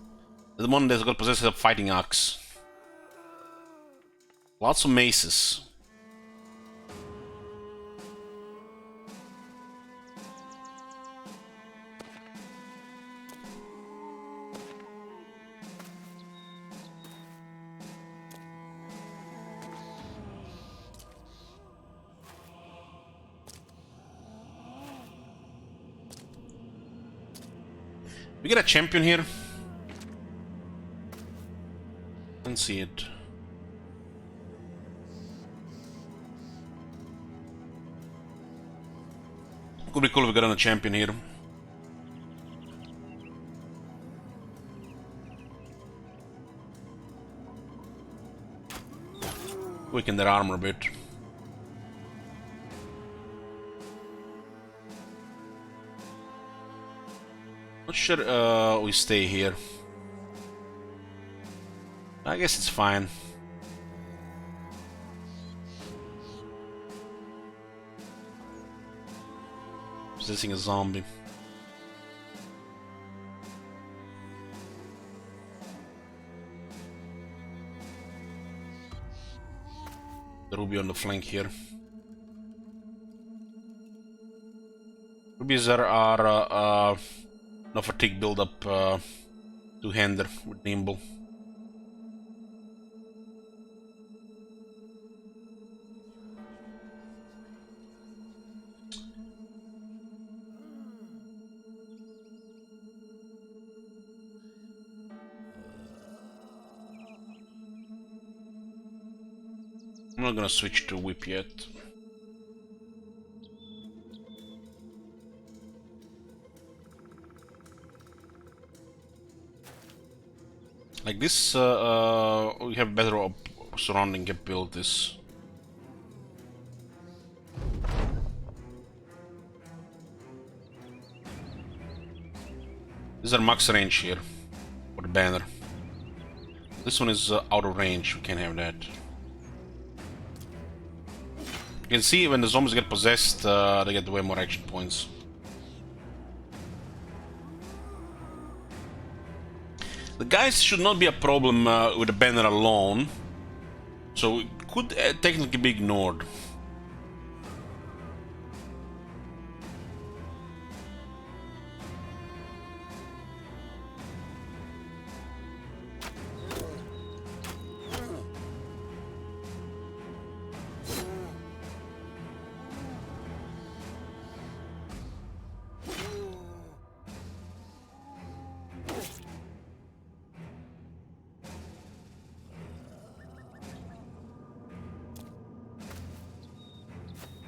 The one that's got possessed is a fighting axe. Lots of maces. We get a champion here. Can't see it. Could be cool if we got on a champion here. Weaken their armor a bit. Not sure we stay here. I guess it's fine. Possessing a zombie. The Ruby on the flank here. Rubies are no fatigue build up two-hander with nimble. I'm not gonna switch to whip yet. Like this, we have better surrounding capabilities. These are max range here for the banner. This one is out of range, we can't have that. You can see when the zombies get possessed, they get way more action points. The guys should not be a problem with the banner alone, so it could technically be ignored.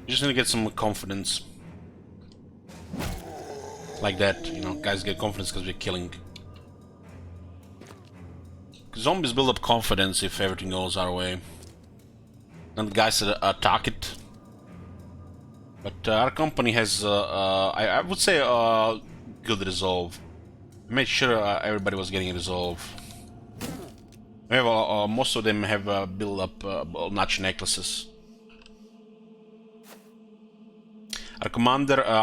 You just need to get some confidence. Like that, you know, guys get confidence because we're killing. Zombies build up confidence if everything goes our way. And the guys attack it. But our company has, I would say, good resolve. I made sure everybody was getting resolve. We have, most of them have built up notch necklaces. Our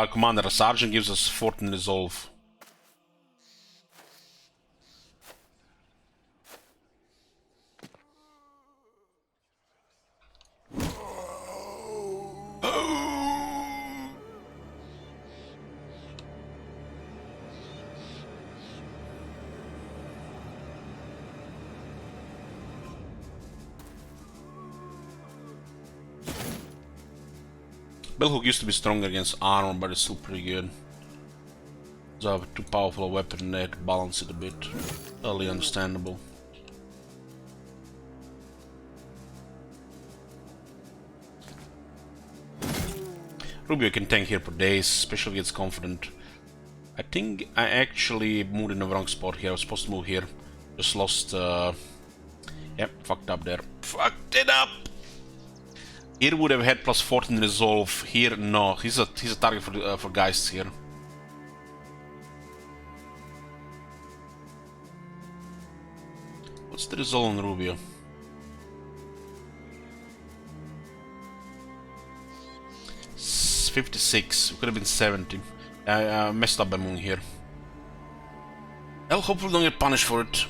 commander, sergeant, gives us 14 resolve. Bellhook used to be stronger against armor, but it's still pretty good. So I have too powerful a weapon there to balance it a bit. Totally understandable. Rubio can tank here for days, especially if he gets confident. I think I actually moved in the wrong spot here. I was supposed to move here. Just lost, yep, fucked up there. Fucked it up! Here would have had plus 14 resolve. Here, no. He's a target for guys here. What's the resolve on Rubio? It's 56. It could have been 70. I messed up by moving here. I'll hopefully don't get punished for it.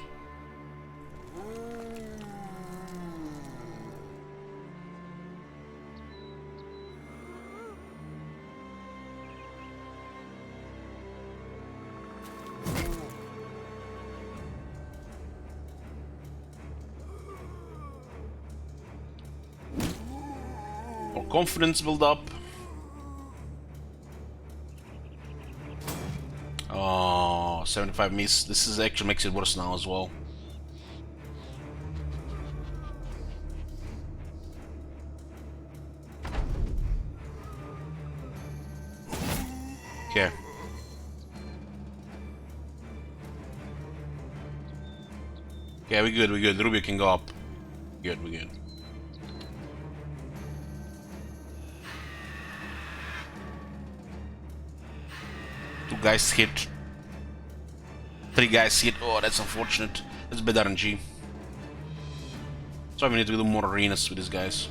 Confidence build up. Oh, 75 miss. This is actually makes it worse now as well. Okay. Okay, we're good, we're good. Ruby can go up. Good, we're good. Two guys hit. Three guys hit. Oh, that's unfortunate. That's bad RNG. So we need to do more arenas with these guys.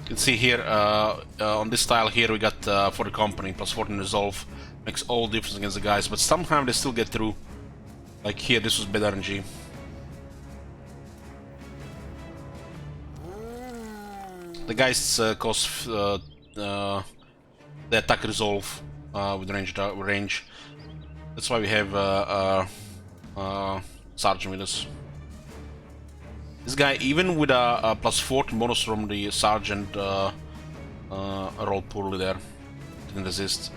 You can see here, on this tile here, we got for the company, plus 14 resolve. Makes all difference against the guys, but somehow they still get through. Like here, this was bad RNG. The guys cost the attack resolve with range. That's why we have Sergeant with us. This guy, even with a plus 14 bonus from the Sergeant, rolled poorly there. Didn't resist.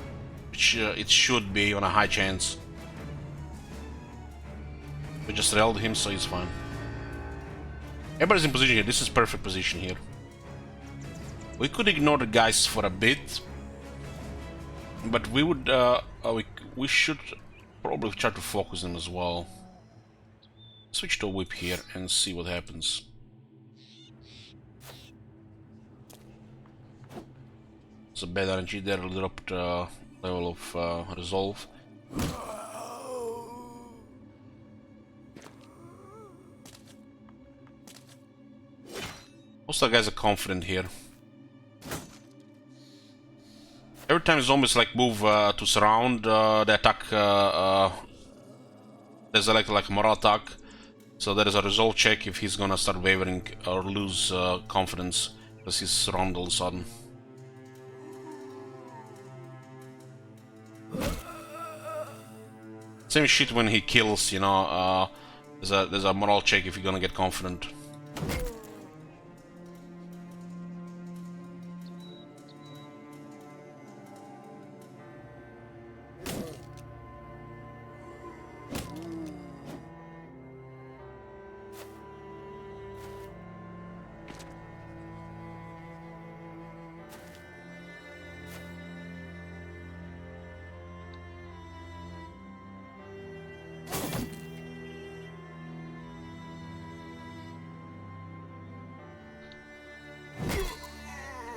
Which it should be on a high chance. We just railed him, so he's fine. Everybody's in position here. This is perfect position here. We could ignore the guys for a bit, but we would we should probably try to focus them as well. Switch to a whip here and see what happens. It's a bad RNG there, dropped level of resolve. Most of the guys are confident here. Every time zombies like move to surround, they attack. There's like a morale attack, so there is a resolve check if he's gonna start wavering or lose confidence because he's surrounded all of a sudden. Same shit when he kills, you know. There's a morale check if you're gonna get confident.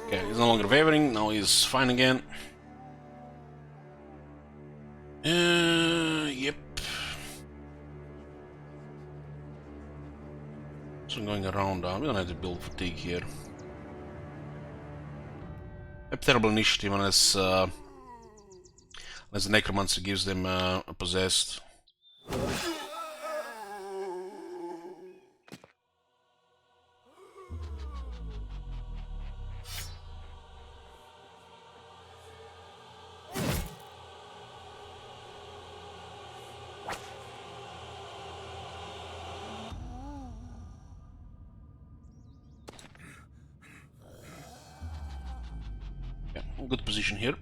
Okay, he's no longer wavering, now he's fine again. Yep. So I'm going around, we don't have to build fatigue here. A terrible initiative unless the Necromancer gives them a possessed. Good position here.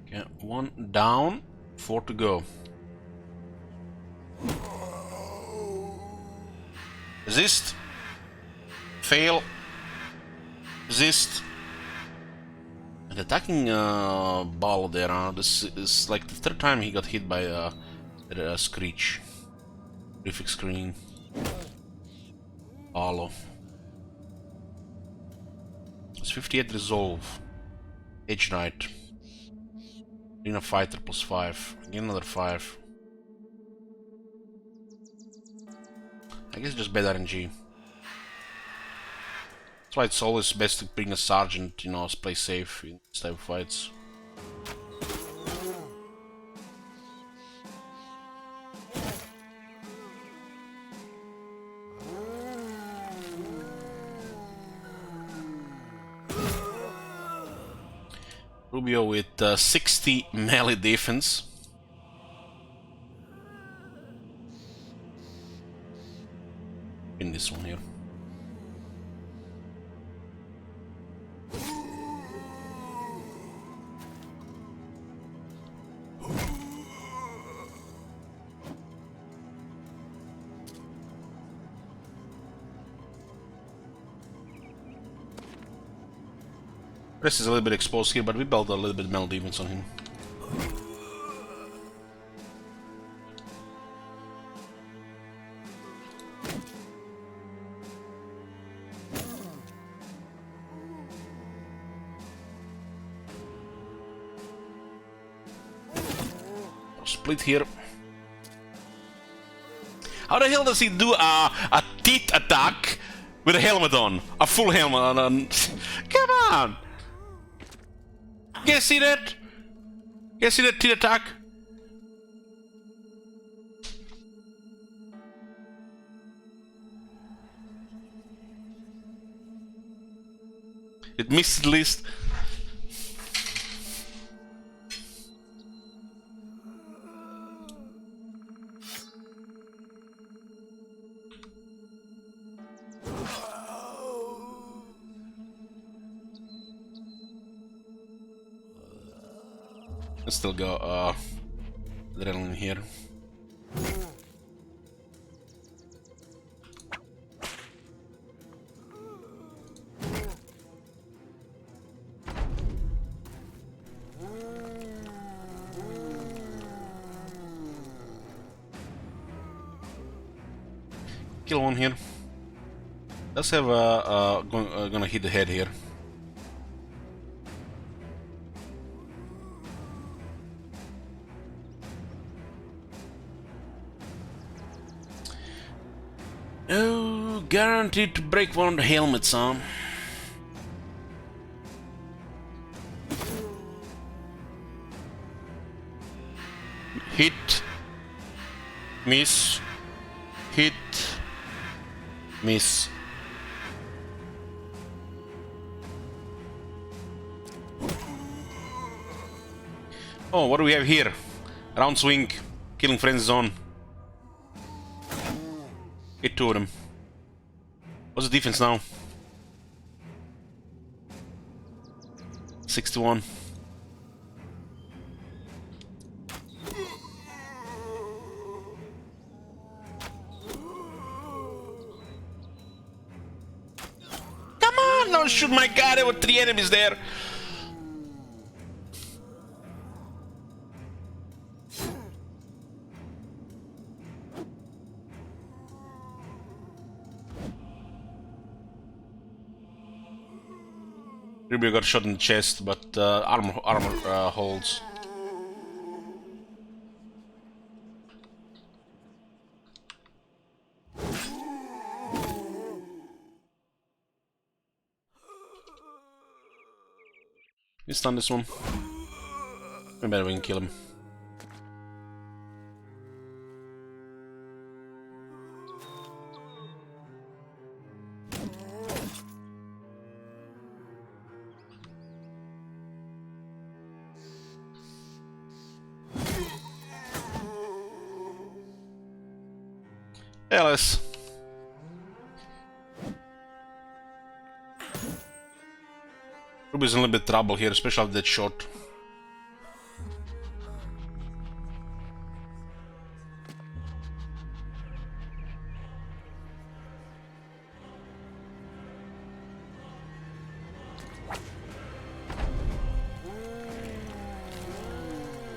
Okay, 1 down, 4 to go. Resist. Fail. Resist. And attacking ball there, this is like the 3rd time he got hit by a Screech. Terrific screen. Hollow. It's 58 resolve. Edge Knight. Arena Fighter plus 5. Again another 5. I guess just bad RNG. That's why it's always best to bring a Sergeant, you know, play safe in this type of fights. Rubio with 60 melee defense. In this one here. Rest is a little bit exposed here, but we built a little bit melee defense on him. Split here. How the hell does he do a teeth attack with a helmet on? A full helmet on? Come on! You guys see that? You guys see that teeth attack? It missed at least. Let's still go adrenaline here. Kill one here. Let's have gonna hit the head here. Oh, guaranteed to break one of the helmets, huh? Hit, miss, hit, miss. Oh, what do we have here? Round swing, killing friends zone. Hit two of them. What's the defense now? 61. Come on, don't shoot my guy, there were 3 enemies there. Rubio got shot in the chest, but armor holds. We stun this one. Maybe we can kill him. Alice. Ruby's in a little bit of trouble here, especially with that shot.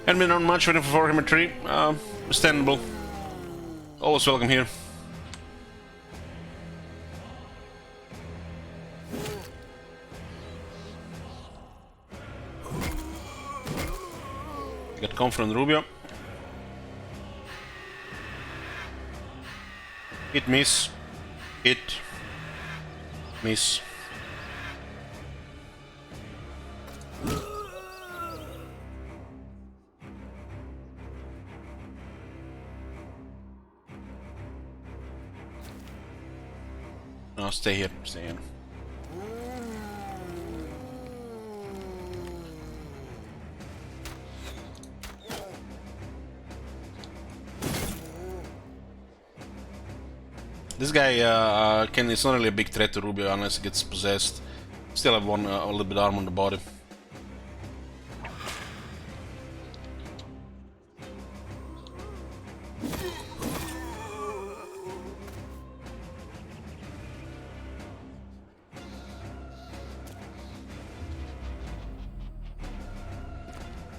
Hadn't been on much waiting for him at 3. Understandable. Always welcome here. Got confident Rubio. Hit, miss. Hit. Miss. No, stay here. Stay here. This guy it's not really a big threat to Rubio unless he gets possessed. Still have one a little bit armor on the body.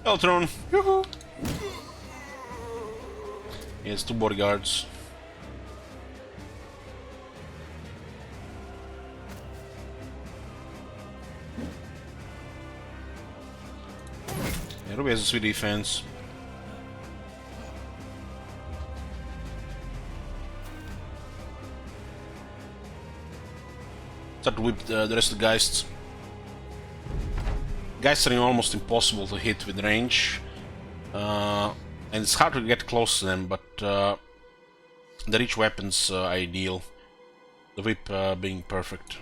Eltron! Yoo-hoo! He has 2 bodyguards. Yeah, Ruby has a sweet defense. Start to whip the rest of the Geists. Geists are almost impossible to hit with range. And it's hard to get close to them, but the reach weapons are ideal. The whip being perfect.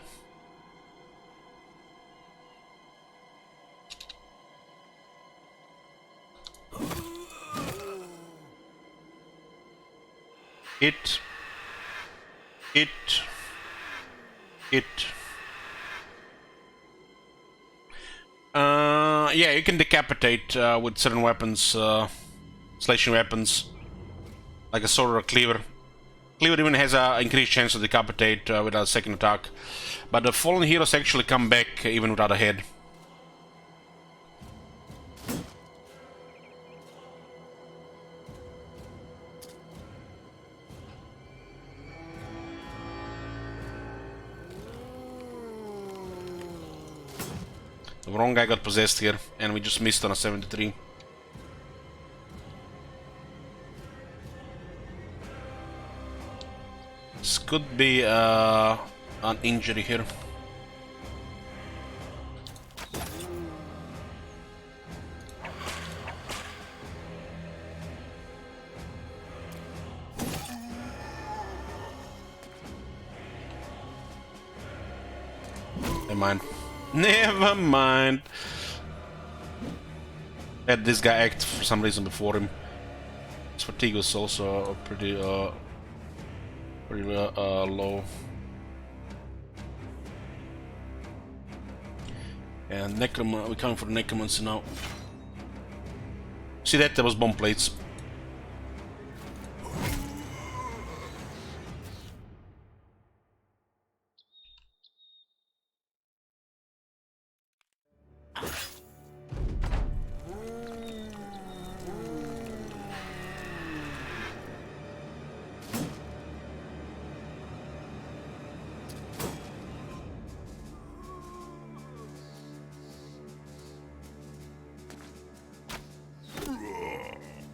Hit. Yeah, you can decapitate with certain weapons, slashing weapons, like a sword or a cleaver. Cleaver even has an increased chance to decapitate without a second attack, but the fallen heroes actually come back even without a head. The wrong guy got possessed here, and we just missed on a 73. This could be an injury here. Never mind. Never mind. Had this guy act for some reason before him. His fatigue was also pretty low. And we're coming for the necromancer now. See that? There was bomb plates.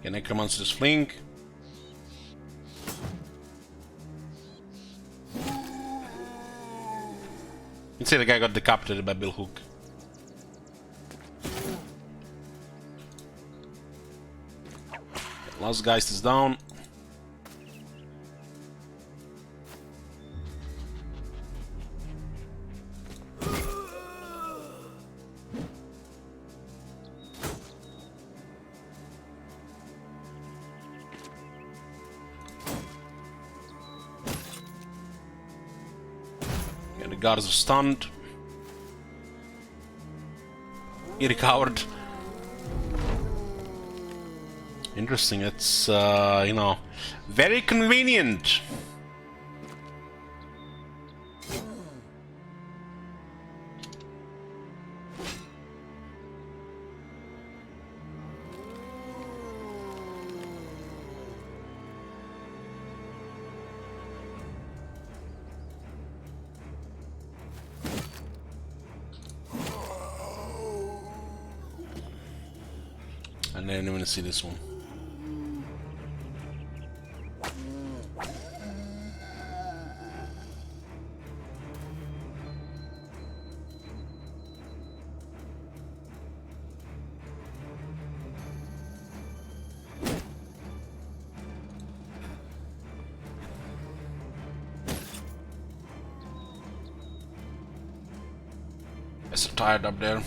Okay, necromancer's fling. You can see the guy got decapitated by Bill Hook. Last Geist is down. The guards are stunned. He recovered. Interesting, it's, you know, very convenient. I didn't even see this one. It's tired up there.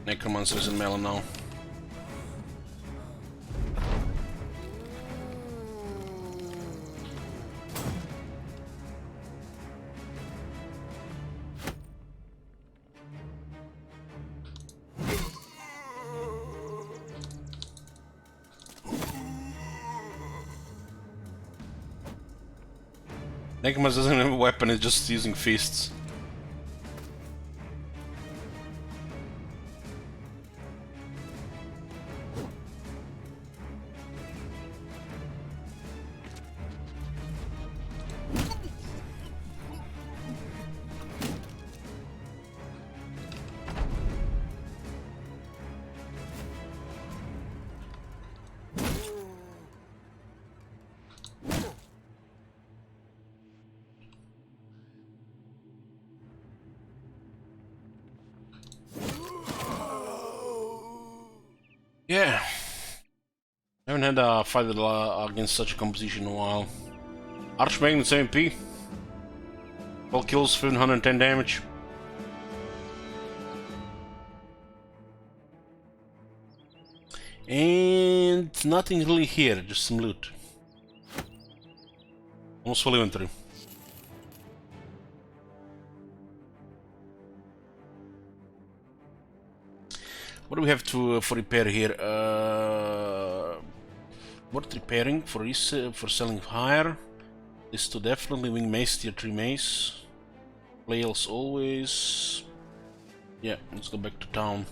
Necromancer is in melee now. Nekmas doesn't have a weapon, it's just using fists. Yeah. I haven't had a fight against such a composition in a while. Archmagnet's MP. 12 kills, 710 damage. And nothing really here, just some loot. Almost full inventory. What do we have to for repair here? What repairing for selling higher? This to definitely wing mace, tier 3 mace. Flails always. Yeah, let's go back to town.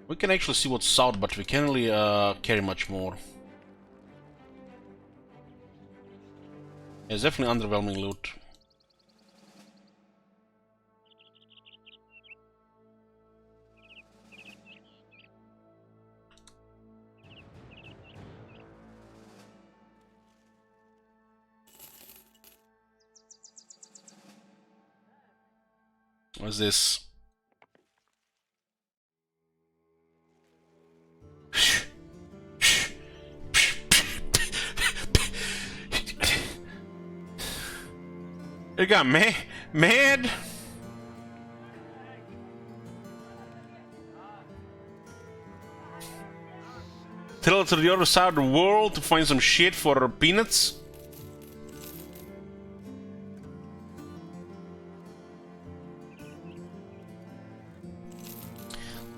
We can actually see what's south, but we can't really carry much more. It's definitely underwhelming loot. What's this? You got mad? Travel to the other side of the world to find some shit for peanuts?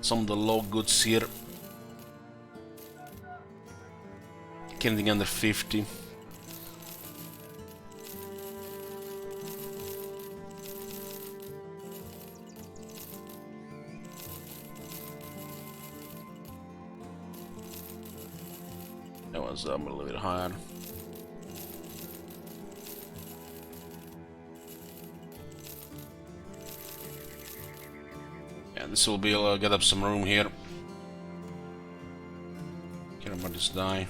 Some of the low goods here. Anything under 50. That was a little bit higher. Yeah, this will be get up some room here. Caravan just die.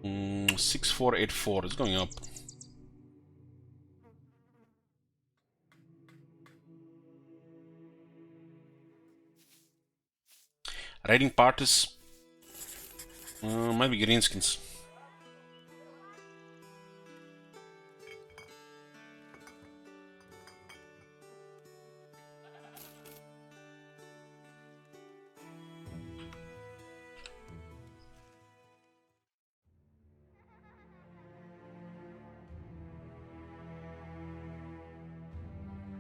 Mm, 6484, it's going up. Raiding parties. Might be greenskins.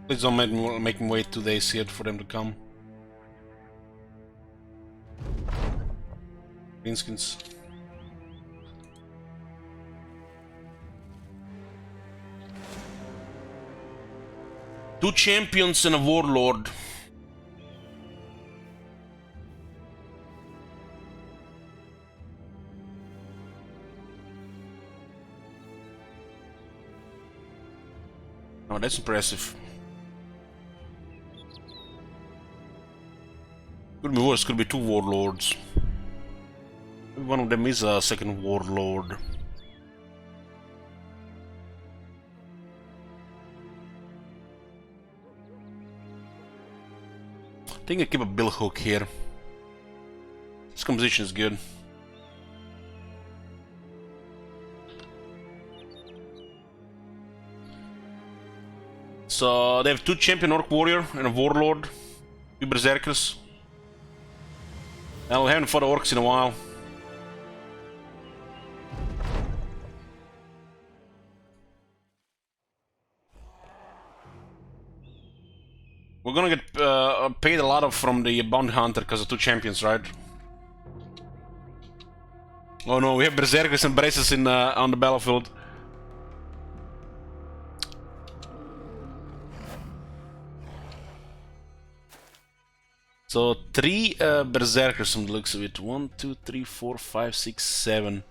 Please don't make me wait 2 days yet for them to come. Greenskins. Two champions and a warlord. Oh, that's impressive. Could be worse, could be two warlords. Maybe one of them is a second warlord. I think I keep a bill hook here. This composition is good. So they have two champion orc warrior and a warlord, two berserkers. And we haven't fought orcs in a while. We're gonna get paid a lot from the bounty hunter because of 2 champions, right? Oh no, we have berserkers and braces in on the battlefield. So 3 berserkers from the looks of it. 1, 2, 3, 4, 5, 6, 7.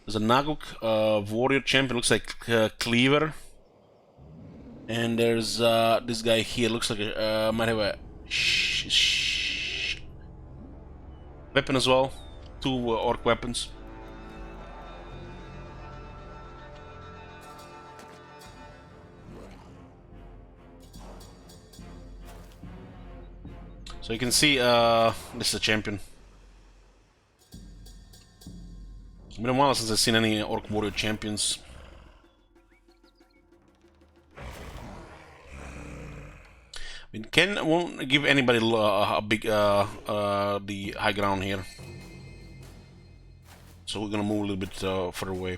There's a Naguk warrior champion, looks like Cleaver. And there's this guy here, looks like a, might have a weapon as well. 2 orc weapons. So you can see this is a champion. It's been a while since I've seen any orc warrior champions. I mean, won't give anybody a big the high ground here. So we're gonna move a little bit further away.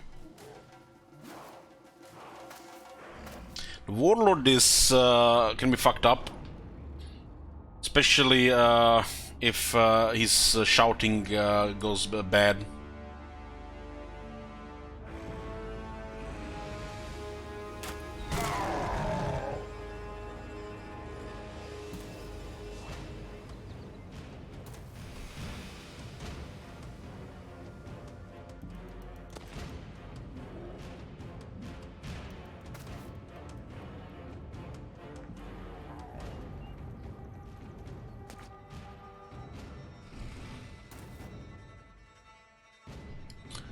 The warlord is can be fucked up, especially if his shouting goes bad.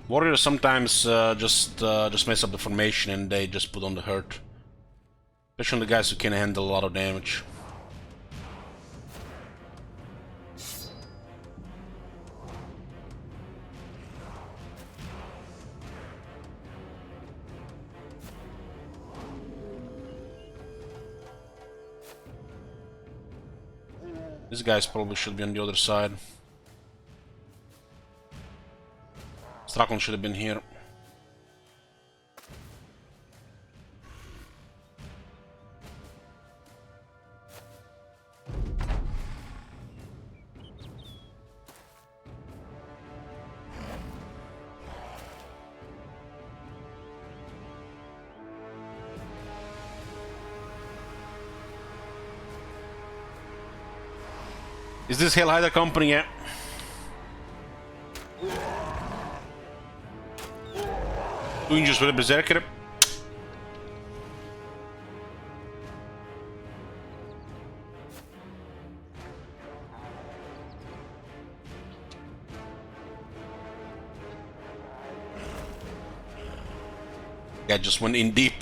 Warriors sometimes just mess up the formation and they just put on the hurt. Especially the guys who can handle a lot of damage. These guys probably should be on the other side. Strakon should have been here. Is this Hellhider Company? Yeah. Doing just with a berserker. Guy just went in deep.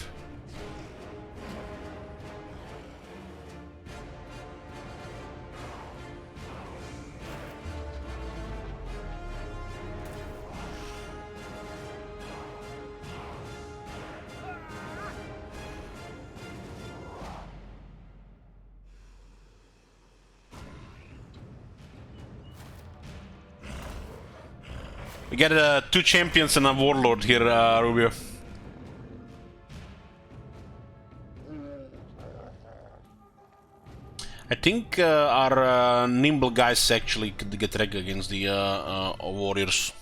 We got 2 champions and a warlord here, Rubio. I think our nimble guys actually could get wrecked against the warriors.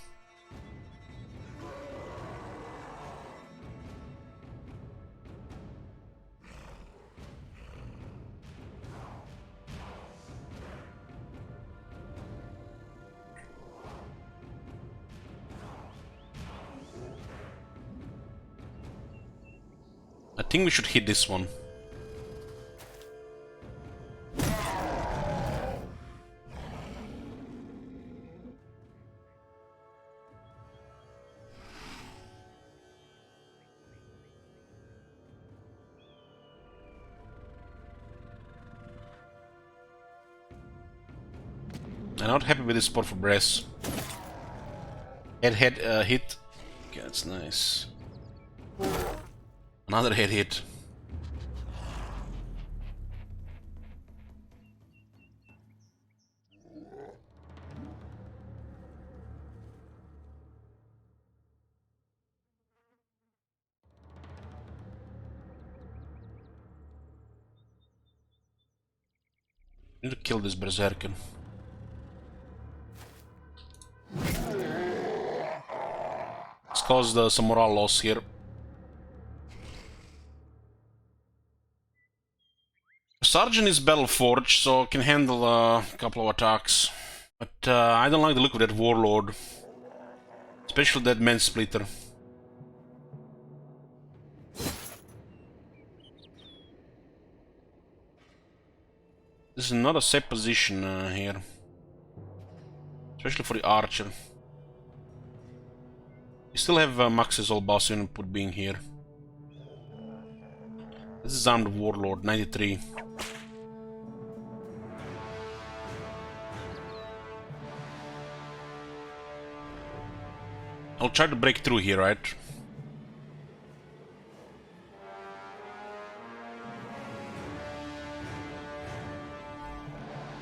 I think we should hit this one. I'm not happy with this spot for brass. Head hit. Okay, that's nice. Another head hit. Need to kill this berserker. It's caused some morale loss here. Sergeant is battle forged, so can handle a couple of attacks. But I don't like the look of that warlord. Especially that man splitter. This is not a safe position here. Especially for the archer. You still have Max's all boss input being here. This is armed warlord, 93. I'll try to break through here, right?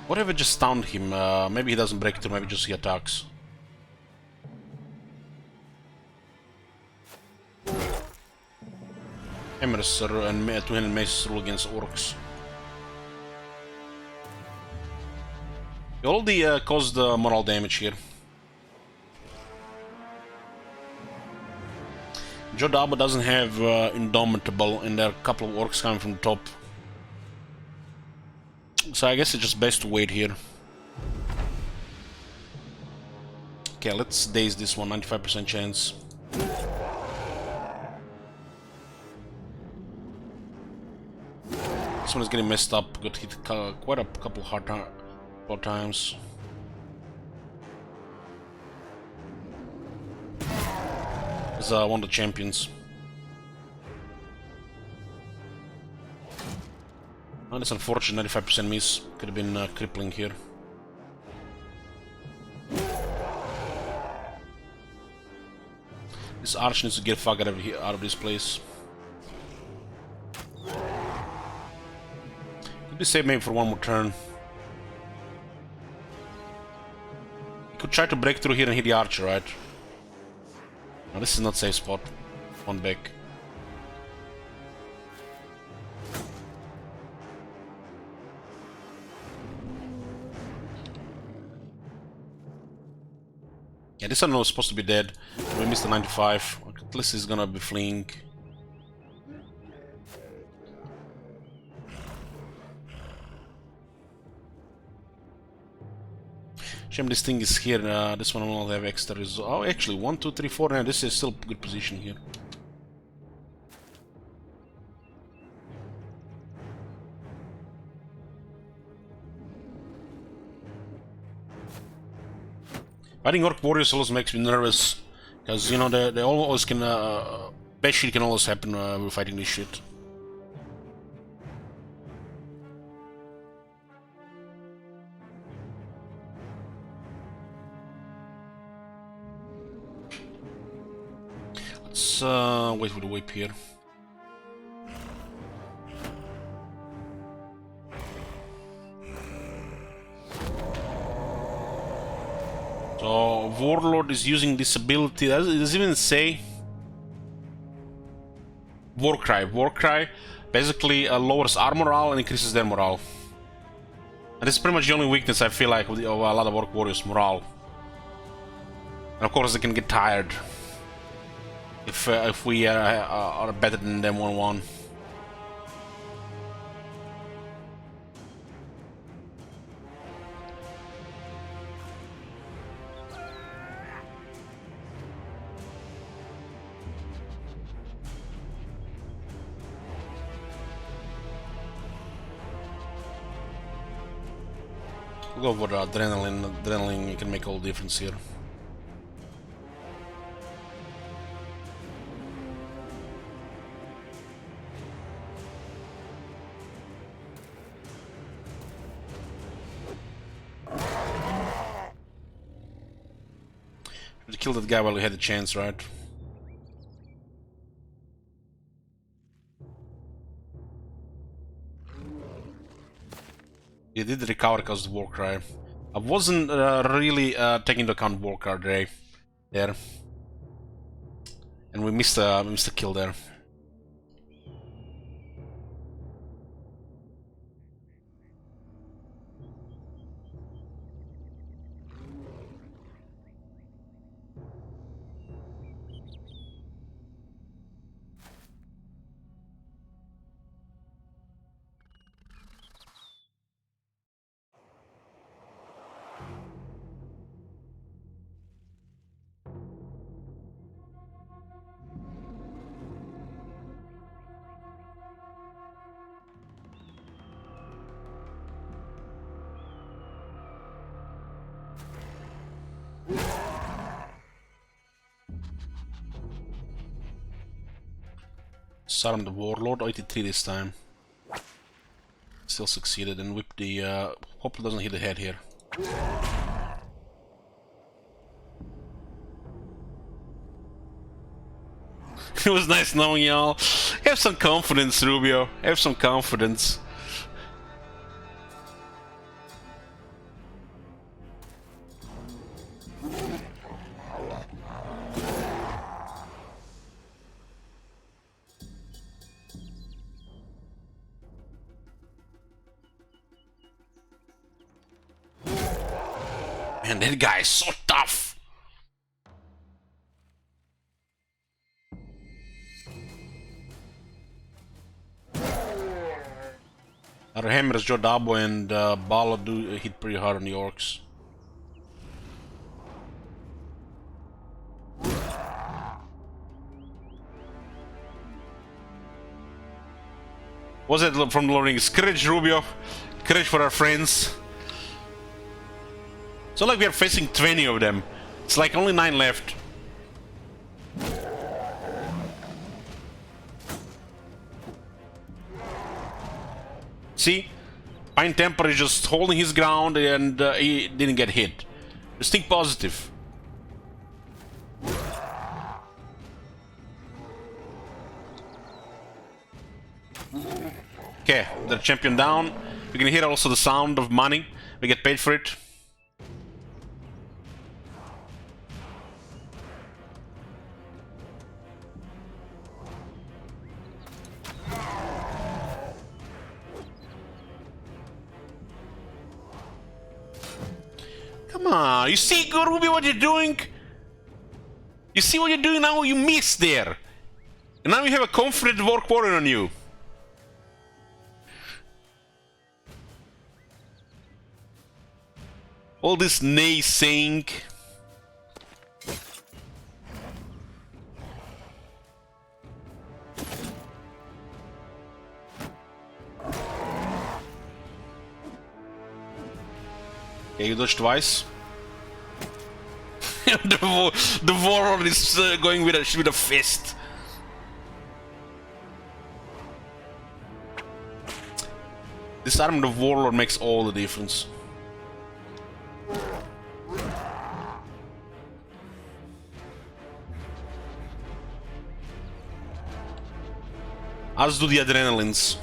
What if I just stunned him? Maybe he doesn't break through, maybe just he attacks. Hammers and two-handed maces rule against orcs. They already caused moral damage here. Jodaba doesn't have Indomitable, and there are a couple of orcs coming from the top. So I guess it's just best to wait here. Okay, let's daze this one, 95% chance. This one is getting messed up, got hit quite a couple hard times. Is one of the champions. Oh, that's unfortunate, 95% miss. Could have been crippling here. This arch needs to get fucked out of this place. Could be saved maybe for one more turn. He could try to break through here and hit the archer, right? No, this is not safe spot. One back. Yeah, this one was supposed to be dead. We missed the 95. At least he's gonna be fleeing. Shame this thing is here. This one will not have extra resolve. Oh, actually, 1, 2, 3, 4. Now this is still a good position here. Fighting Orc Warriors always makes me nervous, because, you know, they always can, bad shit can always happen when fighting this shit. Let's wait for the whip here. So, Warlord is using this ability. Does it even say? Warcry. Warcry basically lowers our morale and increases their morale. And this is pretty much the only weakness I feel like of a lot of Orc Warriors' morale. And of course they can get tired if we are better than them 1-1. We'll go for adrenaline. Adrenaline can make all the difference here. To kill that guy while we had the chance, right? He did recover because of the Warcry. I wasn't really taking into account Warcry there. And we missed a kill there. Disarm the Warlord, 83 this time. Still succeeded and whip the... hopefully doesn't hit the head here. It was nice knowing y'all. Have some confidence, Rubio. Have some confidence. Man, that guy is so tough. Our hammers, Jodabo and Bala do hit pretty hard on the orcs. Was it from the Lord Rings? Courage, Rubio. Courage for our friends. So like we are facing 20 of them. It's like only 9 left. See? Pine Temper is just holding his ground and he didn't get hit. Just think positive. Okay, the champion down. We can hear also the sound of money. We get paid for it. Come on, you see, Ruby, what you're doing? You see what you're doing now? You missed there. And now you have a confident Orc Warrior on you. All this naysaying. Okay, you dodged twice. the warlord is going with a fist. Disarming the warlord makes all the difference. As do the adrenalines.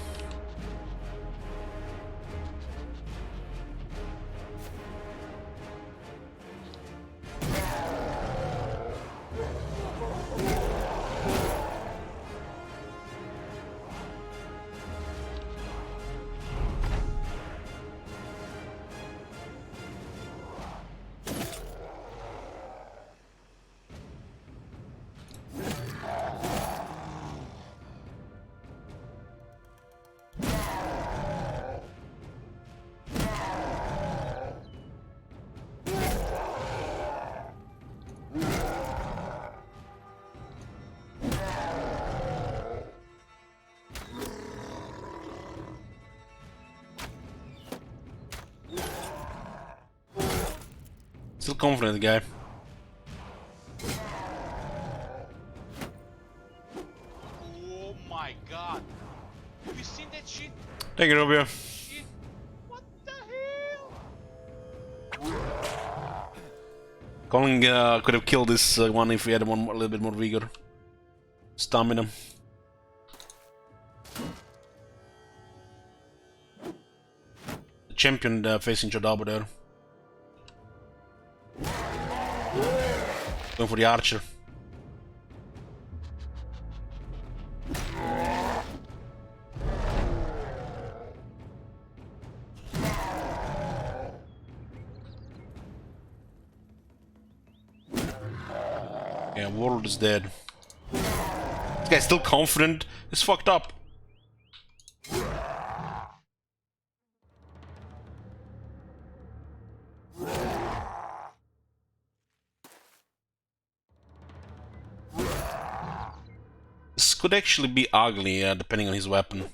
Still confident, guy. Oh my god. Have you seen that shit? Thank you, Rubio. Shit. What the hell? Colin could have killed this one if he had a little bit more vigor. Stamina. The champion facing Jodabo there. Going for the archer. Yeah, Warlord is dead. This guy's still confident. It's fucked up. This could actually be ugly, depending on his weapon.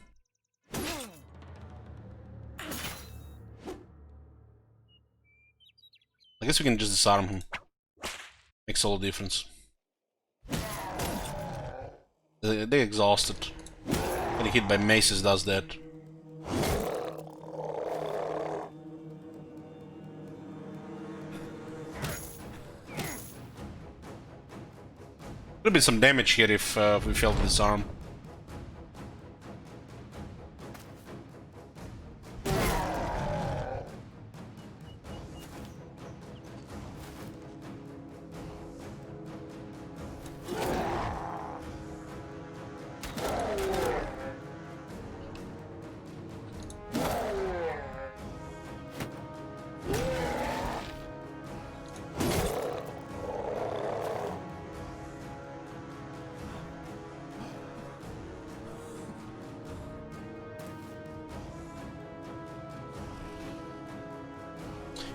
I guess we can just disarm him. Makes all the difference. They're exhausted. Getting hit by maces does that. Could be some damage here if we failed to disarm.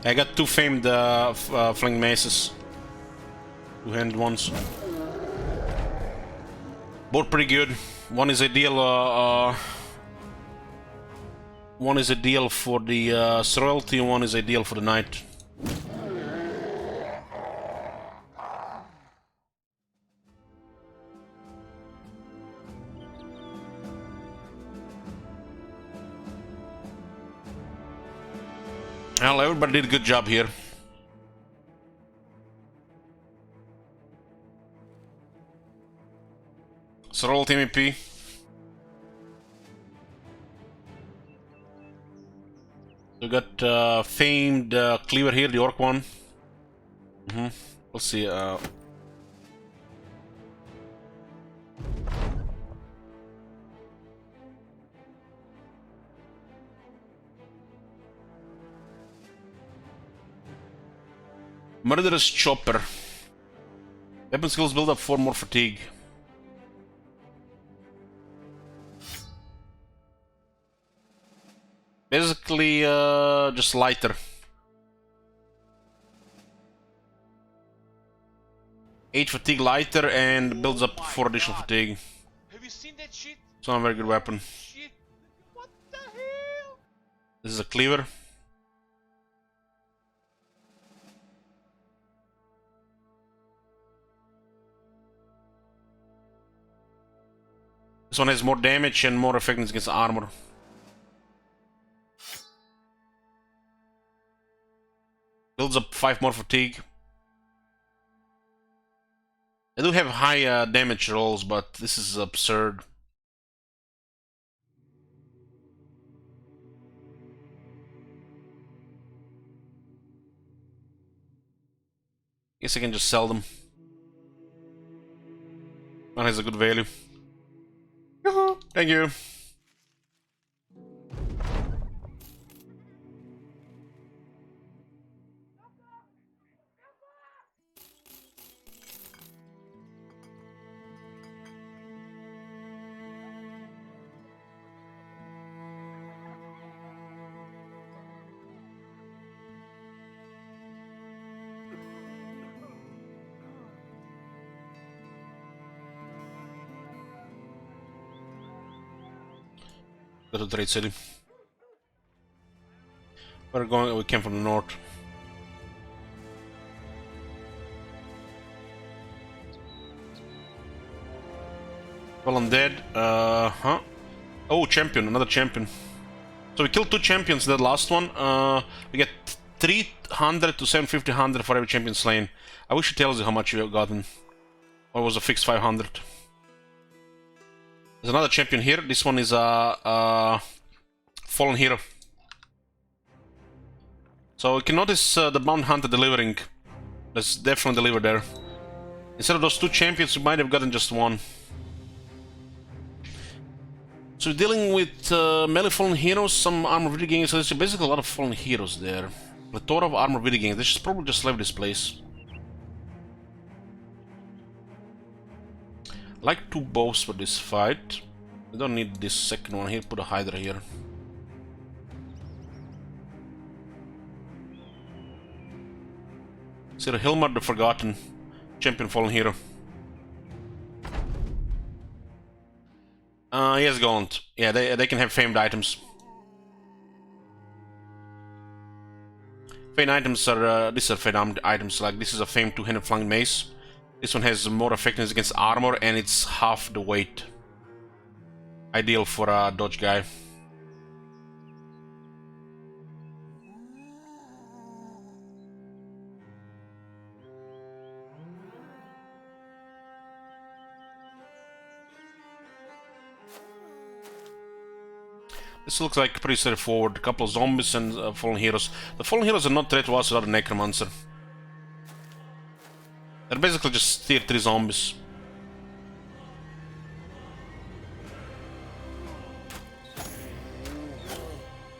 I got two famed flank maces. Two-handed ones. Both pretty good. One is ideal for the royalty, and one is ideal for the knight. Well, everybody did a good job here. So roll MVP. We got famed cleaver here, the orc one. We'll see. Murderous chopper. Weapon skills build up 4 more fatigue. Basically, just lighter. 8 fatigue lighter and builds up 4 additional fatigue. Have you seen that shit? It's not a very good weapon. Shit. What the hell? This is a cleaver. This one has more damage and more effectiveness against armor. Builds up 5 more fatigue. I do have high damage rolls, but this is absurd. Guess I can just sell them. One has a good value. Thank you. Go to Trade City. We're going. We came from the north. Well, I'm dead. Oh, champion, another champion. So we killed 2 champions in that last one. We get 300 to 750 for every champion slain. I wish it tells you how much you have gotten. Or was a fixed 500. There's another champion here. This one is a fallen hero. So you can notice the bounty hunter delivering. Let's definitely deliver there. Instead of those 2 champions, we might have gotten just 1. So dealing with melee fallen heroes, some armor video games. So there's basically a lot of fallen heroes there. Plethora of armor video games. They should probably just leave this place. Like 2 bows for this fight. We don't need this second one here. Put a Hydra here. Sir Hilmar the Forgotten, champion fallen hero. Yes, Gaunt. Yeah, they can have famed items. Famed items are these are famed items. Like this is a famed 2-handed flanked mace. This one has more effectiveness against armor and it's half the weight. Ideal for a dodge guy. This looks like pretty straightforward. A couple of zombies and fallen heroes. The fallen heroes are not threat to us without a necromancer. They're basically just tier 3 zombies.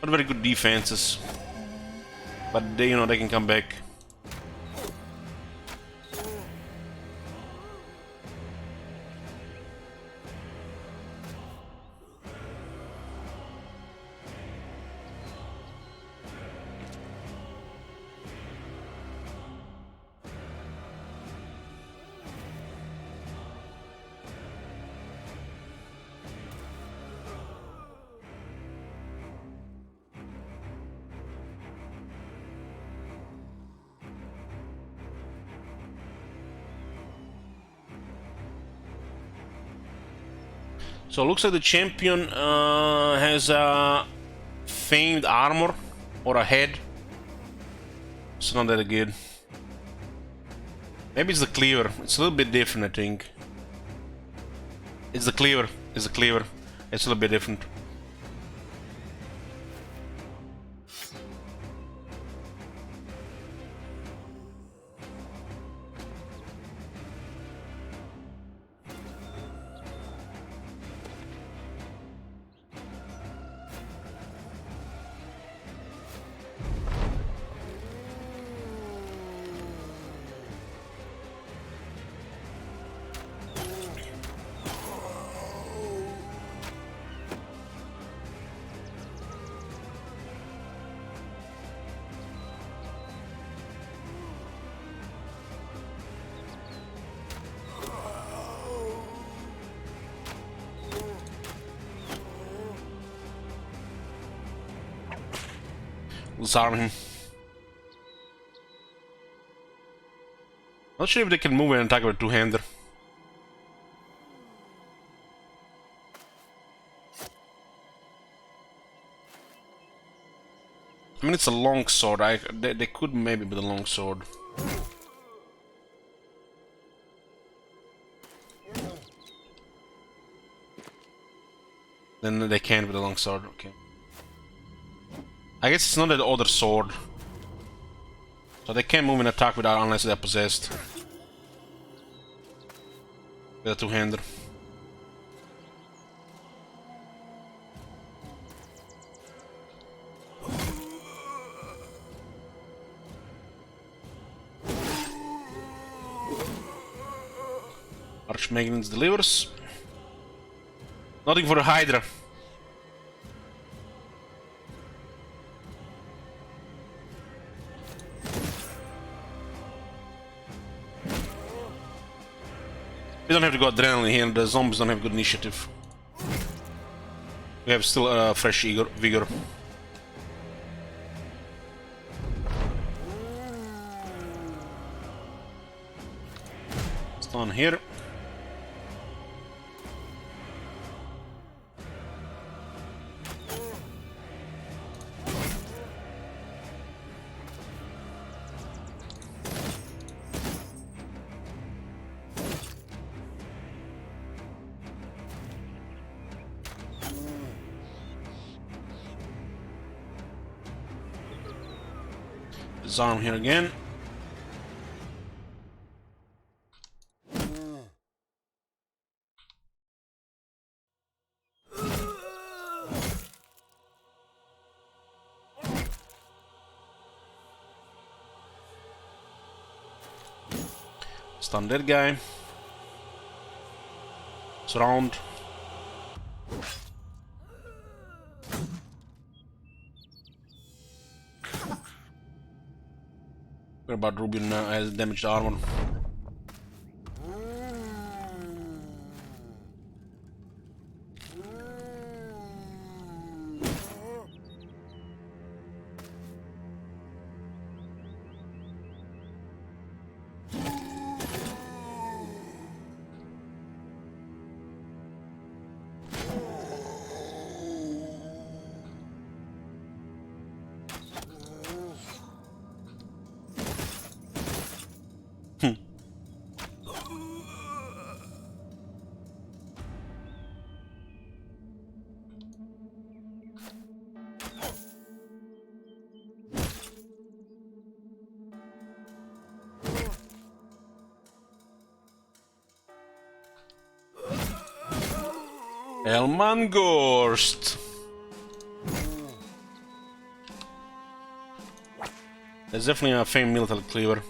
Not very good defenses. But they, you know, they can come back. So it looks like the champion has a famed armor or a head. It's not that good. Maybe it's the cleaver. It's a little bit different, I think. It's the cleaver. It's the cleaver. It's a little bit different. Disarm him. Not sure if they can move and attack with a two-hander. I mean, it's a long sword. They could maybe with a long sword. Then they can't with a long sword. Okay. I guess it's not the other sword. So they can't move and attack without unless they're possessed. With a two-hander. Archmagnus delivers. Nothing for the Hydra. We don't have to go adrenaline here, the zombies don't have good initiative. We have still fresh vigor. Stun here. Disarm here again. Stun that guy. Surround. What about Rubian has damaged armor? Elmangorst! That's definitely a famed military cleaver.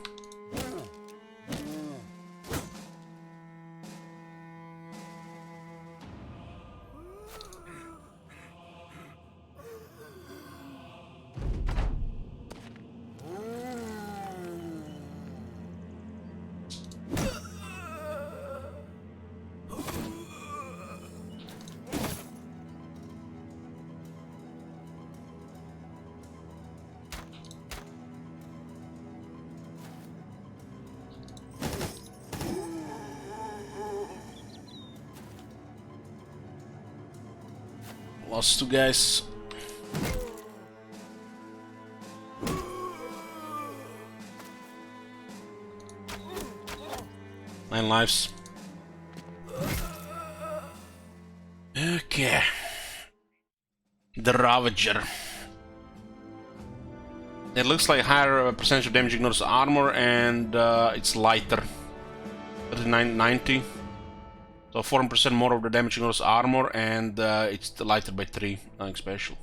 Lost 2 guys. Nine lives. Okay. The Ravager. It looks like higher percentage of damage ignores armor, and it's lighter. 3990. So 4% more of the damage ignores armor, and it's lighter by 3. Nothing special.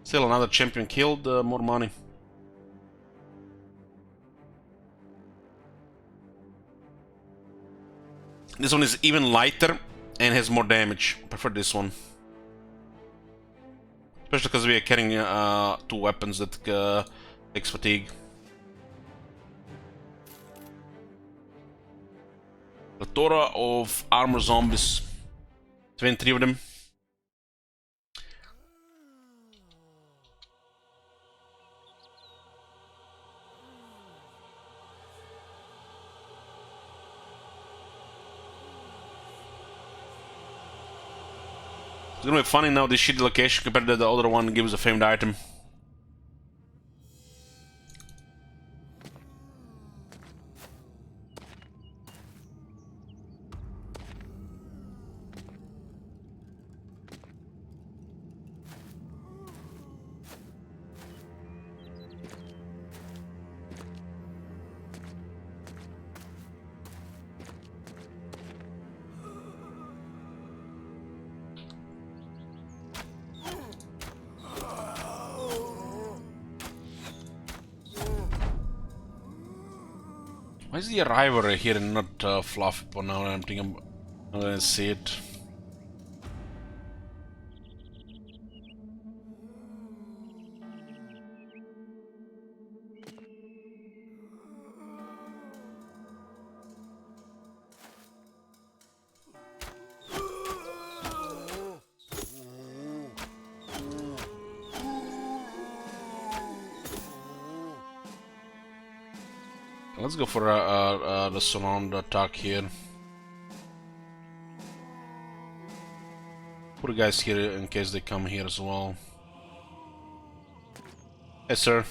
Still another champion killed, more money. This one is even lighter and has more damage. I prefer this one. Especially because we are carrying 2 weapons that takes fatigue. Plethora of armor zombies. 23 of them. It's gonna be funny now, this shitty location compared to the other one gives a famed item. Why is the arrival right here and not fluffy? But now I'm thinking I'm gonna see it. Let's go for the surround attack here. Put guys here in case they come here as well. Yes, sir.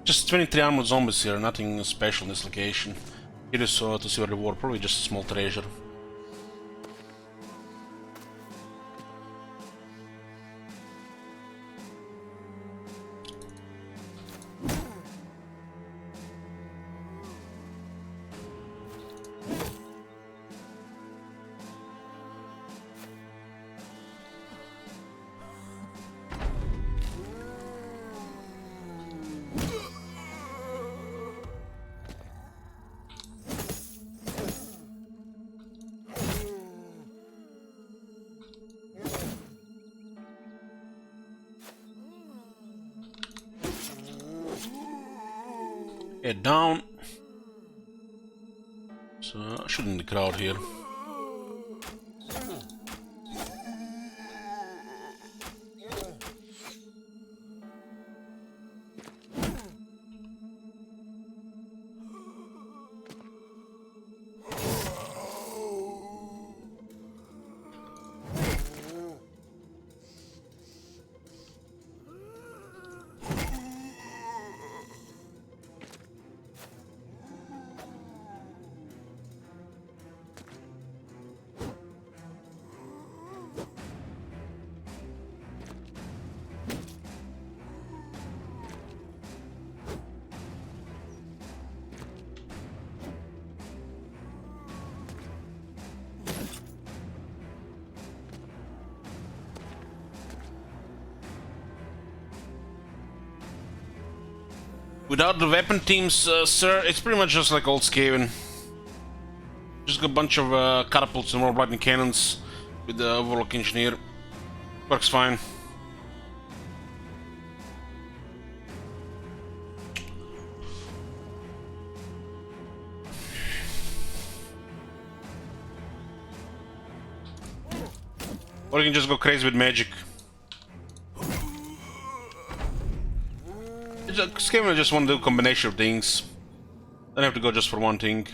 Just 23 armored zombies here, nothing special in this location. Curious to see a reward, probably just a small treasure. Head down. So I shouldn't in the crowd here. Without the weapon teams, sir, it's pretty much just like old Skaven. Just got a bunch of catapults and more lightning cannons with the Overlook Engineer. Works fine. Or you can just go crazy with magic. Skaven just want to do a combination of things. Don't have to go just for one thing.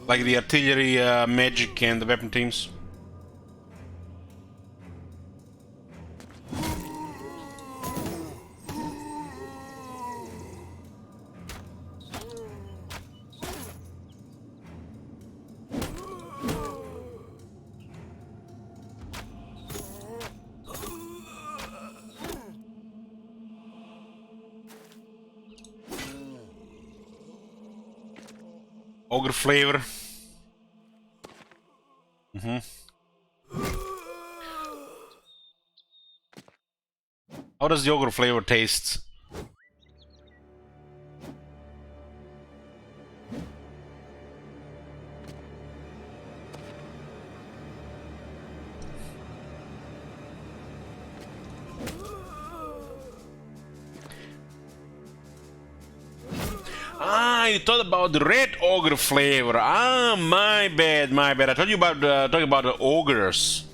Like the artillery, magic, and the weapon teams. Ogre flavor. How does the ogre flavor taste? Ah, you thought about the red ogre flavor. Ah, my bad, my bad. I told you about talking about the ogres.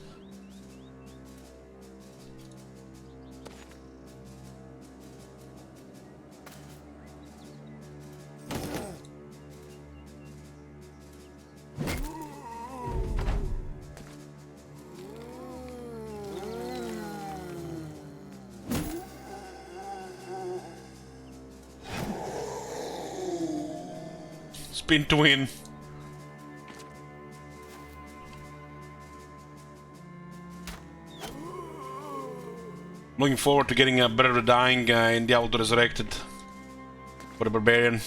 Spin to win. Looking forward to getting a Breath of the Dying in Diablo 2 Resurrected for the Barbarian.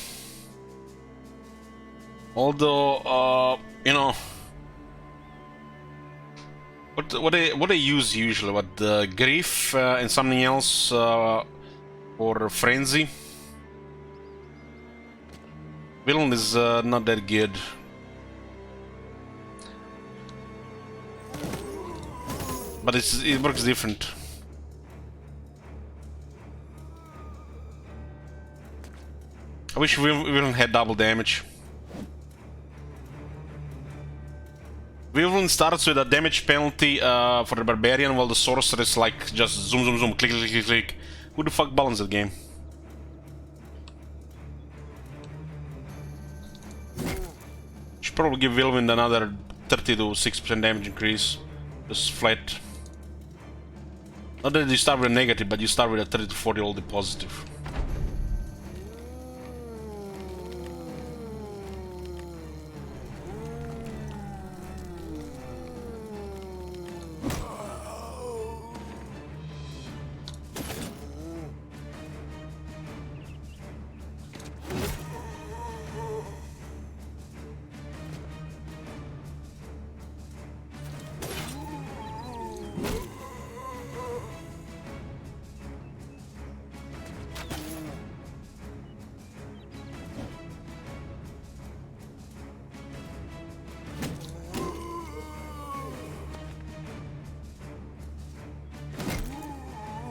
Although, you know, what they use usually, what the Grief and something else for Frenzy. Villain is not that good. But it works different. I wish Villain had double damage. Villain starts with a damage penalty for the Barbarian, while the Sorcerer is like just zoom zoom zoom, click click click click. Who the fuck balanced that game? Should probably give Vilwind another 30 to 6% damage increase. Just flat. Not that you start with a negative, but you start with a 30 to 40 all the positive.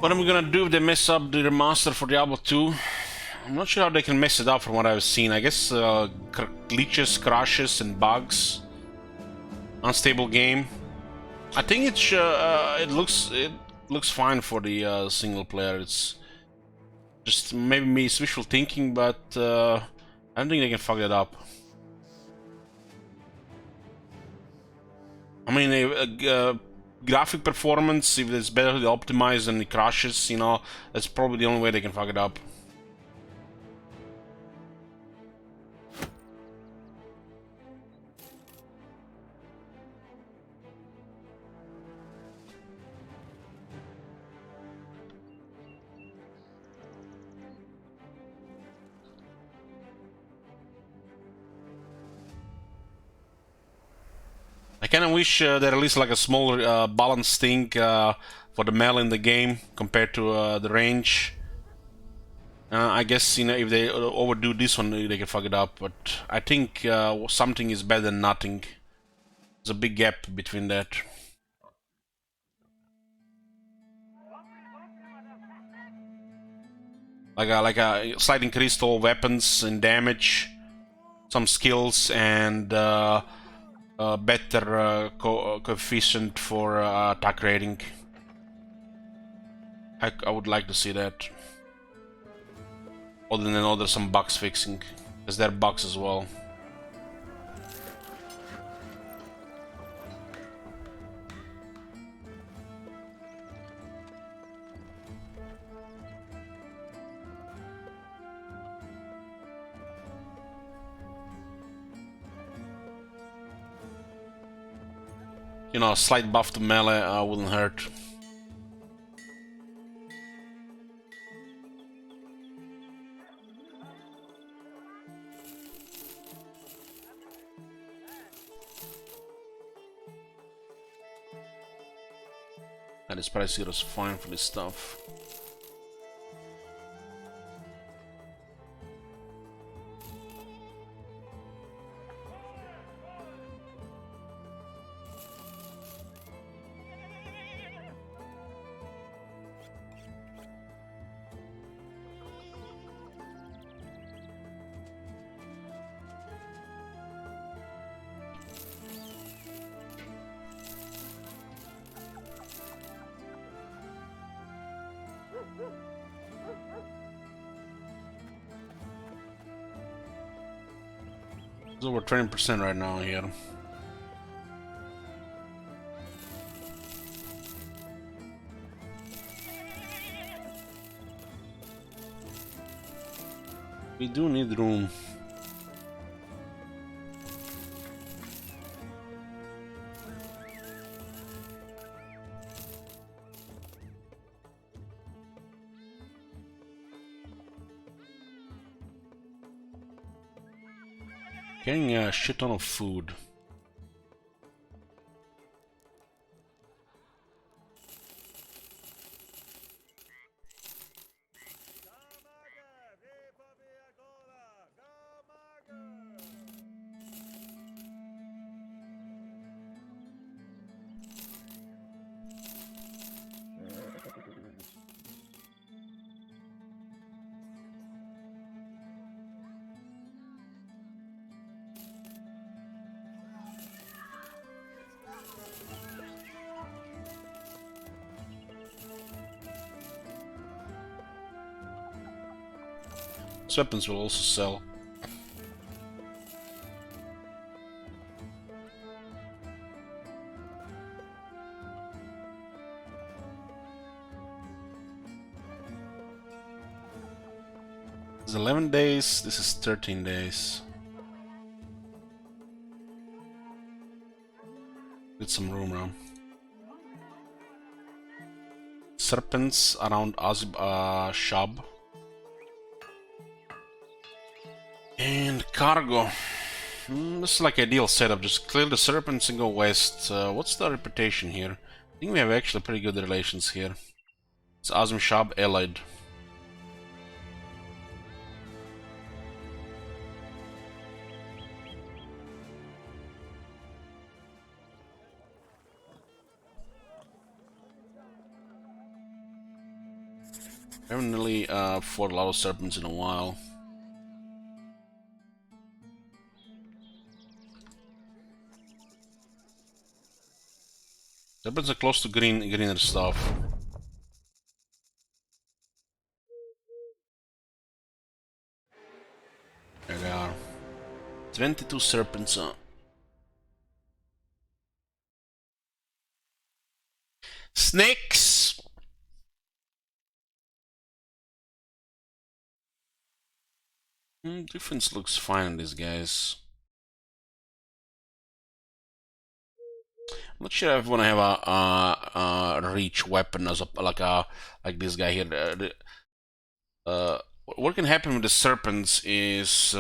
What am I gonna do if they mess up the remaster for Diablo 2? I'm not sure how they can mess it up from what I've seen. I guess glitches, crashes, and bugs. Unstable game. I think it looks fine for the single player. It's just maybe me wishful thinking, but I don't think they can fuck that up. I mean, graphic performance, if it's better optimized and it crashes, you know, that's probably the only way they can fuck it up. I kind of wish they released like a small balance thing for for the melee in the game compared to the range. I guess, you know, if they overdo this one, they can fuck it up. But I think something is better than nothing. There's a big gap between that. Like a slight increase to all weapons and damage, some skills, and better coefficient for attack rating. I would like to see that. Other than know there's some bugs fixing, because there are bugs as well. You know, a slight buff to melee wouldn't hurt. And this price here is fine for this stuff. It's over 20% right now here. We do need room. Getting a shit ton of food. These weapons will also sell. This is 11 days, this is 13 days. Get some room around. Serpents around Shab. And cargo. This is like ideal setup. Just clear the serpents and go west. What's the reputation here? I think we have actually pretty good relations here. It's Azim Shab allied. I haven't really fought a lot of serpents in a while. Serpents are close to greener stuff. There they are. 22 serpents. Snakes! Defense looks fine on these guys. I'm not sure if I want to have a reach weapon as like this guy here. What can happen with the serpents is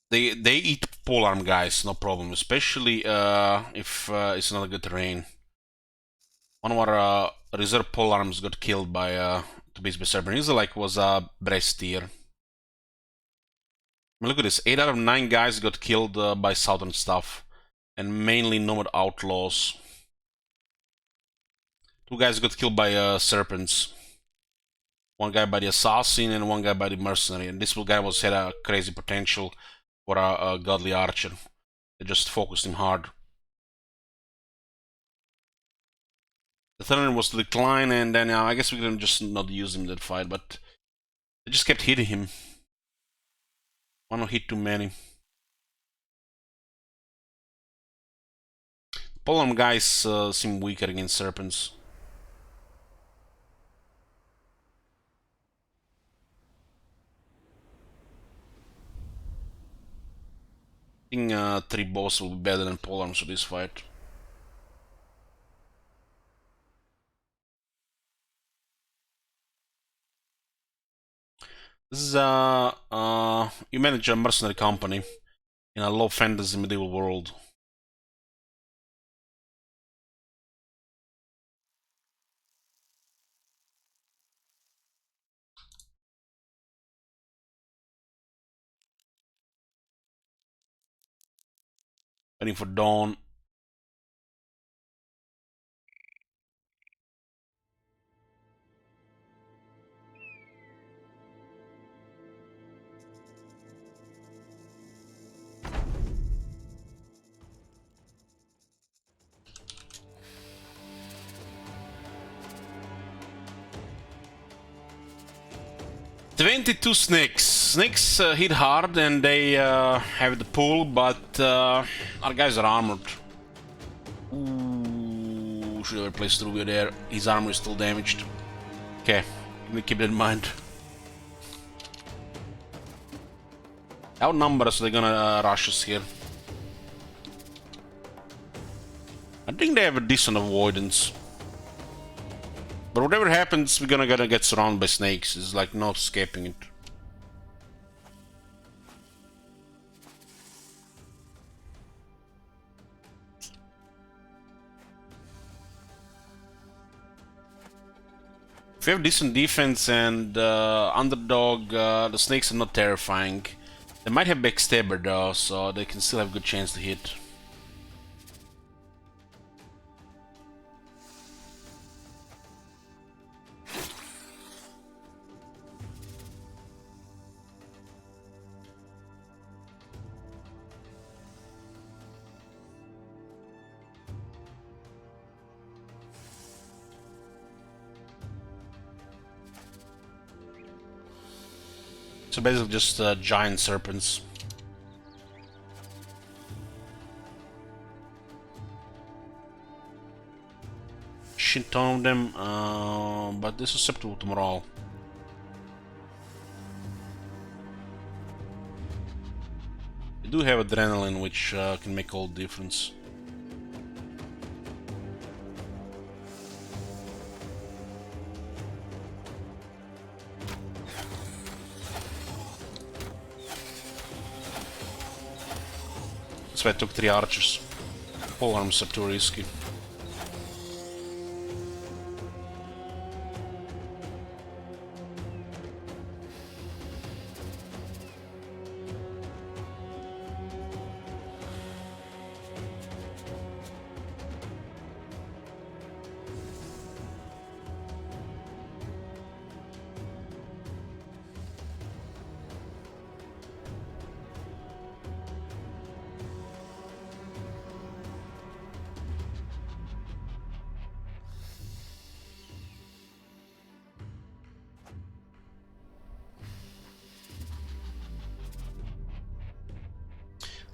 They eat polearm guys, no problem. Especially if it's not a good terrain. One of our reserve polearms got killed by to base by Serpent. He's like was a breast tier. I mean, look at this. 8 out of 9 guys got killed by southern stuff, and mainly nomad outlaws. 2 guys got killed by serpents. 1 guy by the assassin and 1 guy by the mercenary. And this guy had a crazy potential for a godly archer. They just focused him hard. The third was to decline, and then I guess we can just not use him in that fight, but they just kept hitting him. One hit too many. Polearm guys seem weaker against serpents. I think 3 bows will be better than polearms for this fight. This is you manage a mercenary company in a low fantasy medieval world. Waiting for dawn. "22 snakes. Snakes hit hard and they have the pull, but our guys are armored. Ooh, should have replaced Rubio there. His armor is still damaged. Okay, let me keep that in mind. Outnumber us, they're gonna rush us here. I think they have a decent avoidance. But whatever happens, we're gonna get surrounded by snakes. There's like no escaping it. If we have decent defense and underdog, the snakes are not terrifying. They might have backstabber though, so they can still have a good chance to hit. So basically just giant serpents. Shit ton of them, but they're susceptible to morale. They do have adrenaline, which can make all the difference. That's why I took 3 archers. Polearms are too risky.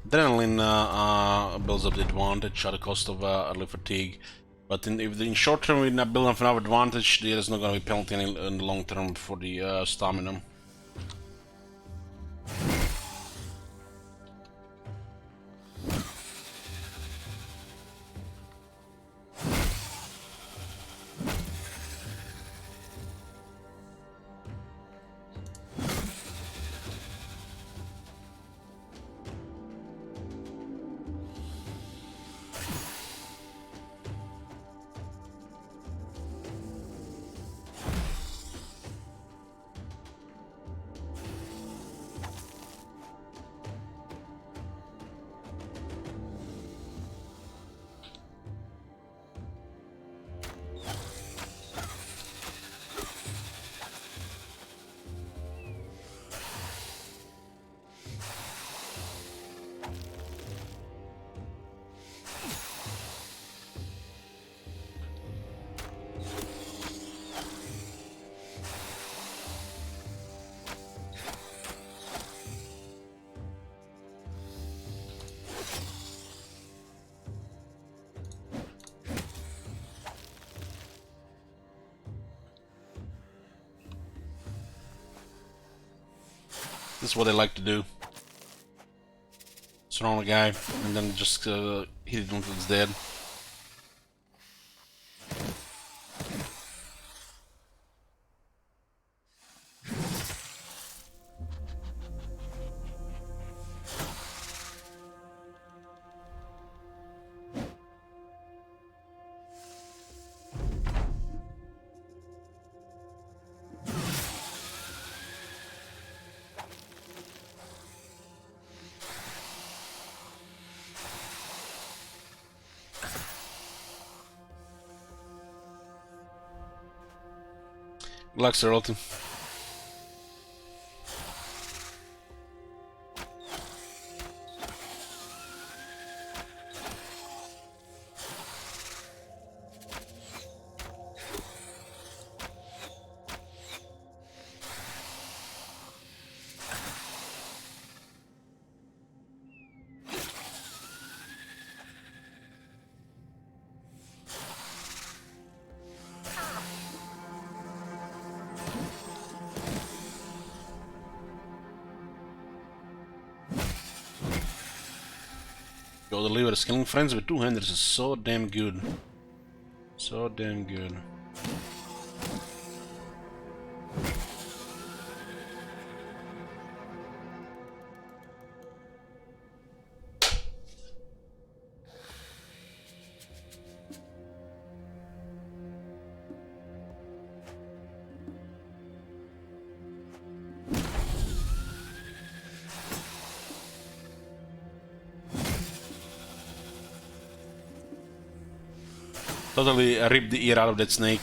Adrenaline builds up the advantage at the cost of early fatigue, but in short term we not build up enough advantage, there's not going to be penalty in the long term for the stamina. This is what they like to do. Surround a guy and then just hit it until it's dead. Good luck, Sir Ultim. Yo, the liver is killing friends with 2 handers is so damn good. So damn good. Totally ripped the ear out of that snake.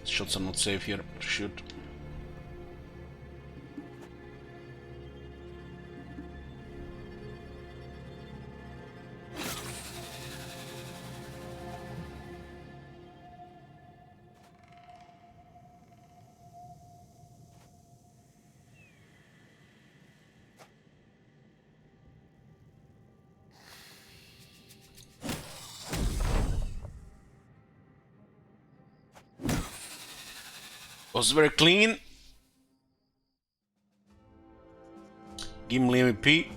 Shots are not safe here to shoot. Was very clean. Gimli MVP.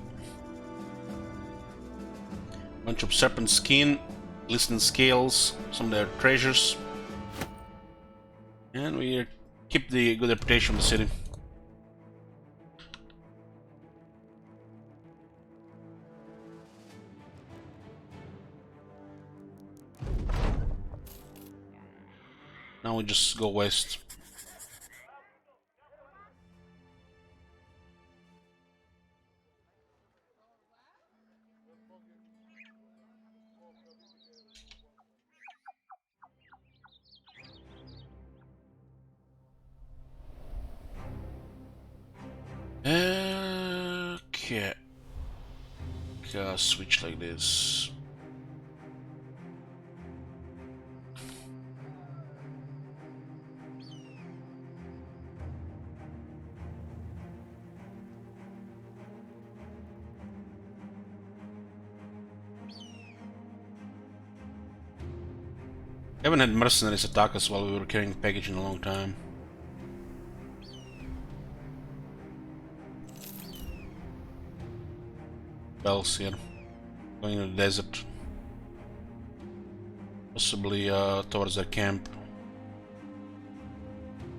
Bunch of serpent skin, glistening scales, some of their treasures. And we keep the good reputation of the city. Now we just go west. Okay. Gotta switch like this. Haven't had mercenaries attack us while we were carrying package in a long time. Bells here. Going to the desert. Possibly towards their camp.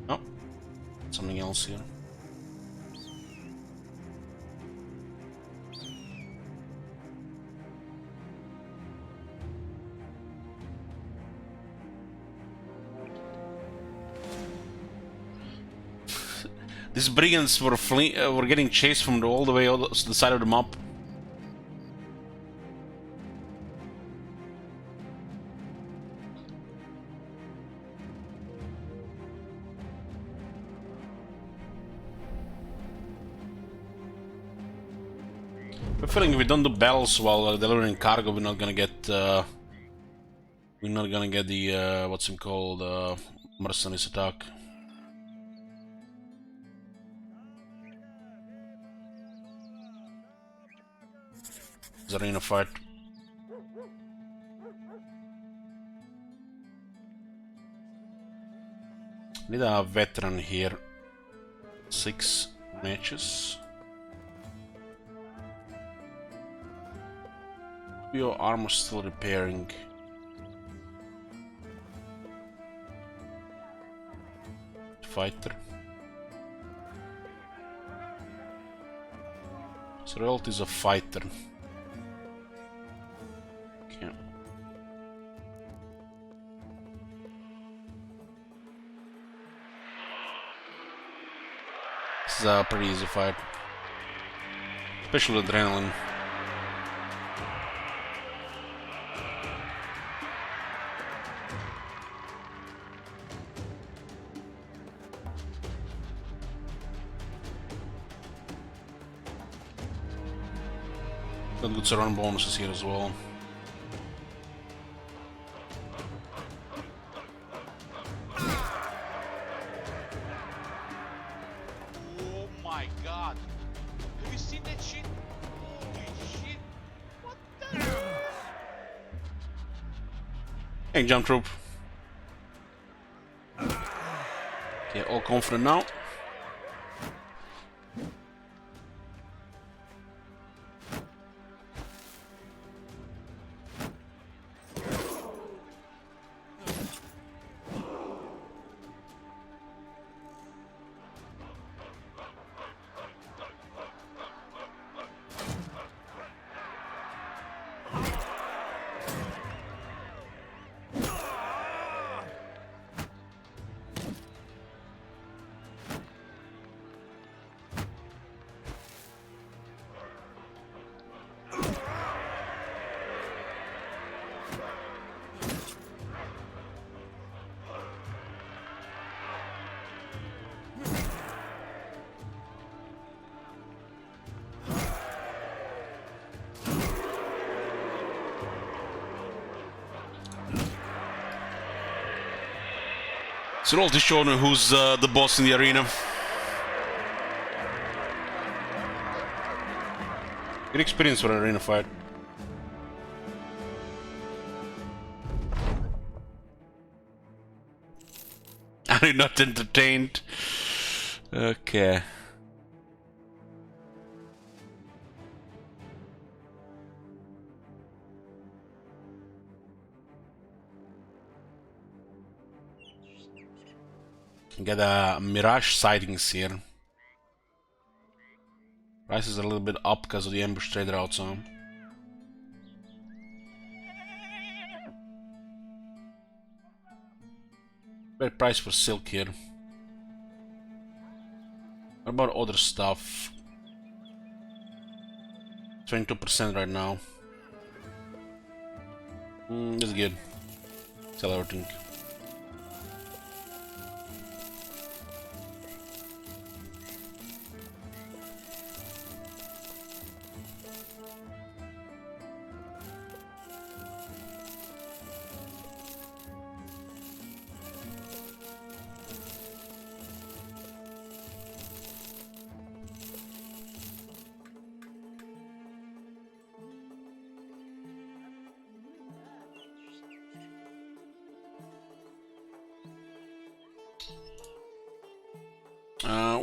Oh, something else here. These brigands were getting chased from all the way to the side of the map. I'm feeling if we don't do battles while delivering cargo, we're not gonna get the what's it called, mercenaries attack. the arena fight. Need a veteran here. 6 matches. Your armor still repairing. Fighter. So Royalty is a fighter. Okay. This is a pretty easy fight. Especially with adrenaline. Got good surround bonuses here as well. Oh my god! Have you seen that shit? Holy shit! What the hell? Hey, jump troop. Okay, all confident now. So roll to show me who's the boss in the arena. Good experience for an arena fight. Are you not entertained? Okay. Get a Mirage sightings here. Prices are a little bit up because of the ambush trader outside. Great price for silk here. What about other stuff? 22% right now. That's good. Sell everything.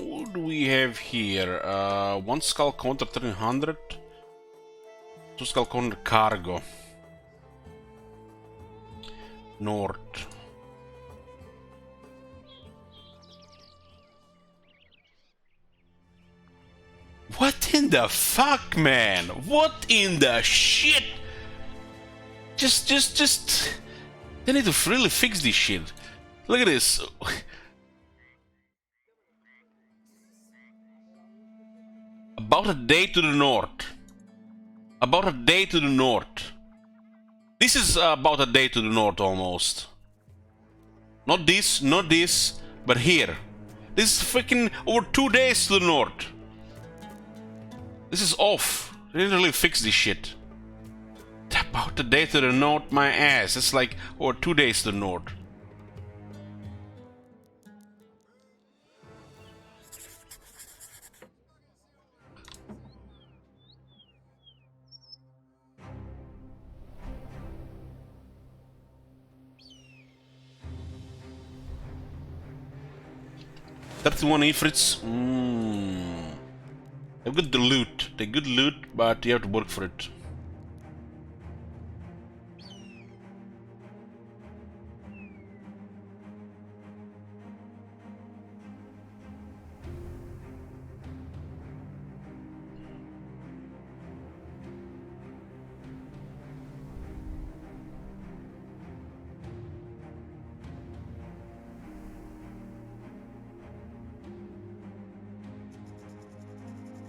What do we have here? One skull counter 1300, two skull counter cargo. North. What in the fuck, man? What in the shit? Just. They need to really fix this shit. Look at this. About a day to the north. About a day to the north. This is about a day to the north almost. Not this, but here. This is freaking over 2 days to the north. This is off. They didn't really fix this shit. About a day to the north, my ass. It's like over 2 days to the north. 31 Ifrits. They're good loot. They're good loot, but you have to work for it.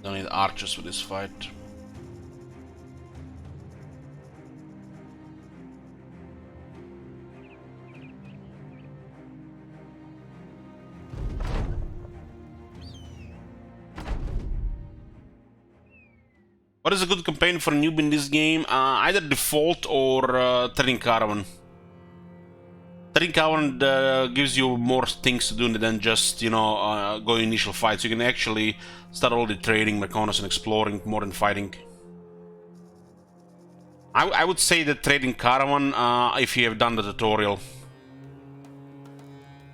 Don't need archers for this fight. What is a good campaign for a newbie in this game? Either default or trading caravan. Trading caravan gives you more things to do than just, you know, go initial fights. You can actually start already trading, reconnaissance, and exploring more than fighting. I would say that trading caravan if you have done the tutorial.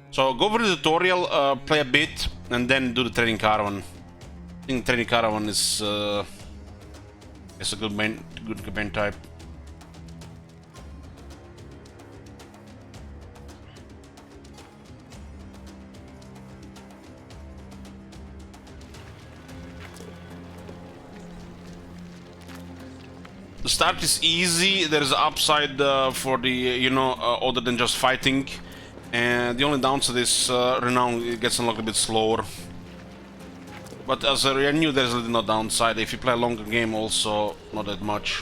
So go for the tutorial, play a bit, and then do the trading caravan. I think trading caravan is a good campaign type. The start is easy. There's upside for the, you know, other than just fighting, and the only downside is renown. It gets unlocked a bit slower. But as I knew, there's really no downside. If you play a longer game, also not that much.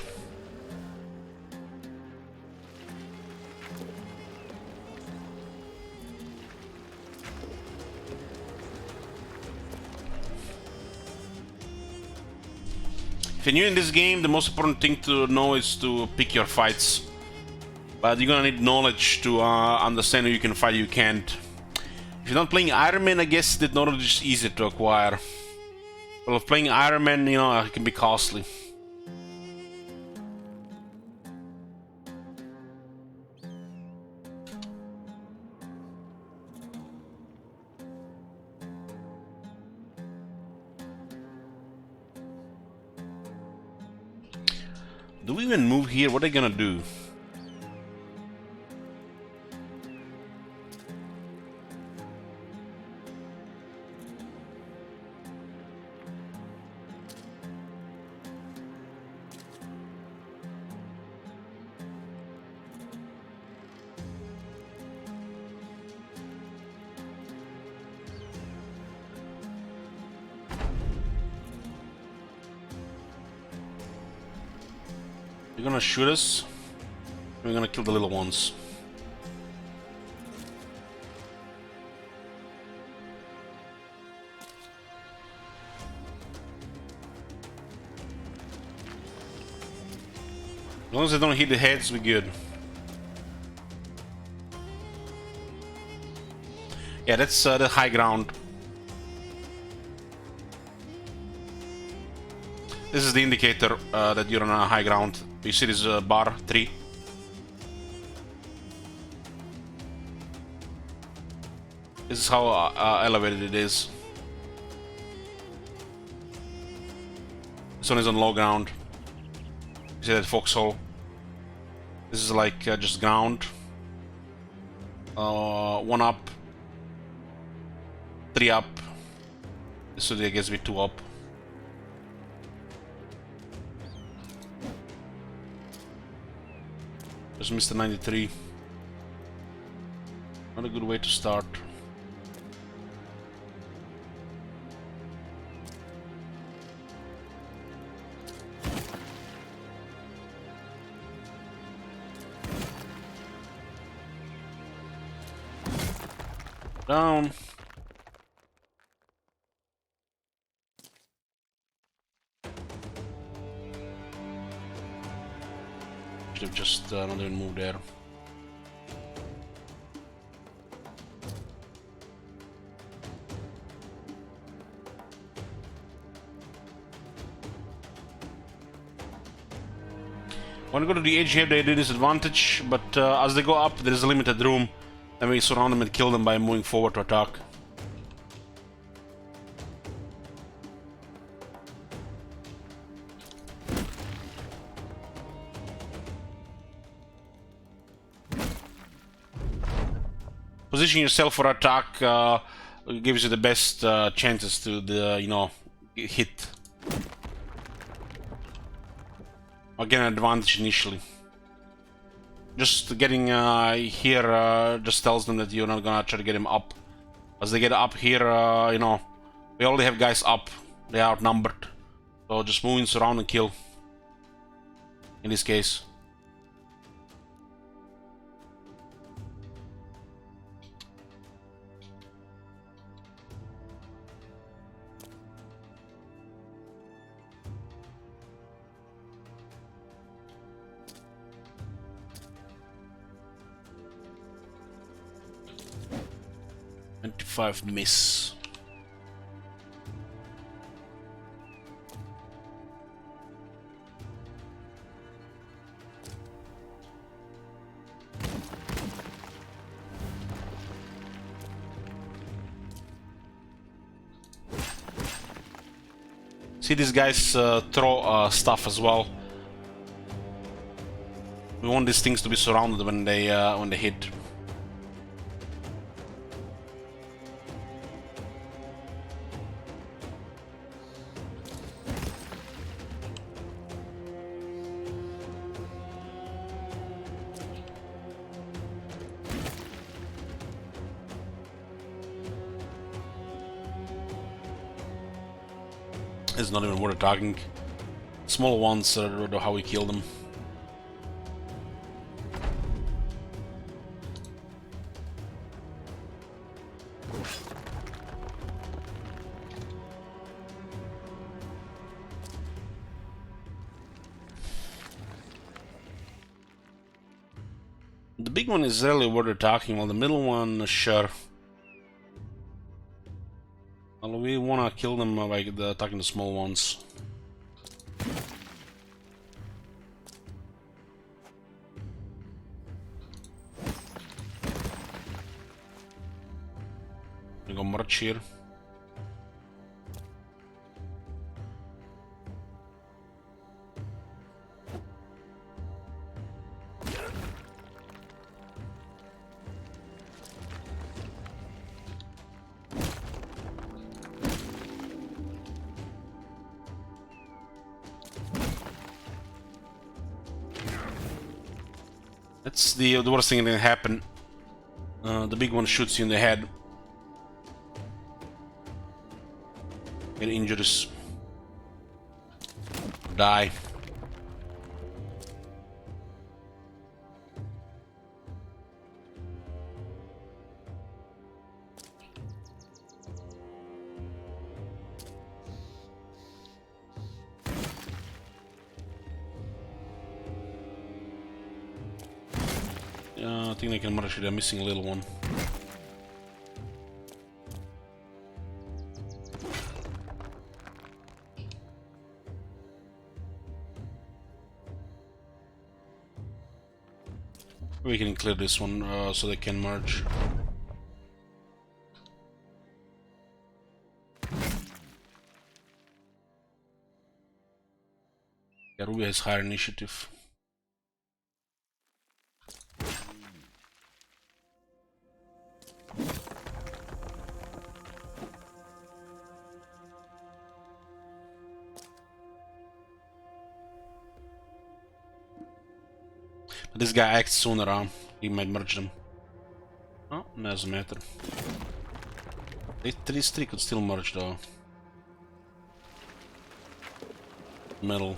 If you're new in this game, the most important thing to know is to pick your fights. But you're gonna need knowledge to understand who you can fight, you can't. If you're not playing Iron Man, I guess that knowledge is easier to acquire. Well, if playing Iron Man, you know, it can be costly. Do we even move here? What are they gonna do? You're gonna shoot us, we're gonna kill the little ones. As long as they don't hit the heads, we're good. Yeah, that's the high ground. This is the indicator that you're on a high ground. You see this bar 3? This is how elevated it is. This one is on low ground. You see that foxhole? This is like just ground. 1 up, 3 up. This would, I guess, be 2 up. There's Mr. 93. Not a good way to start. Down. Should have just not even moved there. When you go to the edge here, they do disadvantage, but as they go up, there is a limited room, and we surround them and kill them by moving forward to attack. position yourself for attack gives you the best chances to hit. Or get an advantage initially. Just getting here just tells them that you're not gonna try to get him up. As they get up here, we already have guys up. They are outnumbered. So just moving, surround and kill. In this case. Miss. See, these guys throw stuff as well. We want these things to be surrounded when they hit. It's not even worth talking. Small ones, I don't know how we kill them. The big one is really worth attacking, while the middle one, sure. Well, we wanna kill them by attacking the small ones. We go march here. That's the worst thing that can happen. The big one shoots you in the head. Get injuries. Die. I think they can march with a missing little one. We can clear this one so they can merge. Yeah, Ruby has higher initiative. This guy acts sooner, he might merge them. Oh, doesn't matter. These three could still merge though. Metal.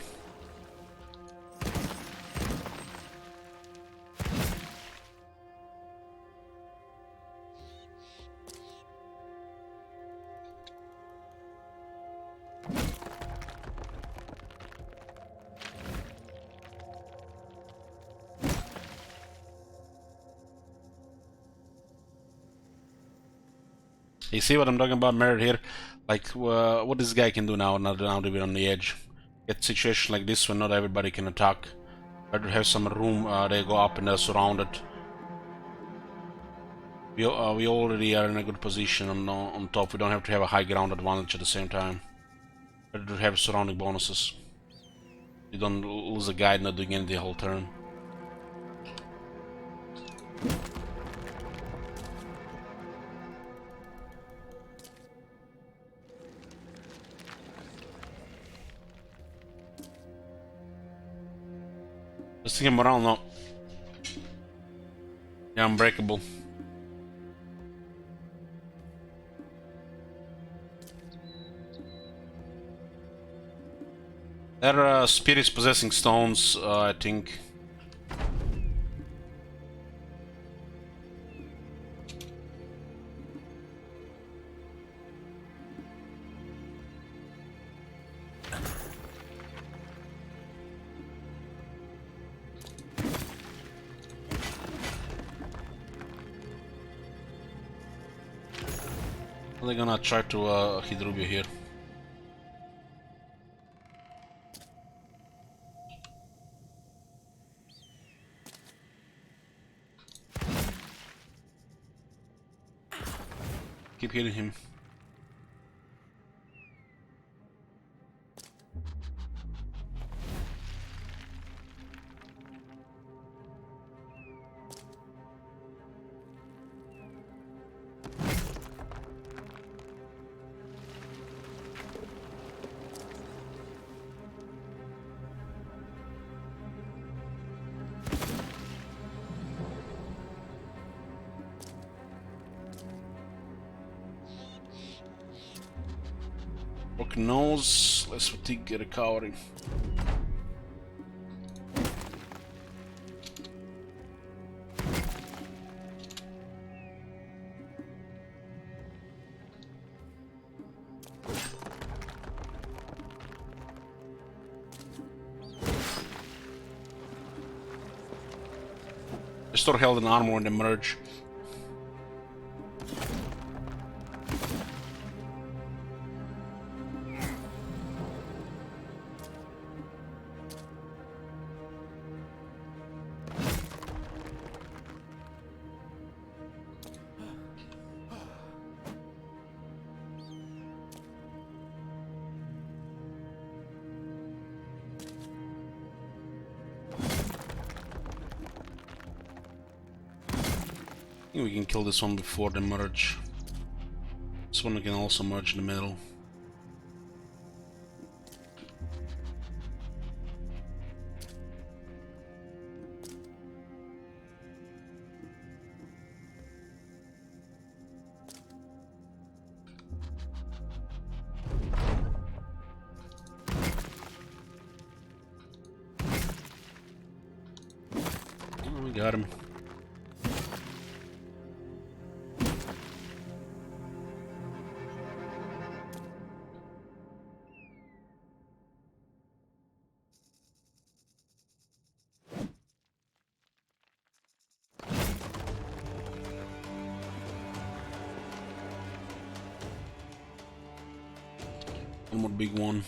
You see what I'm talking about, Merit here? Like, what this guy can do now that we're on the edge. Get situations like this when not everybody can attack. Better have some room, they go up and they're surrounded. We already are in a good position on top. We don't have to have a high ground advantage at the same time. Better to have surrounding bonuses. You don't lose a guide not doing anything the whole turn. Just thinking morale, no. Yeah, unbreakable. There are spirits possessing stones, I think. They're gonna try to hit Ruby here. Keep hitting him. Broken nose, less fatigue, recovery. Restore health and armor in the merge. I think we can kill this one before the merge. This one we can also merge in the middle. Oh, we got him. One more big one.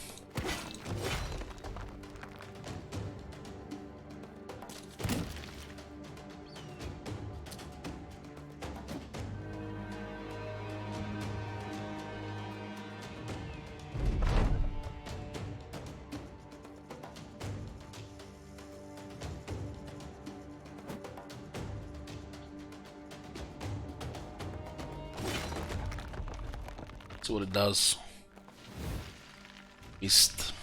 See what it does. Missed.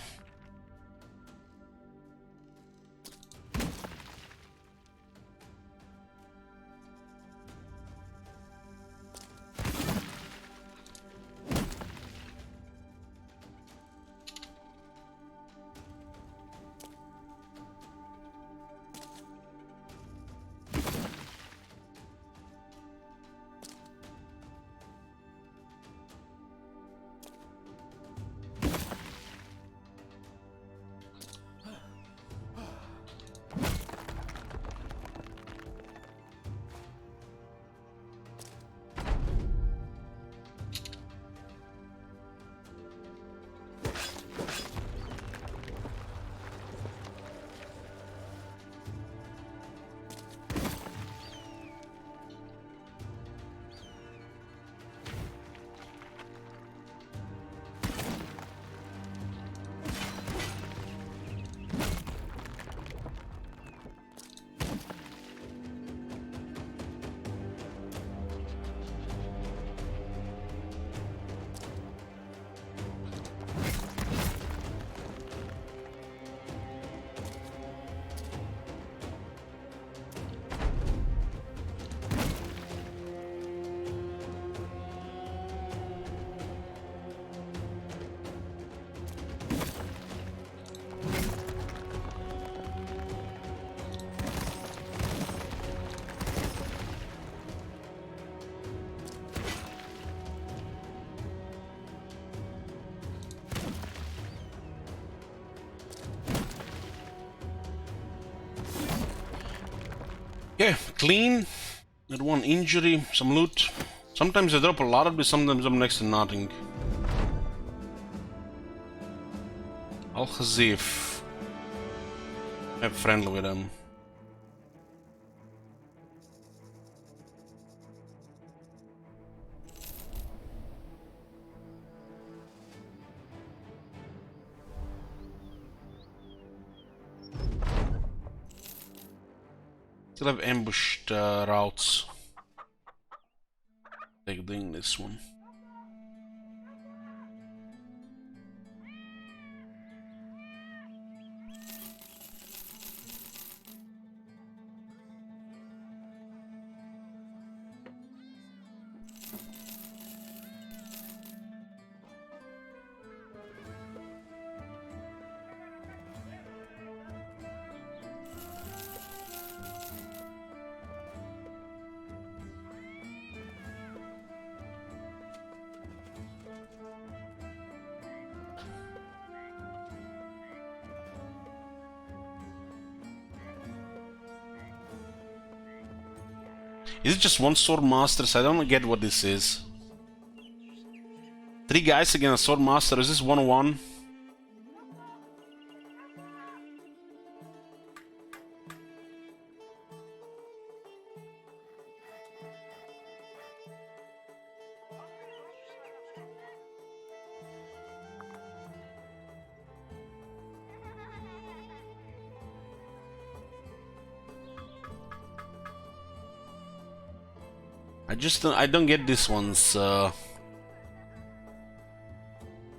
Yeah, clean. Had one injury, some loot. Sometimes I drop a lot of this, sometimes I'm next to nothing. Al-Khazif. I'm friendly with him. Still have ambushed routes. Like doing this one. Is it just one sword masters? I don't get what this is. 3 guys against a sword master. Is this 1-1? I don't get this one's.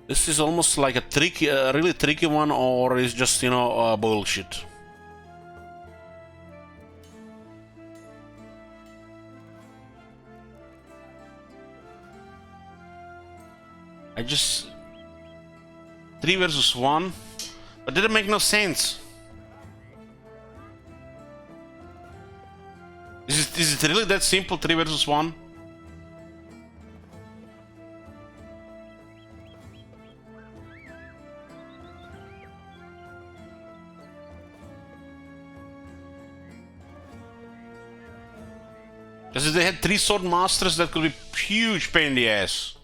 This is almost like a tricky, really tricky one, or is just, you know, bullshit. I just 3 versus 1, but didn't make no sense. Is it really that simple? 3 versus 1? Because if they had 3 sword masters, that could be huge pain in the ass.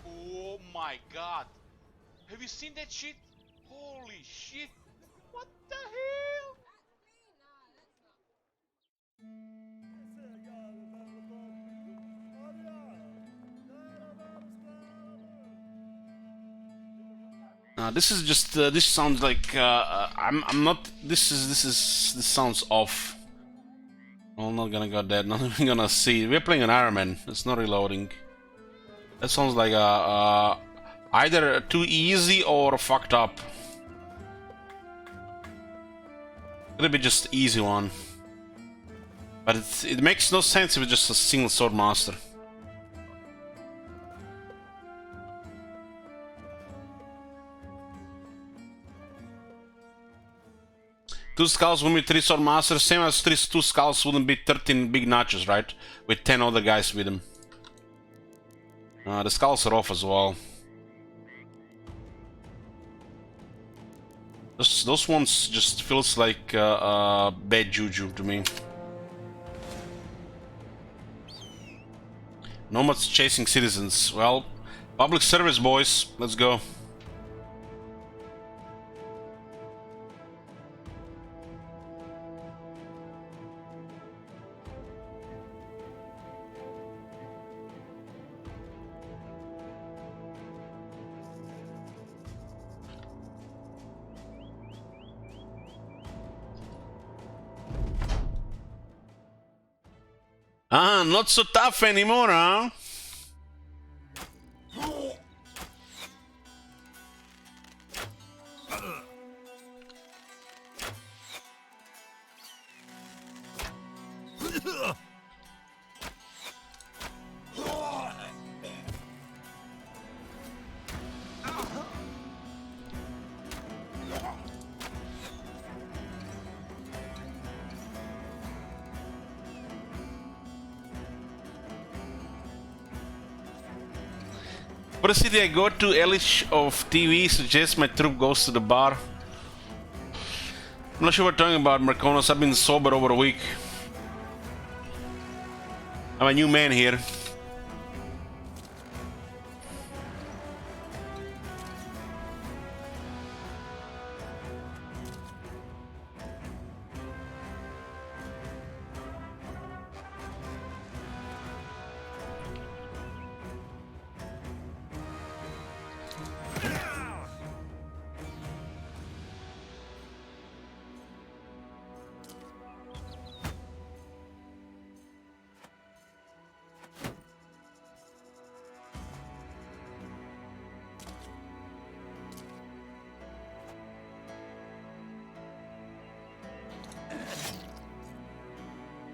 Oh my god. Have you seen that shit? Holy shit. What the hell? This is just this sounds like I'm not. This sounds off. I'm not gonna go there. Not even gonna see. We're playing an Ironman. It's not reloading. That sounds like either too easy or fucked up. Could be just easy one, but it makes no sense if it's just a single sword master. Two skulls wouldn't be 3 sword masters, same as 2 skulls wouldn't be 13 big nachos, right? With 10 other guys with them. The skulls are off as well. Those ones just feels like bad juju to me. Nomads chasing citizens. Well, public service, boys. Let's go. Ah, not so tough anymore, huh? What city I go to? Elish of TV suggests my troop goes to the bar. I'm not sure what you're talking about, Marconos. I've been sober over a week. I'm a new man here.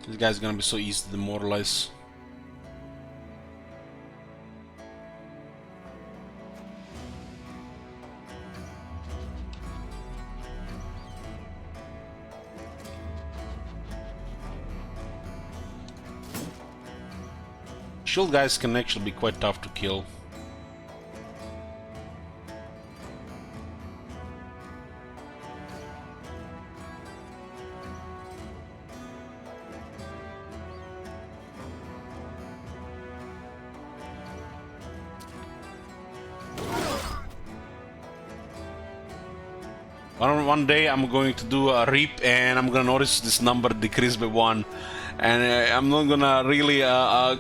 This guy's gonna be so easy to demoralize. Shield guys can actually be quite tough to kill. One day I'm going to do a reap and I'm gonna notice this number decrease by 1, and I'm not gonna really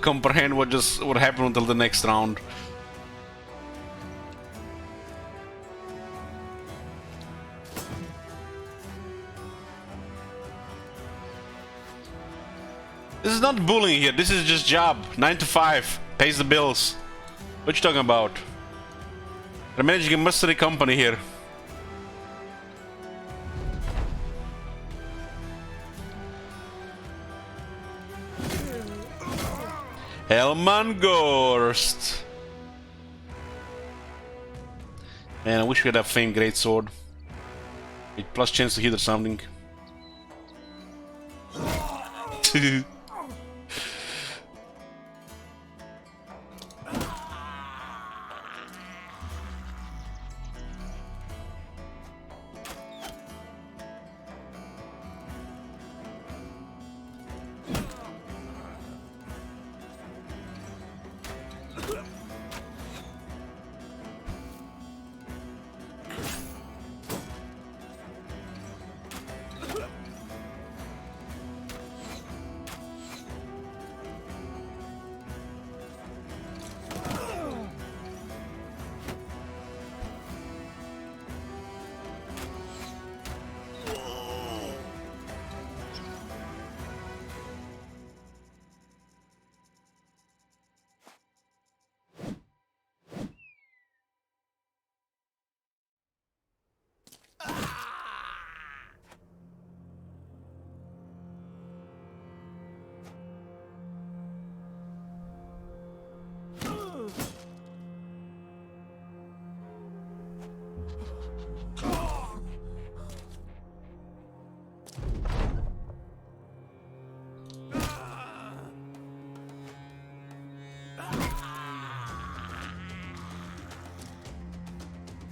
comprehend what happened until the next round. This is not bullying here, this is just job. 9 to 5, pays the bills. What you talking about? I'm managing a mercenary company here. Helmangorst. Man, I wish we had a famed greatsword. With plus chance to hit or something.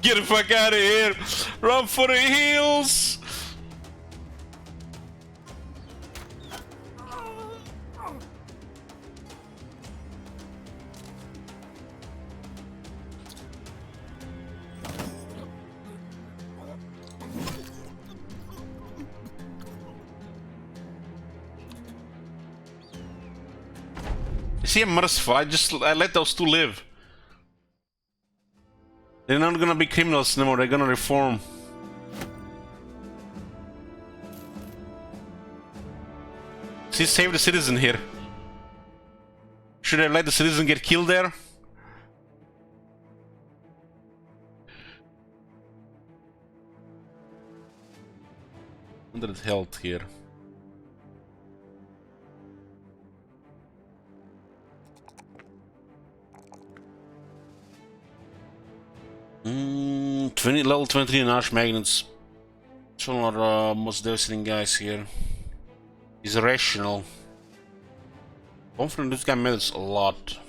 Get the fuck out of here! Run for the hills! See, I'm merciful. I let those two live. They're not gonna be criminals anymore, they're gonna reform. See, save the citizen here. Should I let the citizen get killed there? 100 health here. Level 23 and Arch Magnets. It's one of our most devastating guys here. He's rational. Confident this guy matters a lot.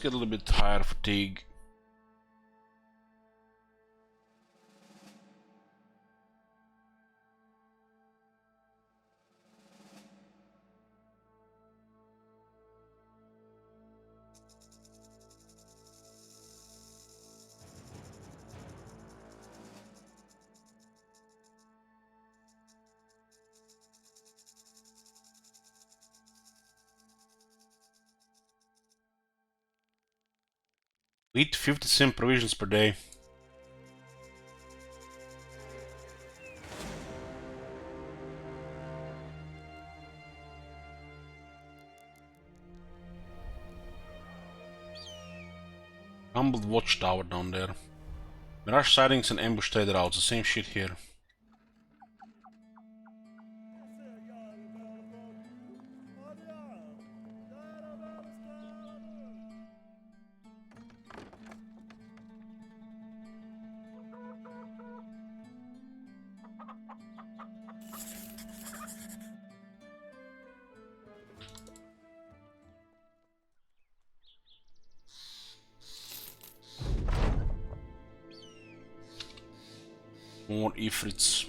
get a little bit higher fatigue. We eat 50 sim provisions per day. Humbled watchtower down there. Mirage sightings and ambush trader routes, the same shit here. More Ifrits.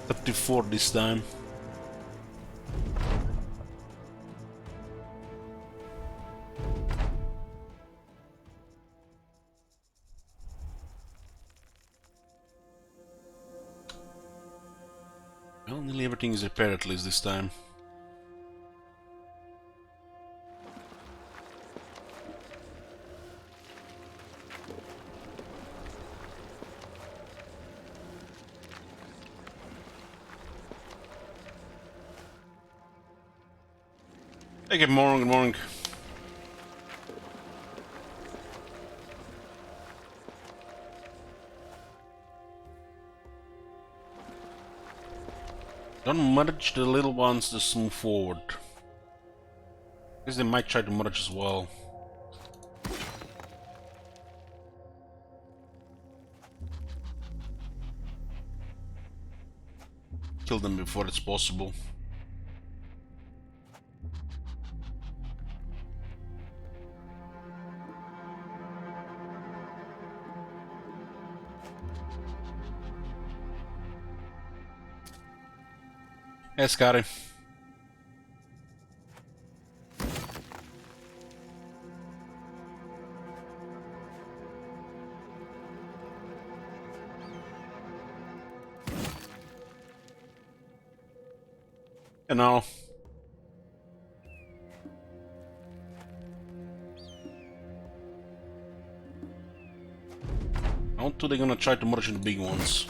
$34 this time. Well, nearly everything is repaired at least this time. Hey, good morning, good morning. Don't merge the little ones, just move forward. Guess they might try to merge as well. Kill them before it's possible. Hey, Scotty. You know. How do they gonna try to merge in the big ones?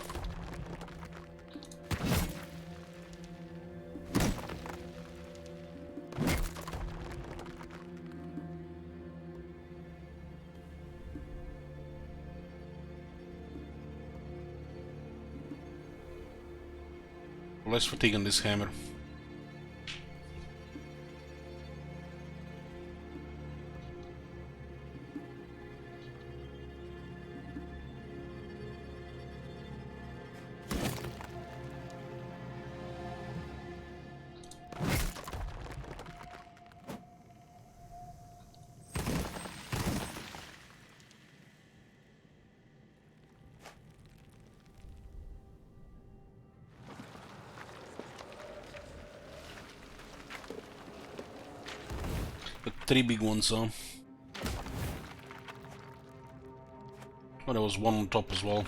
Less fatigue on this hammer. But 3 big ones, huh? Oh, there was one on top as well.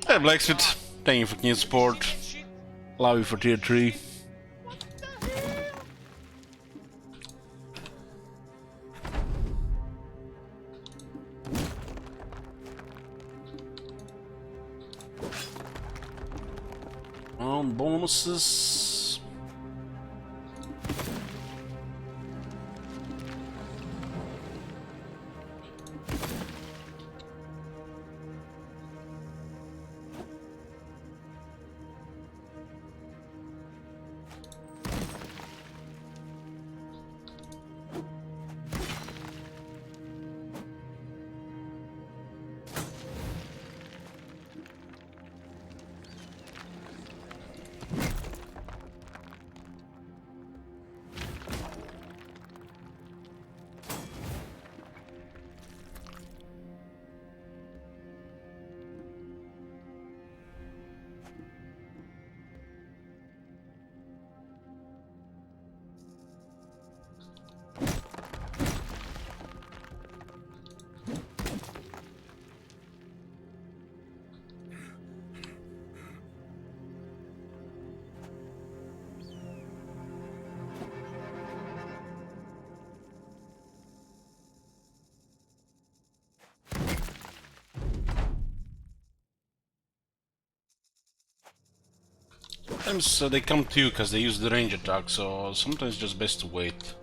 Hey, Blacksmith, thank you for new support. Allow you for tier 3. What the hell? on bonuses. Sometimes they come to you because they use the range attack, so sometimes it's just best to wait.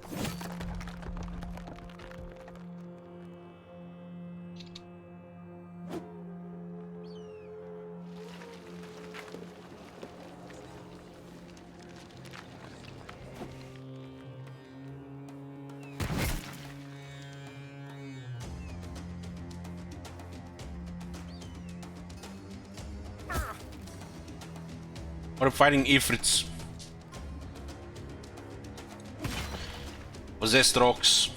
We're fighting Ifrits. Possessed rocks.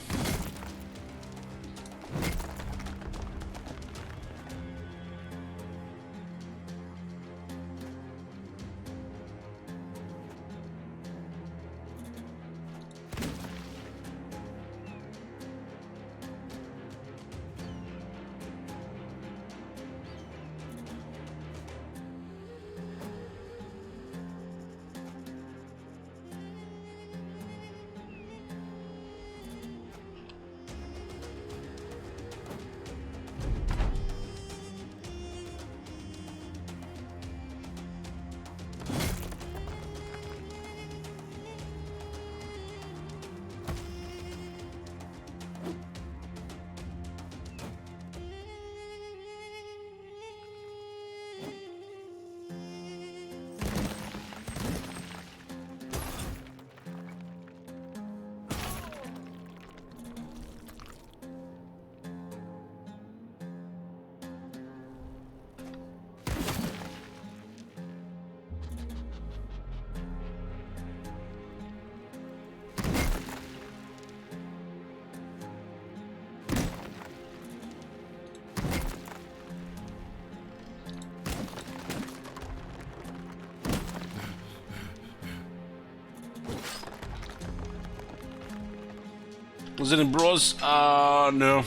Was it in bros? No.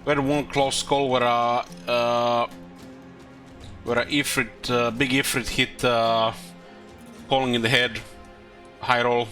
We had one close call where a Ifrit, big Ifrit hit calling in the head, high roll.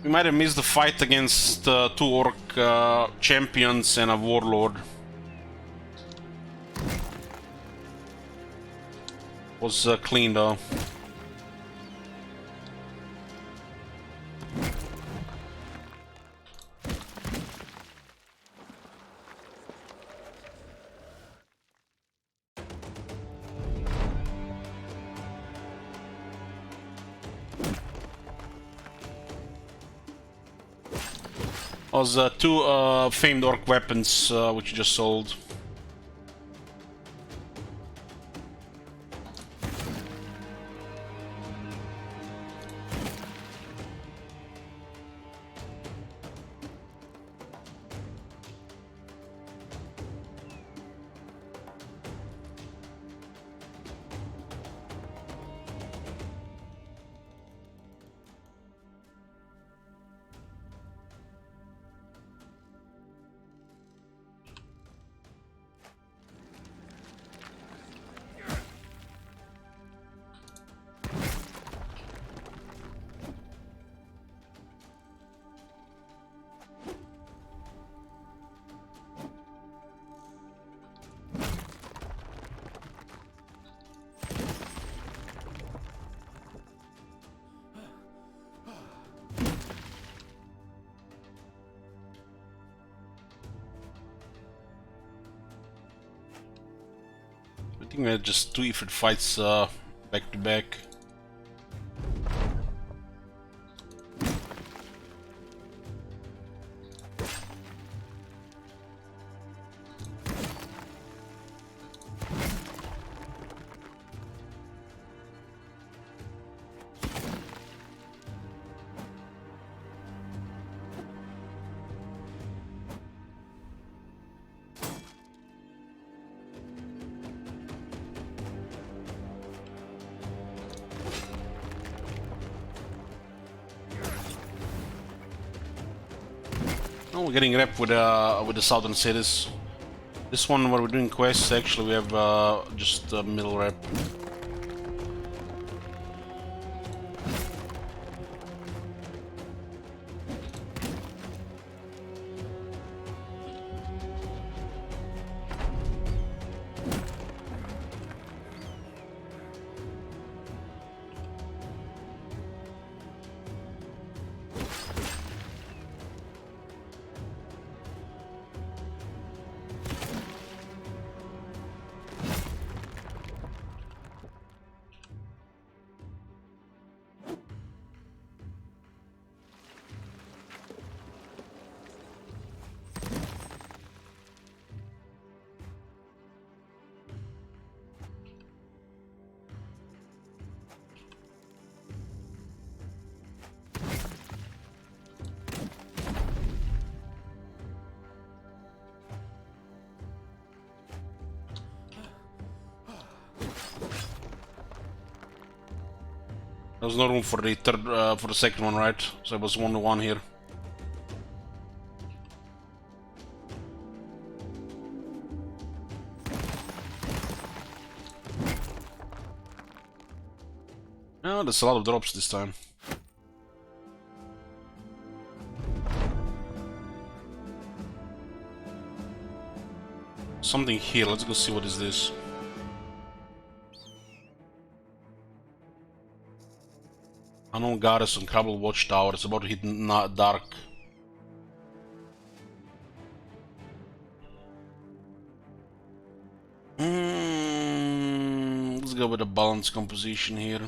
We might have missed the fight against two orc champions and a warlord. Was clean though. Was two famed orc weapons which you just sold. I think we had just 2 Ifrit fights back to back. Oh, we're getting rep with the southern cities. This one where we're doing quests, actually we have just middle rep. There's no room for the third, for the second one, right? So it was 1-to-1 here. Oh, there's a lot of drops this time. Something here, let's go see what is this. Unknown goddess on Kabul Watchtower. It's about to hit dark. Let's go with a balanced composition here.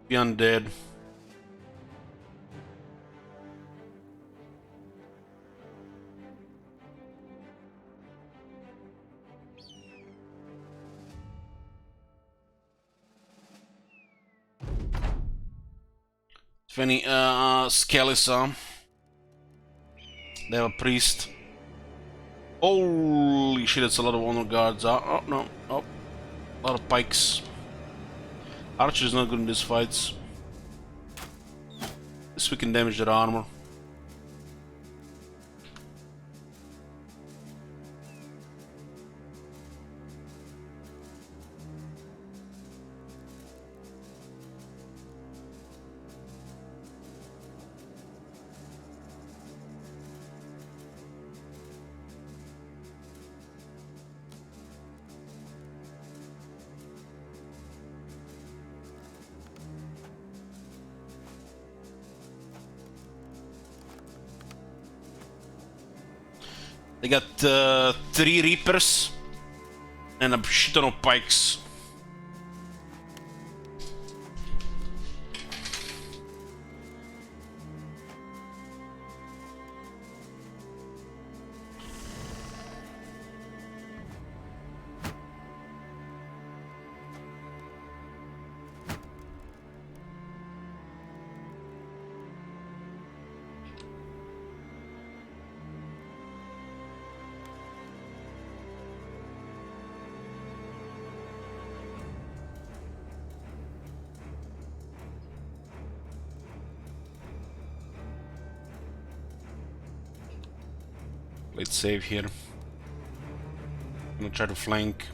Be undead. Any Skelesa. They have a priest. Holy shit, that's a lot of honor guards. Oh no, oh, a lot of pikes. Archer is not good in these fights. This we can damage their armor. They got 3 Reapers. And a shit ton of pikes. Let's save here. I'm gonna try to flank.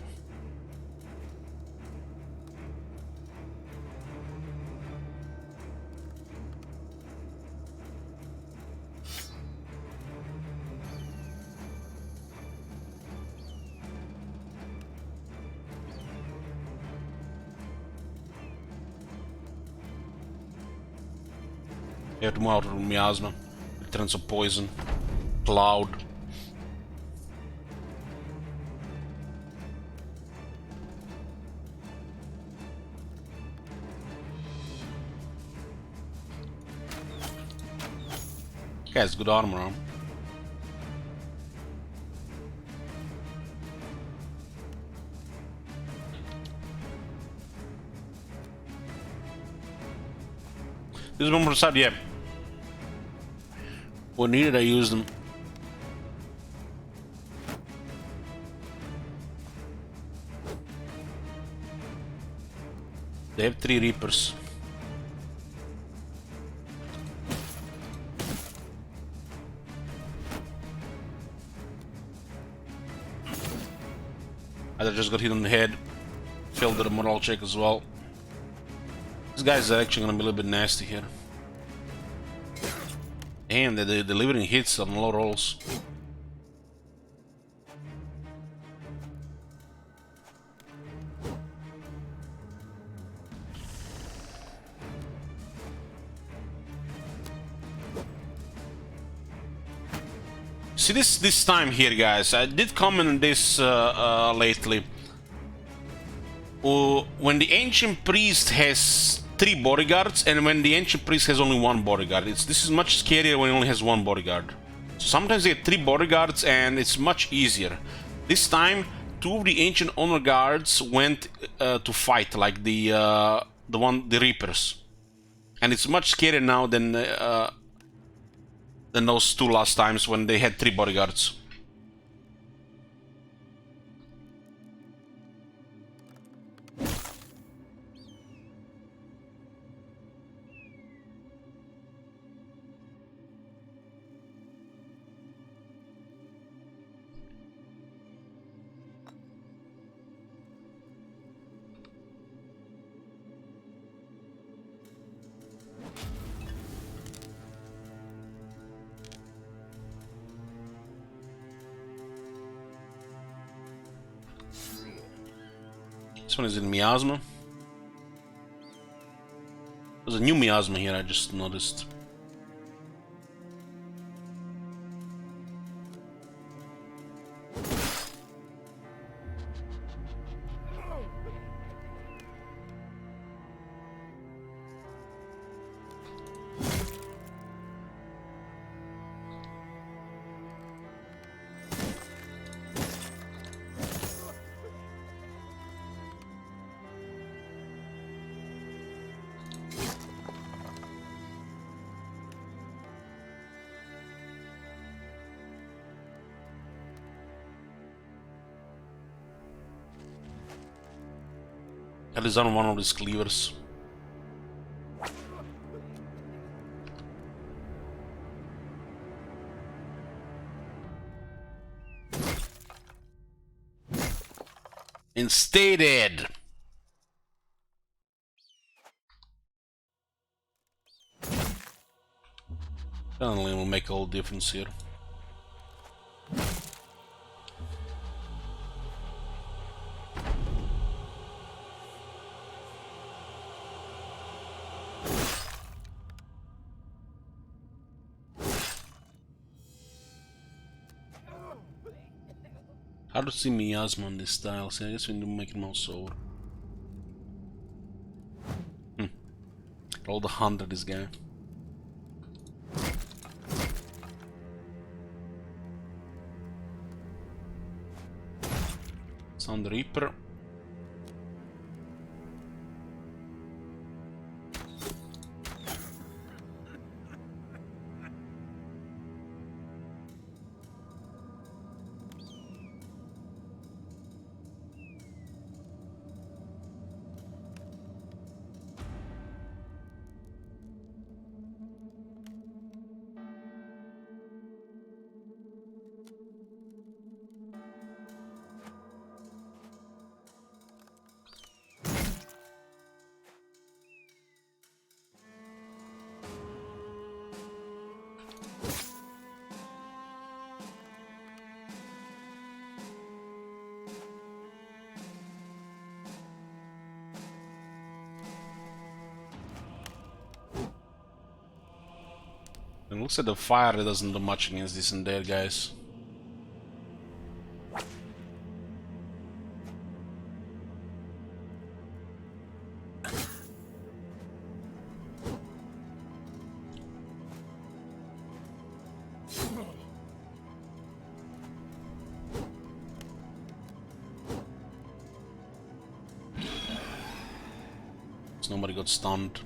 You have to move out of miasma. Returns of poison. Cloud. He has good armor on. This is one more side, yeah. When needed, I use them. They have 3 Reapers. I just got hit on the head. Failed the morale check as well. These guys are actually gonna be a little bit nasty here. Damn, they're delivering hits on low rolls. See this time here, guys. I did comment on this lately. When the ancient priest has 3 bodyguards, and when the ancient priest has only 1 bodyguard, this is much scarier when he only has 1 bodyguard. So sometimes they get 3 bodyguards, and it's much easier. This time, 2 of the ancient honor guards went to fight, like the Reapers, and it's much scarier now than those 2 last times when they had 3 bodyguards. This one is in miasma. There's a new miasma here, I just noticed. That is on one of these cleavers. And stay dead. Finally, will make all difference here. Hard to see miasma on this style, so I guess we need to make it more sober. Roll the 100 this guy. Sound Reaper. It looks like the fire doesn't do much against this and there, guys. Nobody got stunned.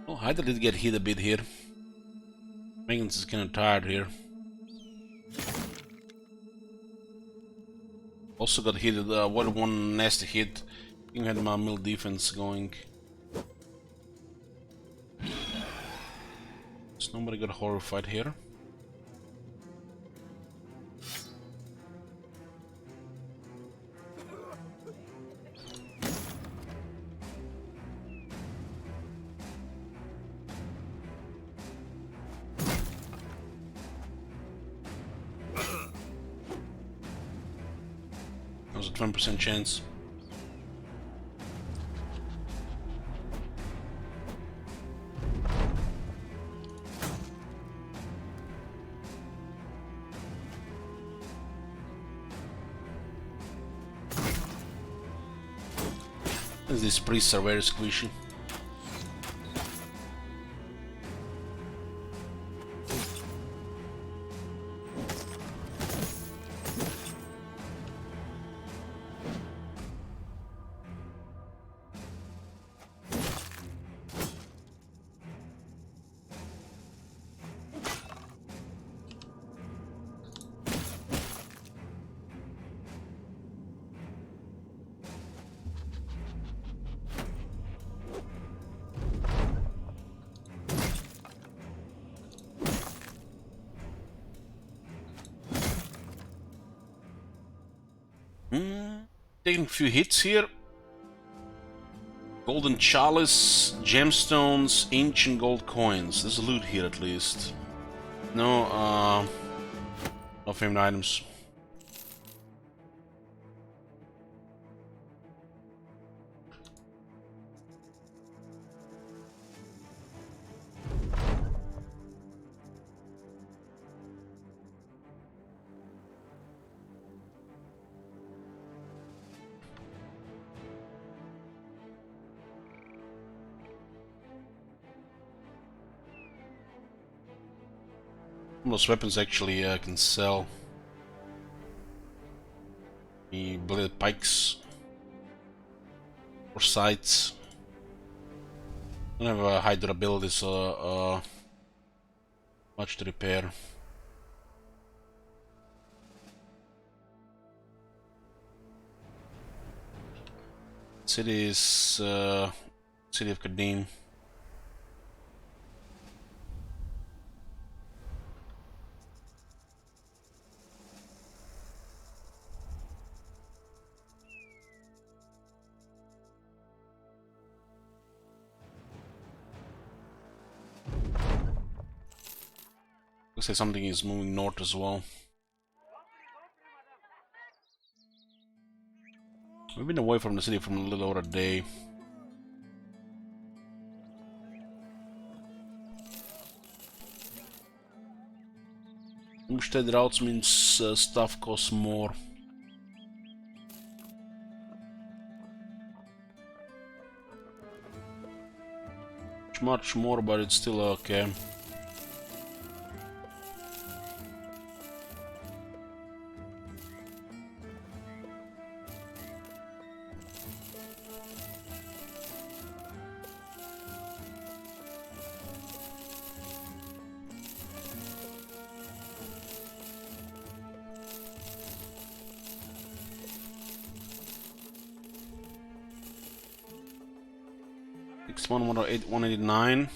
Oh, Hydra did get hit a bit here. Megan's is kinda tired here. Also got hit, what one nasty hit. I think we had my mill defense going. So nobody got horrified here. That was a 20% chance. These priests are very squishy. Taking a few hits here. Golden chalice, gemstones, ancient gold coins. There's loot here at least. No famed items. Most weapons actually can sell. The bladed pikes or sights. Don't have a high durability, so much to repair. City is City of Kadim. Looks like something is moving north as well. We've been away from the city for a little over a day. Instead routes means stuff costs more. Much more, but it's still okay. It's 189.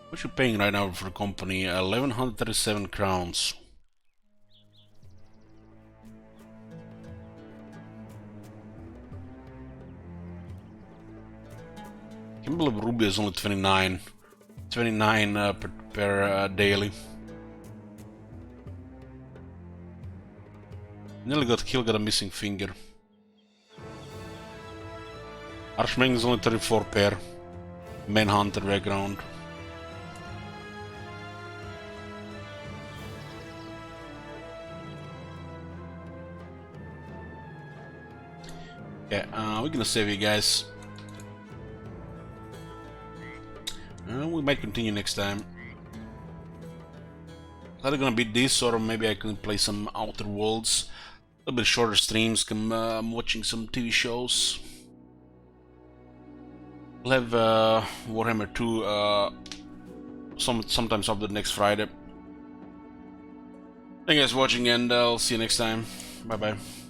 What you paying right now for the company? 1137 crowns. I can't believe Ruby is only 29. 29 per daily. Nearly got killed, got a missing finger. Archmang is only 34 per. Manhunter background. Okay, we're gonna save you guys. We might continue next time. Either gonna be this, or maybe I can play some Outer Worlds. A little bit shorter streams. I'm watching some TV shows. We'll have Warhammer 2 sometimes after next Friday. Thank you guys for watching, and I'll see you next time. Bye bye.